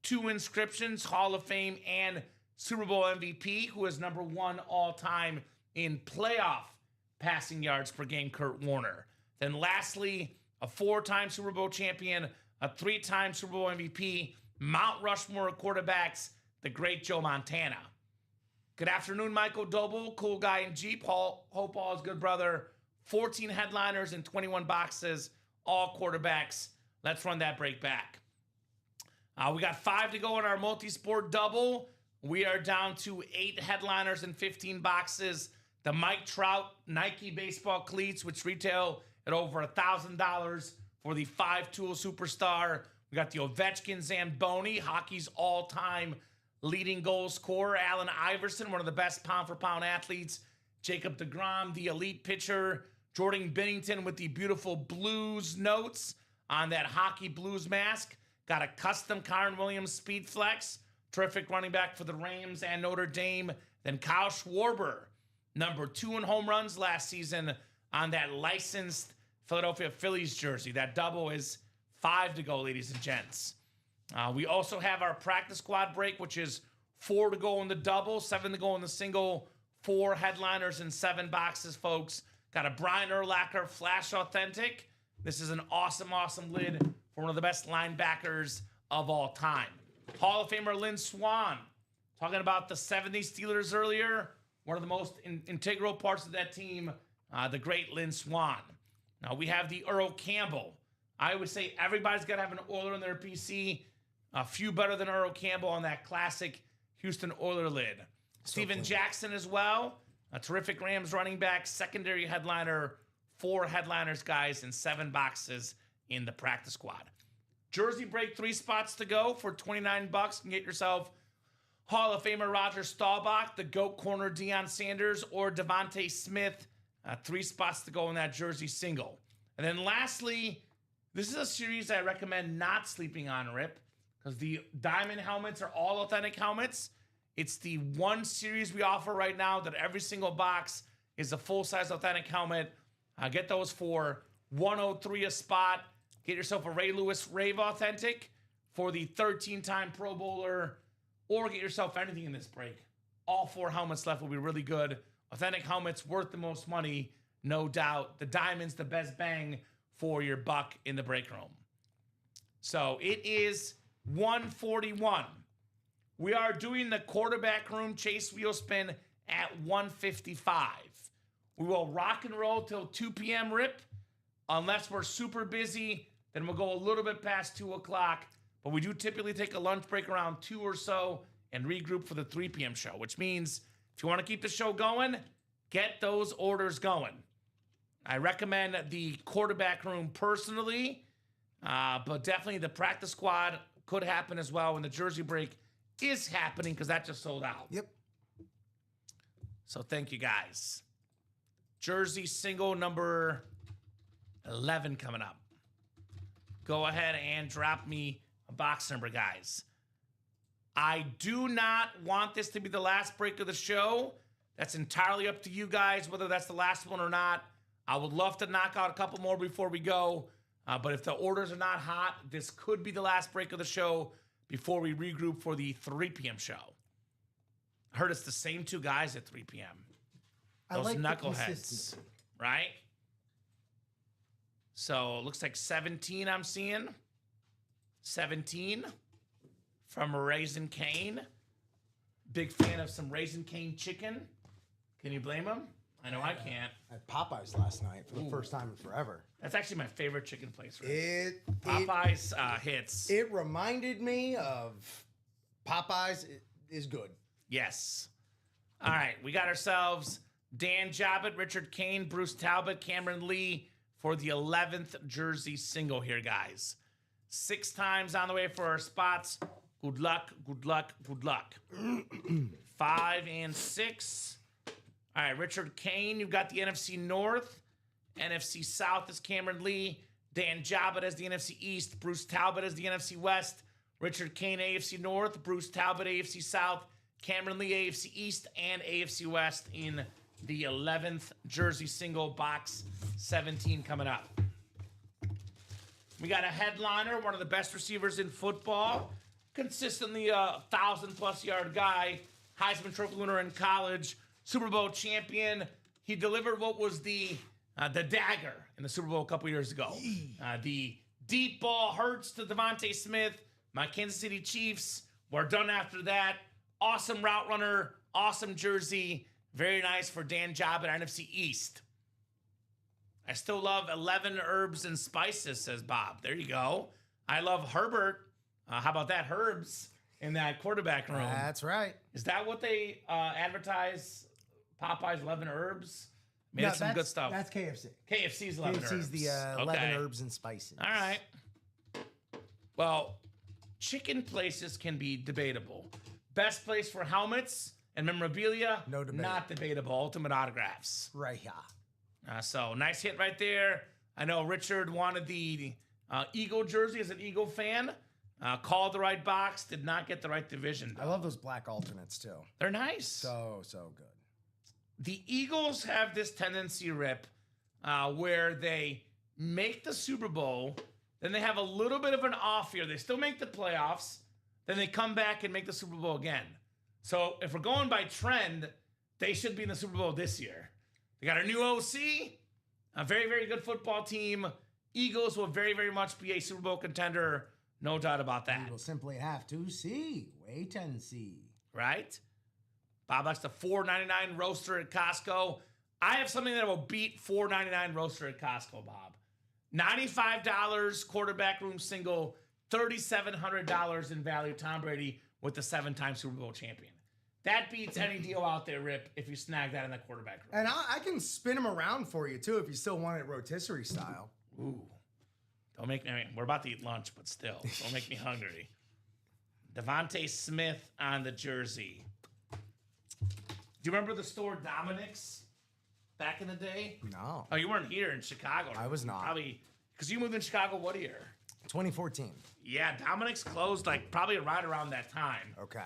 [SPEAKER 2] 2 inscriptions, Hall of Fame and Super Bowl MVP, who is number 1 all-time in playoff passing yards per game, Kurt Warner. Then lastly, a 4-time Super Bowl champion, a 3-time Super Bowl MVP, Mount Rushmore of quarterbacks, the great Joe Montana. Good afternoon, Michael Doble, cool guy in Jeep. Hope all is good, brother. 14 headliners and 21 boxes, all quarterbacks. Let's run that break back. We got 5 to go in our multi-sport double. We are down to 8 headliners and 15 boxes. The Mike Trout Nike baseball cleats, which retail at over $1,000 for the 5-tool superstar. We got the Ovechkin Zamboni, hockey's all-time leading goal scorer. Allen Iverson, one of the best pound-for-pound athletes. Jacob deGrom, the elite pitcher. Jordan Binnington with the beautiful blues notes on that hockey blues mask. Got a custom Kyron Williams speed flex. Terrific running back for the Rams and Notre Dame. Then Kyle Schwarber, number 2 in home runs last season on that licensed Philadelphia Phillies jersey. That double is 5 to go, ladies and gents. We also have our practice squad break, which is 4 to go in the double, 7 to go in the single, 4 headliners and 7 boxes, folks. Got a Brian Urlacher Flash Authentic. This is an awesome lid for one of the best linebackers of all time. Hall of Famer Lynn Swann, talking about the 70s Steelers earlier. One of the most integral parts of that team, the great Lynn Swann. Now we have the Earl Campbell. I would say everybody's got to have an Oiler in their PC. A few better than Earl Campbell on that classic Houston Oiler lid. Steven Jackson as well. A terrific Rams running back, secondary headliner, 4 headliners, guys, and 7 boxes in the practice squad. Jersey break 3 spots to go for $29. You can get yourself Hall of Famer Roger Staubach, the GOAT corner Deion Sanders, or Devontae Smith. 3 spots to go in that jersey single. And then lastly, this is a series I recommend not sleeping on, Rip, because the diamond helmets are all authentic helmets. It's the one series we offer right now that every single box is a full-size authentic helmet. Get those for $103 a spot. Get yourself a Ray Lewis Rave Authentic for the 13-time Pro Bowler, or get yourself anything in this break. All 4 helmets left will be really good. Authentic helmets worth the most money, no doubt. The diamond's the best bang for your buck in the break room. So it is 141. We are doing the quarterback room chase wheel spin at 155. We will rock and roll till 2 p.m. Rip, unless we're super busy. Then we'll go a little bit past 2 o'clock. But we do typically take a lunch break around 2 or so and regroup for the 3 p.m. show, which means if you want to keep the show going, get those orders going. I recommend the quarterback room personally, but definitely the practice squad could happen as well when the jersey break is happening, because that just sold out.
[SPEAKER 3] Yep.
[SPEAKER 2] So thank you, guys. Jersey single number 11 coming up. Go ahead and drop me a box number, guys. I do not want this to be the last break of the show. That's entirely up to you guys, whether that's the last one or not. I would love to knock out a couple more before we go. But if the orders are not hot, this could be the last break of the show before we regroup for the 3 p.m. show. I heard it's the same 2 guys at 3 p.m. Those
[SPEAKER 3] like
[SPEAKER 2] knuckleheads, right? So it looks like 17 I'm seeing. 17 from Raisin Cane. Big fan of some Raisin Cane chicken. Can you blame him? I know I can't.
[SPEAKER 3] I had Popeyes last night for the first time in forever.
[SPEAKER 2] That's actually my favorite chicken place. Right?
[SPEAKER 3] It
[SPEAKER 2] Popeyes hits.
[SPEAKER 3] It reminded me of Popeyes. It is good.
[SPEAKER 2] Yes. All right, we got ourselves Dan Jobbitt, Richard Kane, Bruce Talbot, Cameron Lee for the 11th jersey single here, guys. 6 times on the way for our spots. Good luck, good luck, good luck. 5 and 6. All right, Richard Kane, you've got the NFC North. NFC South is Cameron Lee. Dan Jobbitt as the NFC East. Bruce Talbot as the NFC West. Richard Kane, AFC North. Bruce Talbot, AFC South. Cameron Lee, AFC East and AFC West in the 11th jersey single, box 17 coming up. We got a headliner, one of the best receivers in football. Consistently a 1,000-plus yard guy. Heisman Trophy winner in college. Super Bowl champion. He delivered what was the dagger in the Super Bowl a couple years ago. The deep ball hurts to Devontae Smith. My Kansas City Chiefs were done after that. Awesome route runner. Awesome jersey. Very nice for Dan Jobbitt at NFC East. I still love 11 herbs and spices, says Bob. There you go. I love Herbert. How about that? Herbs in that quarterback room.
[SPEAKER 3] That's right.
[SPEAKER 2] Is that what they advertise? Popeyes 11 herbs? Made some good stuff.
[SPEAKER 3] That's KFC.
[SPEAKER 2] KFC's 11 herbs.
[SPEAKER 3] KFC's the 11 herbs and spices.
[SPEAKER 2] All right. Well, chicken places can be debatable. Best place for helmets and memorabilia,
[SPEAKER 3] no debate.
[SPEAKER 2] Not debatable. Ultimate autographs.
[SPEAKER 3] Right here.
[SPEAKER 2] So nice hit right there. I know Richard wanted the Eagle jersey as an Eagle fan. Called the right box, did not get the right division.
[SPEAKER 3] I love those black alternates too.
[SPEAKER 2] They're nice.
[SPEAKER 3] So good.
[SPEAKER 2] The Eagles have this tendency, Rip, where they make the Super Bowl, then they have a little bit of an off year. They still make the playoffs, then they come back and make the Super Bowl again. So if we're going by trend, they should be in the Super Bowl this year. They got a new OC, a very, very good football team. Eagles will very, very much be a Super Bowl contender. No doubt about that.
[SPEAKER 3] We will simply have to see. Wait and see.
[SPEAKER 2] Right? Bob likes the $4.99 roaster at Costco. I have something that will beat $4.99 roaster at Costco, Bob. $95 quarterback room single, $3,700 in value. Tom Brady with the 7-time Super Bowl champion. That beats any deal out there, Rip, if you snag that in the quarterback room.
[SPEAKER 3] And I can spin them around for you, too, if you still want it rotisserie style.
[SPEAKER 2] Ooh. Don't make me. I mean, we're about to eat lunch, but still, don't make me hungry. Devontae Smith on the jersey. Do you remember the store Dominic's back in the day?
[SPEAKER 3] No.
[SPEAKER 2] Oh, you weren't here in Chicago.
[SPEAKER 3] I was not.
[SPEAKER 2] Probably because you moved in Chicago. What year?
[SPEAKER 3] 2014.
[SPEAKER 2] Yeah, Dominic's closed like probably right around that time.
[SPEAKER 3] Okay.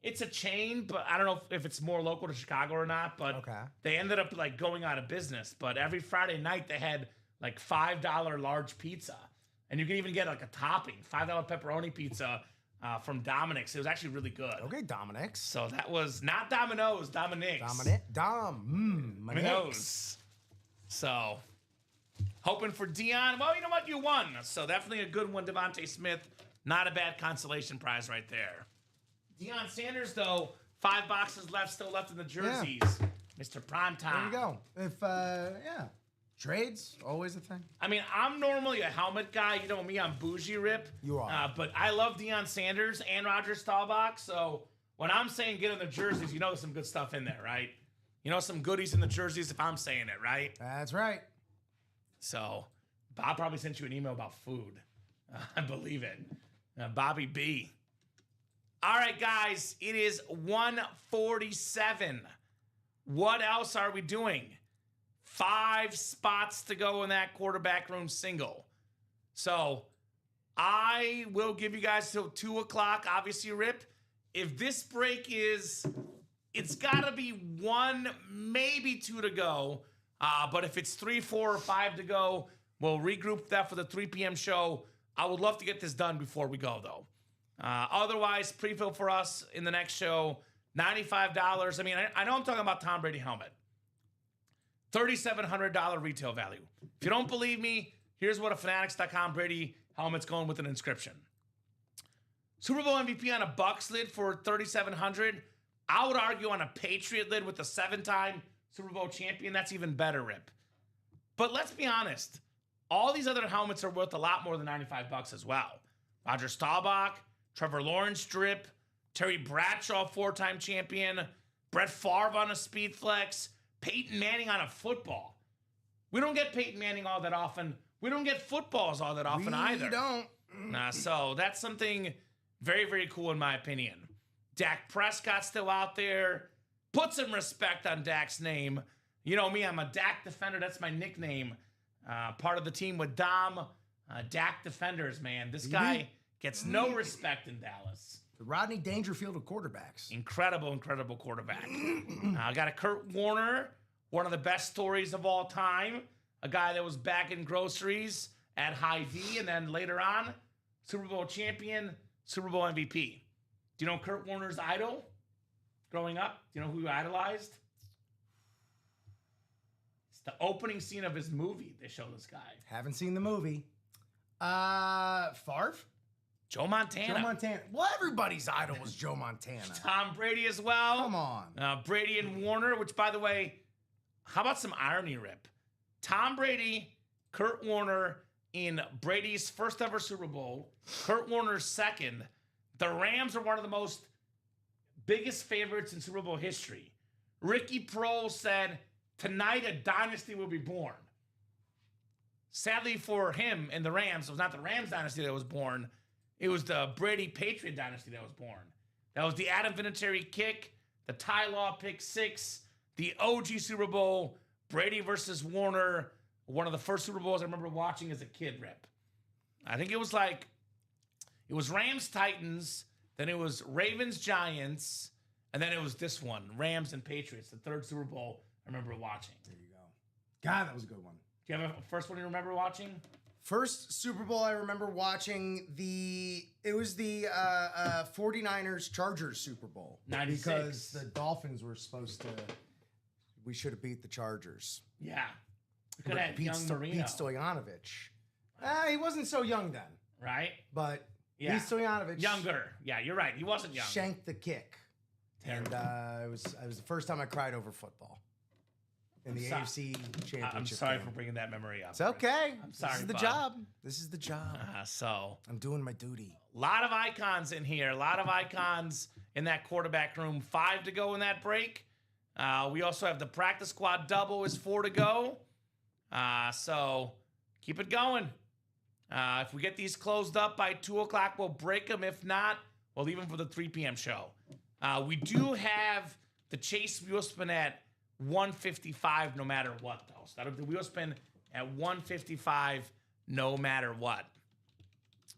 [SPEAKER 2] It's a chain, but I don't know if it's more local to Chicago or not. But
[SPEAKER 3] Okay.
[SPEAKER 2] they ended up like going out of business. But every Friday night they had like $5 large pizza, and you could even get like a topping, $5 pepperoni pizza from Dominic's. It was actually really good.
[SPEAKER 3] Okay, Dominic's.
[SPEAKER 2] So that was not Domino's, Dominic's.
[SPEAKER 3] Domino's.
[SPEAKER 2] So hoping for Deion. Well, you know what? You won. So definitely a good one, Devontae Smith. Not a bad consolation prize right there. Deion Sanders, though, 5 boxes still left in the jerseys. Mr. Primetime.
[SPEAKER 3] There you go. If trades always a thing.
[SPEAKER 2] I mean, I'm normally a helmet guy. You know me, I'm bougie rip.
[SPEAKER 3] You are.
[SPEAKER 2] But I love Deion Sanders and Roger Staubach. So when I'm saying get in the jerseys, you know there's some good stuff in there, right? You know some goodies in the jerseys if I'm saying it, right?
[SPEAKER 3] That's right.
[SPEAKER 2] So Bob probably sent you an email about food. I believe it. Bobby B. All right, guys, it is 1:47. What else are we doing? 5 spots to go in that quarterback room single. So I will give you guys till 2 o'clock, obviously, Rip. If this break it's got to be 1, maybe 2 to go. But if it's 3, 4, or 5 to go, we'll regroup that for the 3 p.m. show. I would love to get this done before we go, though. Otherwise, pre-fill for us in the next show, $95. I mean, I know I'm talking about Tom Brady helmet. $3,700 retail value. If you don't believe me, here's what a Fanatics.com Brady helmet's going with an inscription. Super Bowl MVP on a Bucs lid for $3,700. I would argue on a Patriot lid with a 7-time Super Bowl champion, that's even better, Rip. But let's be honest. All these other helmets are worth a lot more than $95 as well. Roger Staubach, Trevor Lawrence drip, Terry Bradshaw, 4-time champion, Brett Favre on a Speed Flex, Peyton Manning on a football. We don't get Peyton Manning all that often. We don't get footballs all that often either.
[SPEAKER 3] We don't.
[SPEAKER 2] So that's something very, very cool in my opinion. Dak Prescott still out there. Put some respect on Dak's name. You know me, I'm a Dak defender. That's my nickname. Part of the team with Dom. Dak defenders, man. This guy gets no respect in Dallas.
[SPEAKER 3] The Rodney Dangerfield of quarterbacks.
[SPEAKER 2] Incredible, incredible quarterback. I got a Kurt Warner, one of the best stories of all time. A guy that was bagging groceries at Hy-Vee, and then later on, Super Bowl champion, Super Bowl MVP. Do you know Kurt Warner's idol growing up? Do you know who he idolized? It's the opening scene of his movie. They show this guy.
[SPEAKER 3] Haven't seen the movie. Favre?
[SPEAKER 2] Joe Montana.
[SPEAKER 3] Joe Montana. Well, everybody's idol was Joe Montana.
[SPEAKER 2] Tom Brady as well.
[SPEAKER 3] Come on.
[SPEAKER 2] Brady and Warner, which, by the way, how about some irony, Rip? Tom Brady, Kurt Warner in Brady's first ever Super Bowl, Kurt Warner's second. The Rams are one of the most biggest favorites in Super Bowl history. Ricky Prohl said, tonight a dynasty will be born. Sadly for him and the Rams, it was not the Rams dynasty that was born. It was the Brady Patriot dynasty that was born. That was the Adam Vinatieri kick, the Ty Law pick 6, the OG Super Bowl, Brady versus Warner, one of the first Super Bowls I remember watching as a kid, Rip. I think it was Rams Titans, then it was Ravens Giants, and then it was this one, Rams and Patriots, the third Super Bowl I remember watching.
[SPEAKER 3] There you go. God, that was a good one.
[SPEAKER 2] Do you have a first one you remember watching?
[SPEAKER 3] First Super Bowl I remember watching, it was the 49ers Chargers Super Bowl.
[SPEAKER 2] 96.
[SPEAKER 3] Because the Dolphins were we should have beat the Chargers.
[SPEAKER 2] Yeah. We could have had young Marino.
[SPEAKER 3] Pete Stoyanovich. He wasn't so young then.
[SPEAKER 2] Right?
[SPEAKER 3] But
[SPEAKER 2] yeah.
[SPEAKER 3] Pete Stoyanovich.
[SPEAKER 2] Younger. Yeah, you're right. He wasn't young.
[SPEAKER 3] Shanked the kick.
[SPEAKER 2] Terrible.
[SPEAKER 3] And it was the first time I cried over football. In the AFC Championship
[SPEAKER 2] I'm sorry
[SPEAKER 3] game.
[SPEAKER 2] for bringing that memory up.
[SPEAKER 3] It's okay.
[SPEAKER 2] I'm sorry,
[SPEAKER 3] This is the
[SPEAKER 2] bud.
[SPEAKER 3] job. This is the job.
[SPEAKER 2] So
[SPEAKER 3] I'm doing my duty.
[SPEAKER 2] a lot of icons in here. A lot of icons in that quarterback room. 5 to go in that break. We also have the practice squad double is 4 to go. So keep it going. If we get these closed up by 2 o'clock, we'll break them. If not, we'll leave them for the 3 p.m. show. We do have the Chase wheel spin at 155 no matter what, though. So that'll be the wheel spin at 155 no matter what.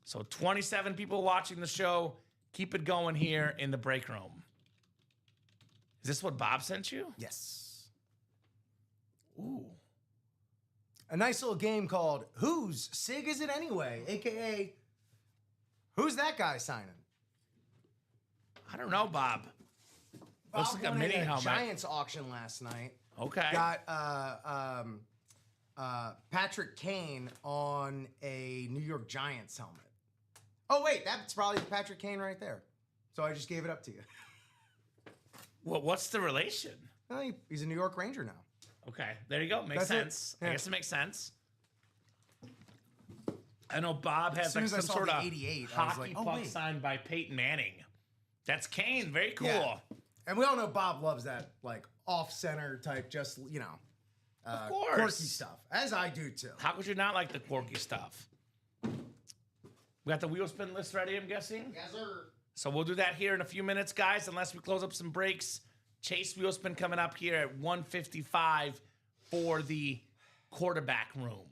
[SPEAKER 2] So 27 people watching the show. Keep it going here in the break room. Is this what Bob sent you?
[SPEAKER 3] Yes.
[SPEAKER 2] Ooh.
[SPEAKER 3] A nice little game called Whose Sig Is It Anyway? AKA, who's that guy signing?
[SPEAKER 2] I don't know, Bob. Looks like a mini helmet.
[SPEAKER 3] Giants auction last night.
[SPEAKER 2] Okay.
[SPEAKER 3] Got Patrick Kane on a New York Giants helmet. Oh, wait, that's probably Patrick Kane right there. So I just gave it up to you.
[SPEAKER 2] Well, what's the relation?
[SPEAKER 3] Well, he's a New York Ranger now.
[SPEAKER 2] Okay, there you go. Makes sense.
[SPEAKER 3] Yeah.
[SPEAKER 2] I guess it makes sense. I know Bob has like some sort of
[SPEAKER 3] 88,
[SPEAKER 2] hockey puck signed by Peyton Manning. That's Kane. Very cool.
[SPEAKER 3] Yeah. And we all know Bob loves that, like, off-center type, just,
[SPEAKER 2] Of course.
[SPEAKER 3] quirky stuff, as I do, too.
[SPEAKER 2] How could you not like the quirky stuff? We got the wheel spin list ready, I'm guessing?
[SPEAKER 3] Yes, sir.
[SPEAKER 2] So we'll do that here in a few minutes, guys, unless we close up some breaks. Chase wheel spin coming up here at 155 for the quarterback room.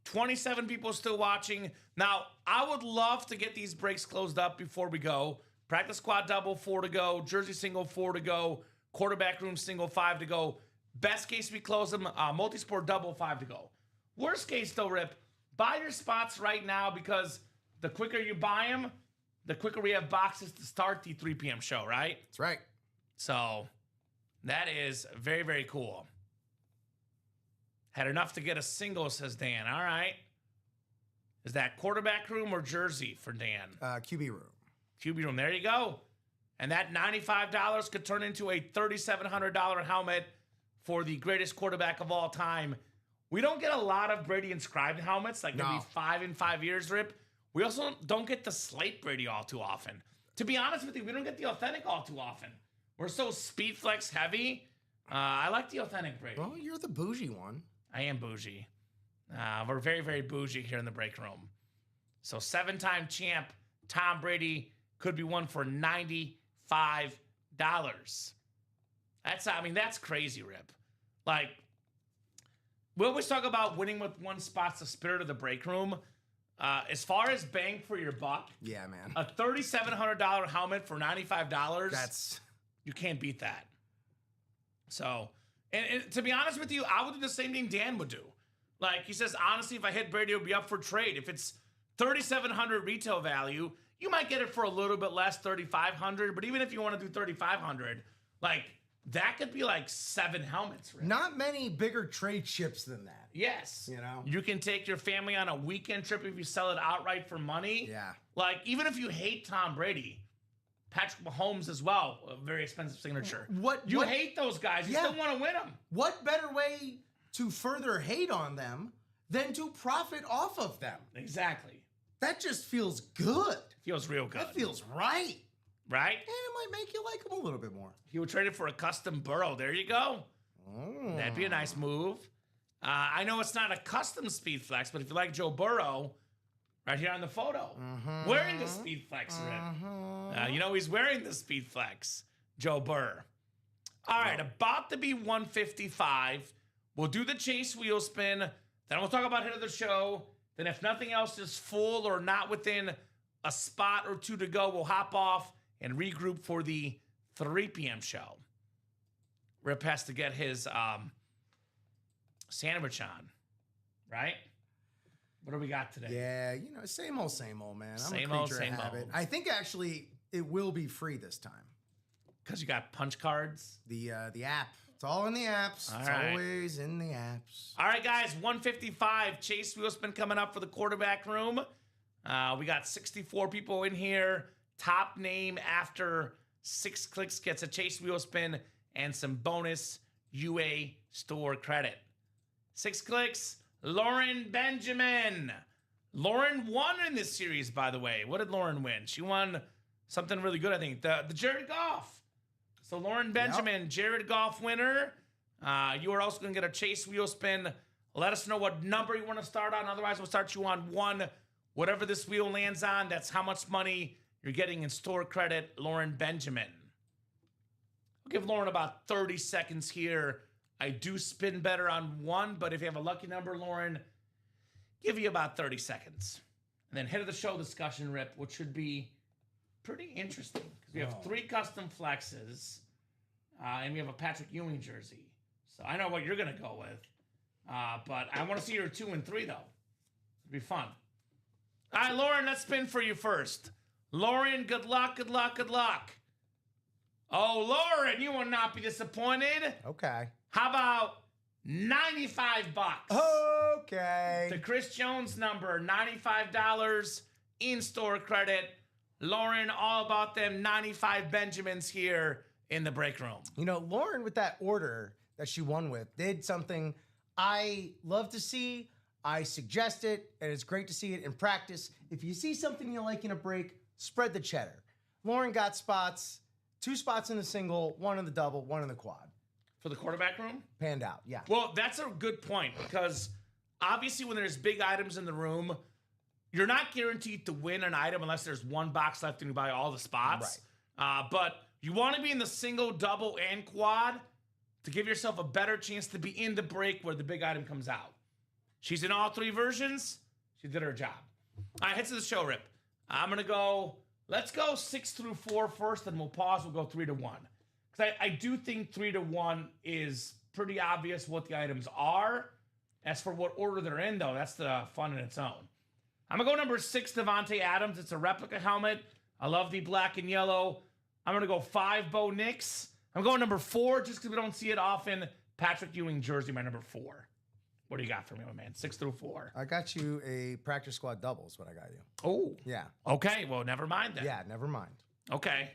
[SPEAKER 2] 27 people still watching. Now, I would love to get these breaks closed up before we go. Practice squad double, 4 to go. Jersey single, 4 to go. Quarterback room single, 5 to go. Best case, we close them. Multi-sport double, 5 to go. Worst case, though, Rip, buy your spots right now because the quicker you buy them, the quicker we have boxes to start the 3 p.m. show, right?
[SPEAKER 3] That's right.
[SPEAKER 2] So that is very, very cool. Had enough to get a single, says Dan. All right. Is that quarterback room or jersey for Dan?
[SPEAKER 3] QB room.
[SPEAKER 2] QB room. There you go. And that $95 could turn into a $3,700 helmet for the greatest quarterback of all time. We don't get a lot of Brady inscribed helmets, like maybe 5 in 5 years, Rip. We also don't get the slate Brady all too often. To be honest with you, we don't get the authentic all too often. We're so speed flex heavy. I like the authentic Brady.
[SPEAKER 3] Well, you're the bougie one.
[SPEAKER 2] I am bougie. We're very, very bougie here in the break room. So 7-time champ Tom Brady could be one for $95. That's crazy, Rip. Like, we always talk about winning with one spot's the spirit of the break room. As far as bang for your buck,
[SPEAKER 3] yeah, man,
[SPEAKER 2] a $3,700 helmet for
[SPEAKER 3] $95.
[SPEAKER 2] You can't beat that. So, and to be honest with you, I would do the same thing Dan would do. Like he says, honestly, if I hit Brady, it would be up for trade. If it's $3,700 retail value, you might get it for a little bit less, $3,500. But even if you want to do $3,500, like that could be like 7 helmets. Really.
[SPEAKER 3] Not many bigger trade ships than that.
[SPEAKER 2] Yes. You can take your family on a weekend trip if you sell it outright for money.
[SPEAKER 3] Yeah.
[SPEAKER 2] Like, even if you hate Tom Brady, Patrick Mahomes as well, a very expensive signature. You hate those guys. You still want to win them.
[SPEAKER 3] What better way to further hate on them than to profit off of them?
[SPEAKER 2] Exactly.
[SPEAKER 3] That just feels good.
[SPEAKER 2] Feels real good.
[SPEAKER 3] That feels right.
[SPEAKER 2] Right?
[SPEAKER 3] And it might make you like him a little bit more.
[SPEAKER 2] He would trade it for a custom Burrow. There you go. That'd be a nice move. I know it's not a custom speed flex, but if you like Joe Burrow, right here on the photo, wearing the speed flex rip. He's wearing the speed flex, Joe Burr. All right, about to be 155. We'll do the chase wheel spin. Then we'll talk about hit of the show. Then if nothing else is full or not within a spot or 2 to go, we'll hop off and regroup for the 3 p.m. show. Rip has to get his sandwich on, right? What do we got today?
[SPEAKER 3] Yeah, same old, man. I'm
[SPEAKER 2] Same
[SPEAKER 3] a
[SPEAKER 2] old,
[SPEAKER 3] creature of habit. I think actually it will be free this time.
[SPEAKER 2] Because you got punch cards?
[SPEAKER 3] The app. It's all in the apps. Always in the apps.
[SPEAKER 2] All right, guys, 155. Chase wheel spin coming up for the quarterback room. We got 64 people in here. Top name after 6 clicks gets a chase wheel spin and some bonus UA store credit. 6 clicks, Lauren Benjamin. Lauren won in this series, by the way. What did Lauren win? She won something really good, I think. The Jared Goff. So Lauren Benjamin, Jared Goff winner. You are also going to get a chase wheel spin Let us know what number you want to start on. Otherwise, we'll start you on 1. Whatever this wheel lands on, that's how much money you're getting in store credit. Lauren Benjamin. I'll give Lauren about 30 seconds here. I do spin better on 1, but if you have a lucky number, Lauren, give you about 30 seconds. And then head of the show discussion, Rip, which should be pretty interesting. Because we have 3 custom flexes, and we have a Patrick Ewing jersey. So I know what you're going to go with. But I want to see your 2 and 3, though. It'd be fun. All right, Lauren, let's spin for you first. Lauren, good luck, good luck, good luck. Oh, Lauren, you will not be disappointed.
[SPEAKER 3] Okay.
[SPEAKER 2] How about $95?
[SPEAKER 3] Okay.
[SPEAKER 2] The Chris Jones number, $95 in-store credit. Lauren, all about them 95 Benjamins here in the break room.
[SPEAKER 3] You know, Lauren, with that order that she won with, did something I love to see. I suggest it, and it's great to see it in practice. If you see something you like in a break, spread the cheddar. Lauren got spots, 2 spots in the single, 1 in the double, 1 in the quad.
[SPEAKER 2] For the quarterback room?
[SPEAKER 3] Panned out, yeah.
[SPEAKER 2] Well, that's a good point because obviously when there's big items in the room, you're not guaranteed to win an item unless there's 1 box left and you buy all the spots. Right. But you want to be in the single, double, and quad to give yourself a better chance to be in the break where the big item comes out. She's in all 3 versions. She did her job. All right, head to the show, Rip. I'm going to go, let's go 6 through 4 first, and we'll pause. We'll go 3 to 1. Because I do think 3 to 1 is pretty obvious what the items are. As for what order they're in, though, that's the fun in its own. I'm going to go number 6, Devontae Adams. It's a replica helmet. I love the black and yellow. I'm going to go 5, Bo Nix. I'm going number 4, just because we don't see it often. Patrick Ewing jersey, my number 4. What do you got for me, my man? 6 through 4.
[SPEAKER 3] I got you a practice squad double is what I got you.
[SPEAKER 2] Oh.
[SPEAKER 3] Yeah.
[SPEAKER 2] Okay, well, never mind then.
[SPEAKER 3] Yeah, never mind.
[SPEAKER 2] Okay.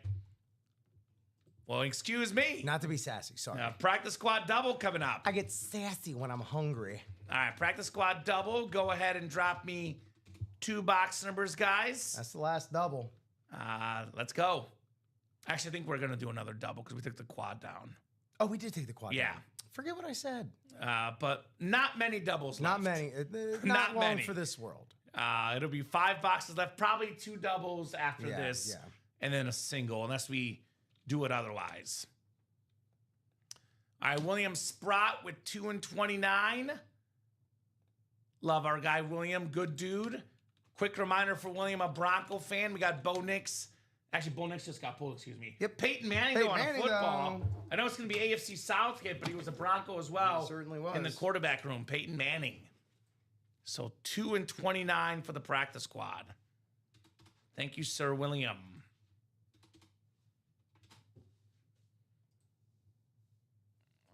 [SPEAKER 2] Well, excuse me.
[SPEAKER 3] Not to be sassy, sorry.
[SPEAKER 2] Practice squad double coming up.
[SPEAKER 3] I get sassy when I'm hungry.
[SPEAKER 2] All right, practice squad double. Go ahead and drop me 2 box numbers, guys.
[SPEAKER 3] That's the last double.
[SPEAKER 2] Let's go. Actually, I think we're going to do another double because we took the quad down.
[SPEAKER 3] Oh, we did take the quad
[SPEAKER 2] Yeah.
[SPEAKER 3] down. Forget what I said.
[SPEAKER 2] But not many doubles
[SPEAKER 3] Not
[SPEAKER 2] left.
[SPEAKER 3] many. Not
[SPEAKER 2] Not
[SPEAKER 3] long
[SPEAKER 2] many.
[SPEAKER 3] for this world.
[SPEAKER 2] It'll be 5 boxes left. Probably 2 doubles after
[SPEAKER 3] Yeah,
[SPEAKER 2] this.
[SPEAKER 3] yeah.
[SPEAKER 2] And then a single, unless we do it otherwise. All right, William Sprott with 2 and 29. Love our guy, William. Good dude. Quick reminder for William, a Bronco fan. We got Bo Nix. Actually, Bo Nix just got pulled, excuse me.
[SPEAKER 3] Yep.
[SPEAKER 2] Peyton Manning,
[SPEAKER 3] Peyton
[SPEAKER 2] though, on
[SPEAKER 3] Manning,
[SPEAKER 2] football.
[SPEAKER 3] though.
[SPEAKER 2] I know it's going to be AFC South hit, but he was a Bronco as well.
[SPEAKER 3] He certainly was.
[SPEAKER 2] In the quarterback room, Peyton Manning. So 2 and 29 for the practice squad. Thank you, Sir William.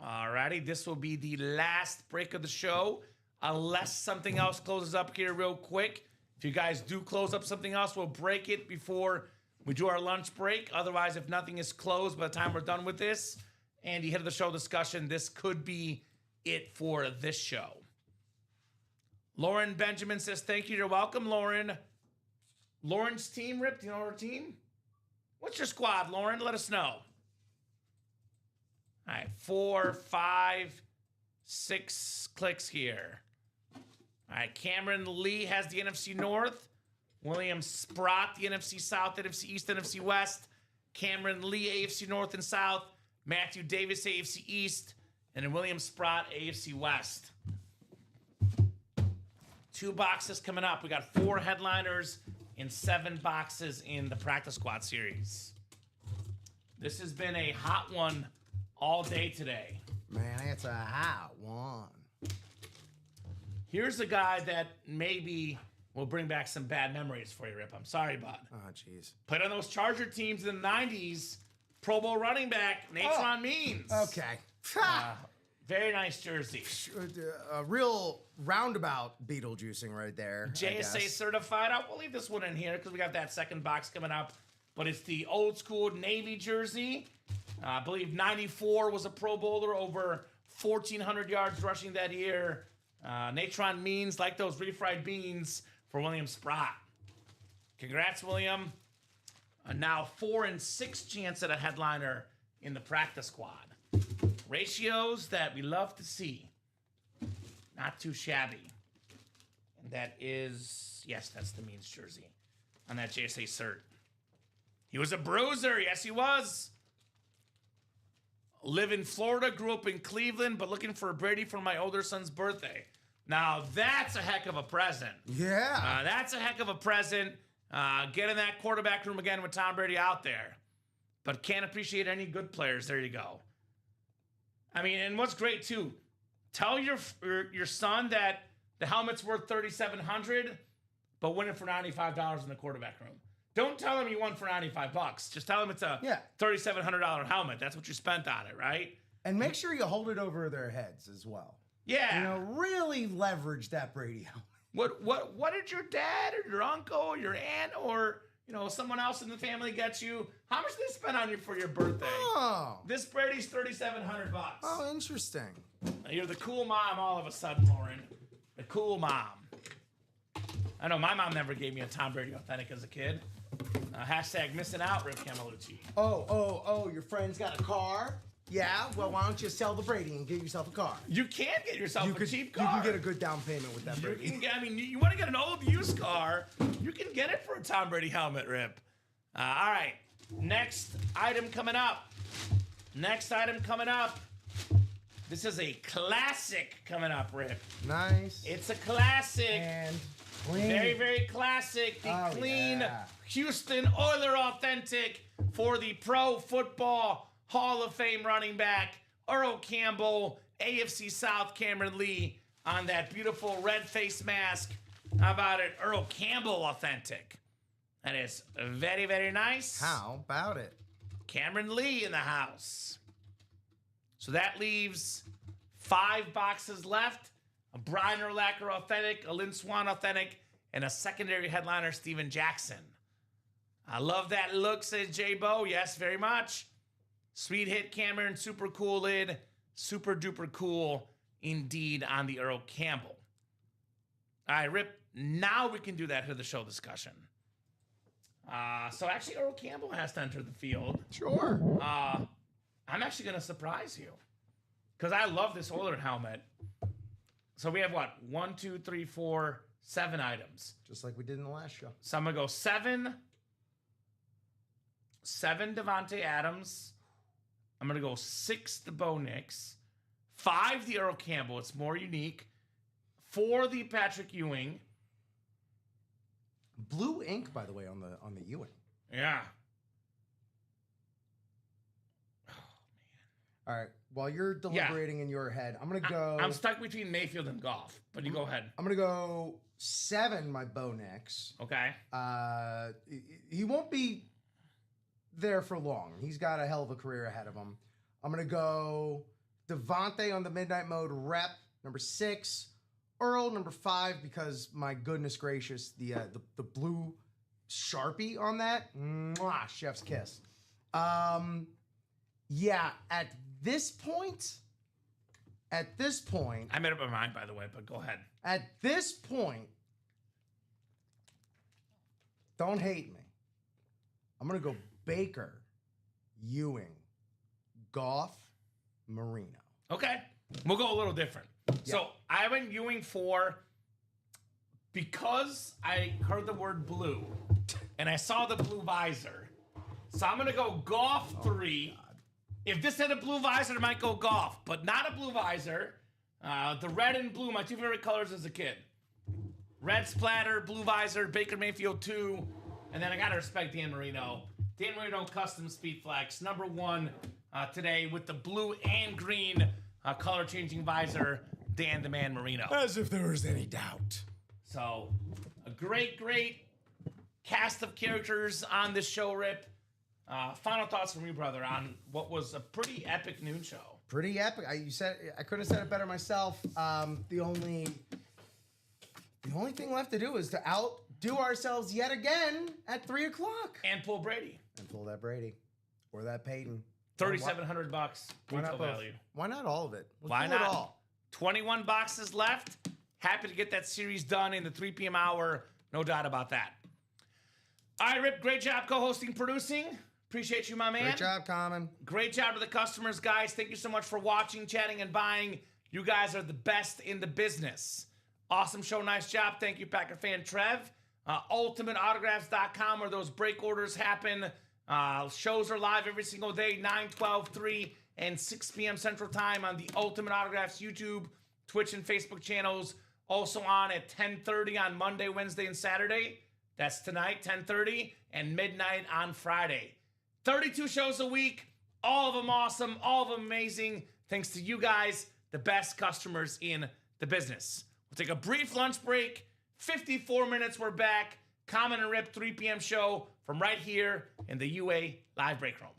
[SPEAKER 2] All righty, this will be the last break of the show, unless something else closes up here real quick. If you guys do close up something else, we'll break it before we do our lunch break. Otherwise, if nothing is closed by the time we're done with this, and you head to the show discussion, this could be it for this show. Lauren Benjamin says, thank you. You're welcome, Lauren. Lauren's team, Rip, do you know her team? What's your squad, Lauren? Let us know. All right, 4, 5, 6 clicks here. All right, Cameron Lee has the NFC North. William Sprott, the NFC South, NFC East, NFC West. Cameron Lee, AFC North and South. Matthew Davis, AFC East. And then William Sprott, AFC West. 2 boxes coming up. We got 4 headliners and 7 boxes in the practice squad series. This has been a hot one all day today.
[SPEAKER 3] Man, it's a hot one.
[SPEAKER 2] Here's a guy that maybe will bring back some bad memories for you, Rip. I'm sorry, bud.
[SPEAKER 3] Oh, jeez.
[SPEAKER 2] Played on those Charger teams in the 90s. Pro Bowl running back, Natron Means.
[SPEAKER 3] Okay.
[SPEAKER 2] Very nice jersey.
[SPEAKER 3] A real roundabout Beetlejuicing right there.
[SPEAKER 2] JSA certified. We'll leave this one in here because we got that second box coming up. But it's the old school Navy jersey. I believe 94 was a Pro Bowler, over 1,400 yards rushing that year. Natron Means, like those refried beans for William Sprott. Congrats, William. Now 4 and 6 chance at a headliner in the practice squad. Ratios that we love to see. Not too shabby. And that is, yes, that's the Means jersey on that JSA cert. He was a bruiser. Yes, he was. Live in Florida, grew up in Cleveland, but looking for a Brady for my older son's birthday. Now, that's a heck of a present.
[SPEAKER 3] Yeah.
[SPEAKER 2] That's a heck of a present. Get in that quarterback room again with Tom Brady out there. But can't appreciate any good players. There you go. I mean, and what's great, too, tell your son that the helmet's worth $3,700, but win it for $95 in the quarterback room. Don't tell him you won for $95. Just tell him it's a $3,700 helmet. That's what you spent on it, right?
[SPEAKER 3] And make sure you hold it over their heads as well.
[SPEAKER 2] Yeah.
[SPEAKER 3] You know, really leverage that Brady helmet.
[SPEAKER 2] What did your dad or your uncle or your aunt or someone else in the family get you? How much did they spend on you for your birthday?
[SPEAKER 3] Oh.
[SPEAKER 2] This Brady's $3,700.
[SPEAKER 3] Oh, interesting.
[SPEAKER 2] You're the cool mom all of a sudden, Lauren. The cool mom. I know my mom never gave me a Tom Brady authentic as a kid. Hashtag missing out, Rip Camelucci.
[SPEAKER 3] Oh, your friend's got a car? Yeah, well, why don't you sell the Brady and get yourself a car?
[SPEAKER 2] You can get yourself a cheap car.
[SPEAKER 3] You can get a good down payment with that Brady.
[SPEAKER 2] You want to get an old used car, you can get it for a Tom Brady helmet, Rip. All right, next item coming up. This is a classic coming up, Rip.
[SPEAKER 3] Nice.
[SPEAKER 2] It's a classic.
[SPEAKER 3] And clean.
[SPEAKER 2] Very, very classic. The clean Houston Oiler authentic for the Pro Football Hall of Fame running back, Earl Campbell, AFC South Cameron Lee on that beautiful red face mask. How about it? Earl Campbell authentic. That is very, very nice.
[SPEAKER 3] How about it?
[SPEAKER 2] Cameron Lee in the house. So that leaves 5 boxes left. A Brian Urlacher authentic, a Lynn Swan authentic, and a secondary headliner, Steven Jackson. I love that look, says J Bo. Yes, very much. Sweet hit, Cameron. Super cool lid. Super duper cool indeed on the Earl Campbell. All right, Rip. Now we can do that to the show discussion. So actually, Earl Campbell has to enter the field.
[SPEAKER 3] Sure.
[SPEAKER 2] I'm actually going to surprise you because I love this Oiler helmet. So we have what? 1, 2, 3, 4, 7 items.
[SPEAKER 3] Just like we did in the last show.
[SPEAKER 2] So I'm going to go 7 Devontae Adams. I'm going to go 6 the Bo Nix. 5 the Earl Campbell. It's more unique. 4 the Patrick Ewing.
[SPEAKER 3] Blue ink, by the way, on the Ewing.
[SPEAKER 2] Yeah.
[SPEAKER 3] All right. While you're deliberating in your head, I'm going to go...
[SPEAKER 2] I'm stuck between Mayfield and Goff, but you go ahead.
[SPEAKER 3] I'm going to go 7, my Bo Nix.
[SPEAKER 2] Okay.
[SPEAKER 3] He won't be there for long. He's got a hell of a career ahead of him. I'm going to go Devontae on the Midnight Mode rep, number 6. Earl, number 5, because my goodness gracious, the blue Sharpie on that, mwah, chef's kiss. Yeah, at this point,
[SPEAKER 2] I made up my mind, by the way, but go ahead.
[SPEAKER 3] At this point, don't hate me. I'm going to go Baker, Ewing, Goff, Marino.
[SPEAKER 2] Okay. We'll go a little different.
[SPEAKER 3] Yeah.
[SPEAKER 2] So I went Ewing 4 because I heard the word blue and I saw the blue visor. So I'm going to go Goff 3. If this had a blue visor, I might go Goff, but not a blue visor. The red and blue, my 2 favorite colors as a kid. Red splatter, blue visor, Baker Mayfield 2. And then I got to respect Dan Marino. Dan Marino Custom Speed Flex, number 1 today with the blue and green color changing visor, Dan the Man Marino.
[SPEAKER 3] As if there was any doubt.
[SPEAKER 2] So, a great, great cast of characters on this show, Rip. Final thoughts from you, brother, on what was a pretty epic noon show.
[SPEAKER 3] Pretty epic. I couldn't have said it better myself. The only thing left to do is to outdo ourselves yet again at 3 o'clock.
[SPEAKER 2] And pull Brady.
[SPEAKER 3] And pull that Brady. Or that Peyton.
[SPEAKER 2] $3,700
[SPEAKER 3] Why not both?
[SPEAKER 2] value.
[SPEAKER 3] Why not all of it?
[SPEAKER 2] Why not? It all. 21 boxes left. Happy to get that series done in the 3 p.m. hour. No doubt about that. All right, Rip, great job co-hosting, producing. Appreciate you, my man.
[SPEAKER 3] Great job, Common.
[SPEAKER 2] Great job to the customers, guys. Thank you so much for watching, chatting, and buying You guys are the best in the business. Awesome show. Nice job. Thank you, Packer fan Trev. UltimateAutographs.com where those break orders happen. Shows are live every single day, 9, 12, 3, and 6 p.m. Central Time on the Ultimate Autographs YouTube, Twitch, and Facebook channels. Also on at 10:30 on Monday, Wednesday, and Saturday. That's tonight, 10:30, and midnight on Friday. 32 shows a week. All of them awesome. All of them amazing. Thanks to you guys, the best customers in the business. We'll take a brief lunch break. 54 minutes, we're back. Common and Rip, 3 p.m. show from right here in the UA Live Break Room.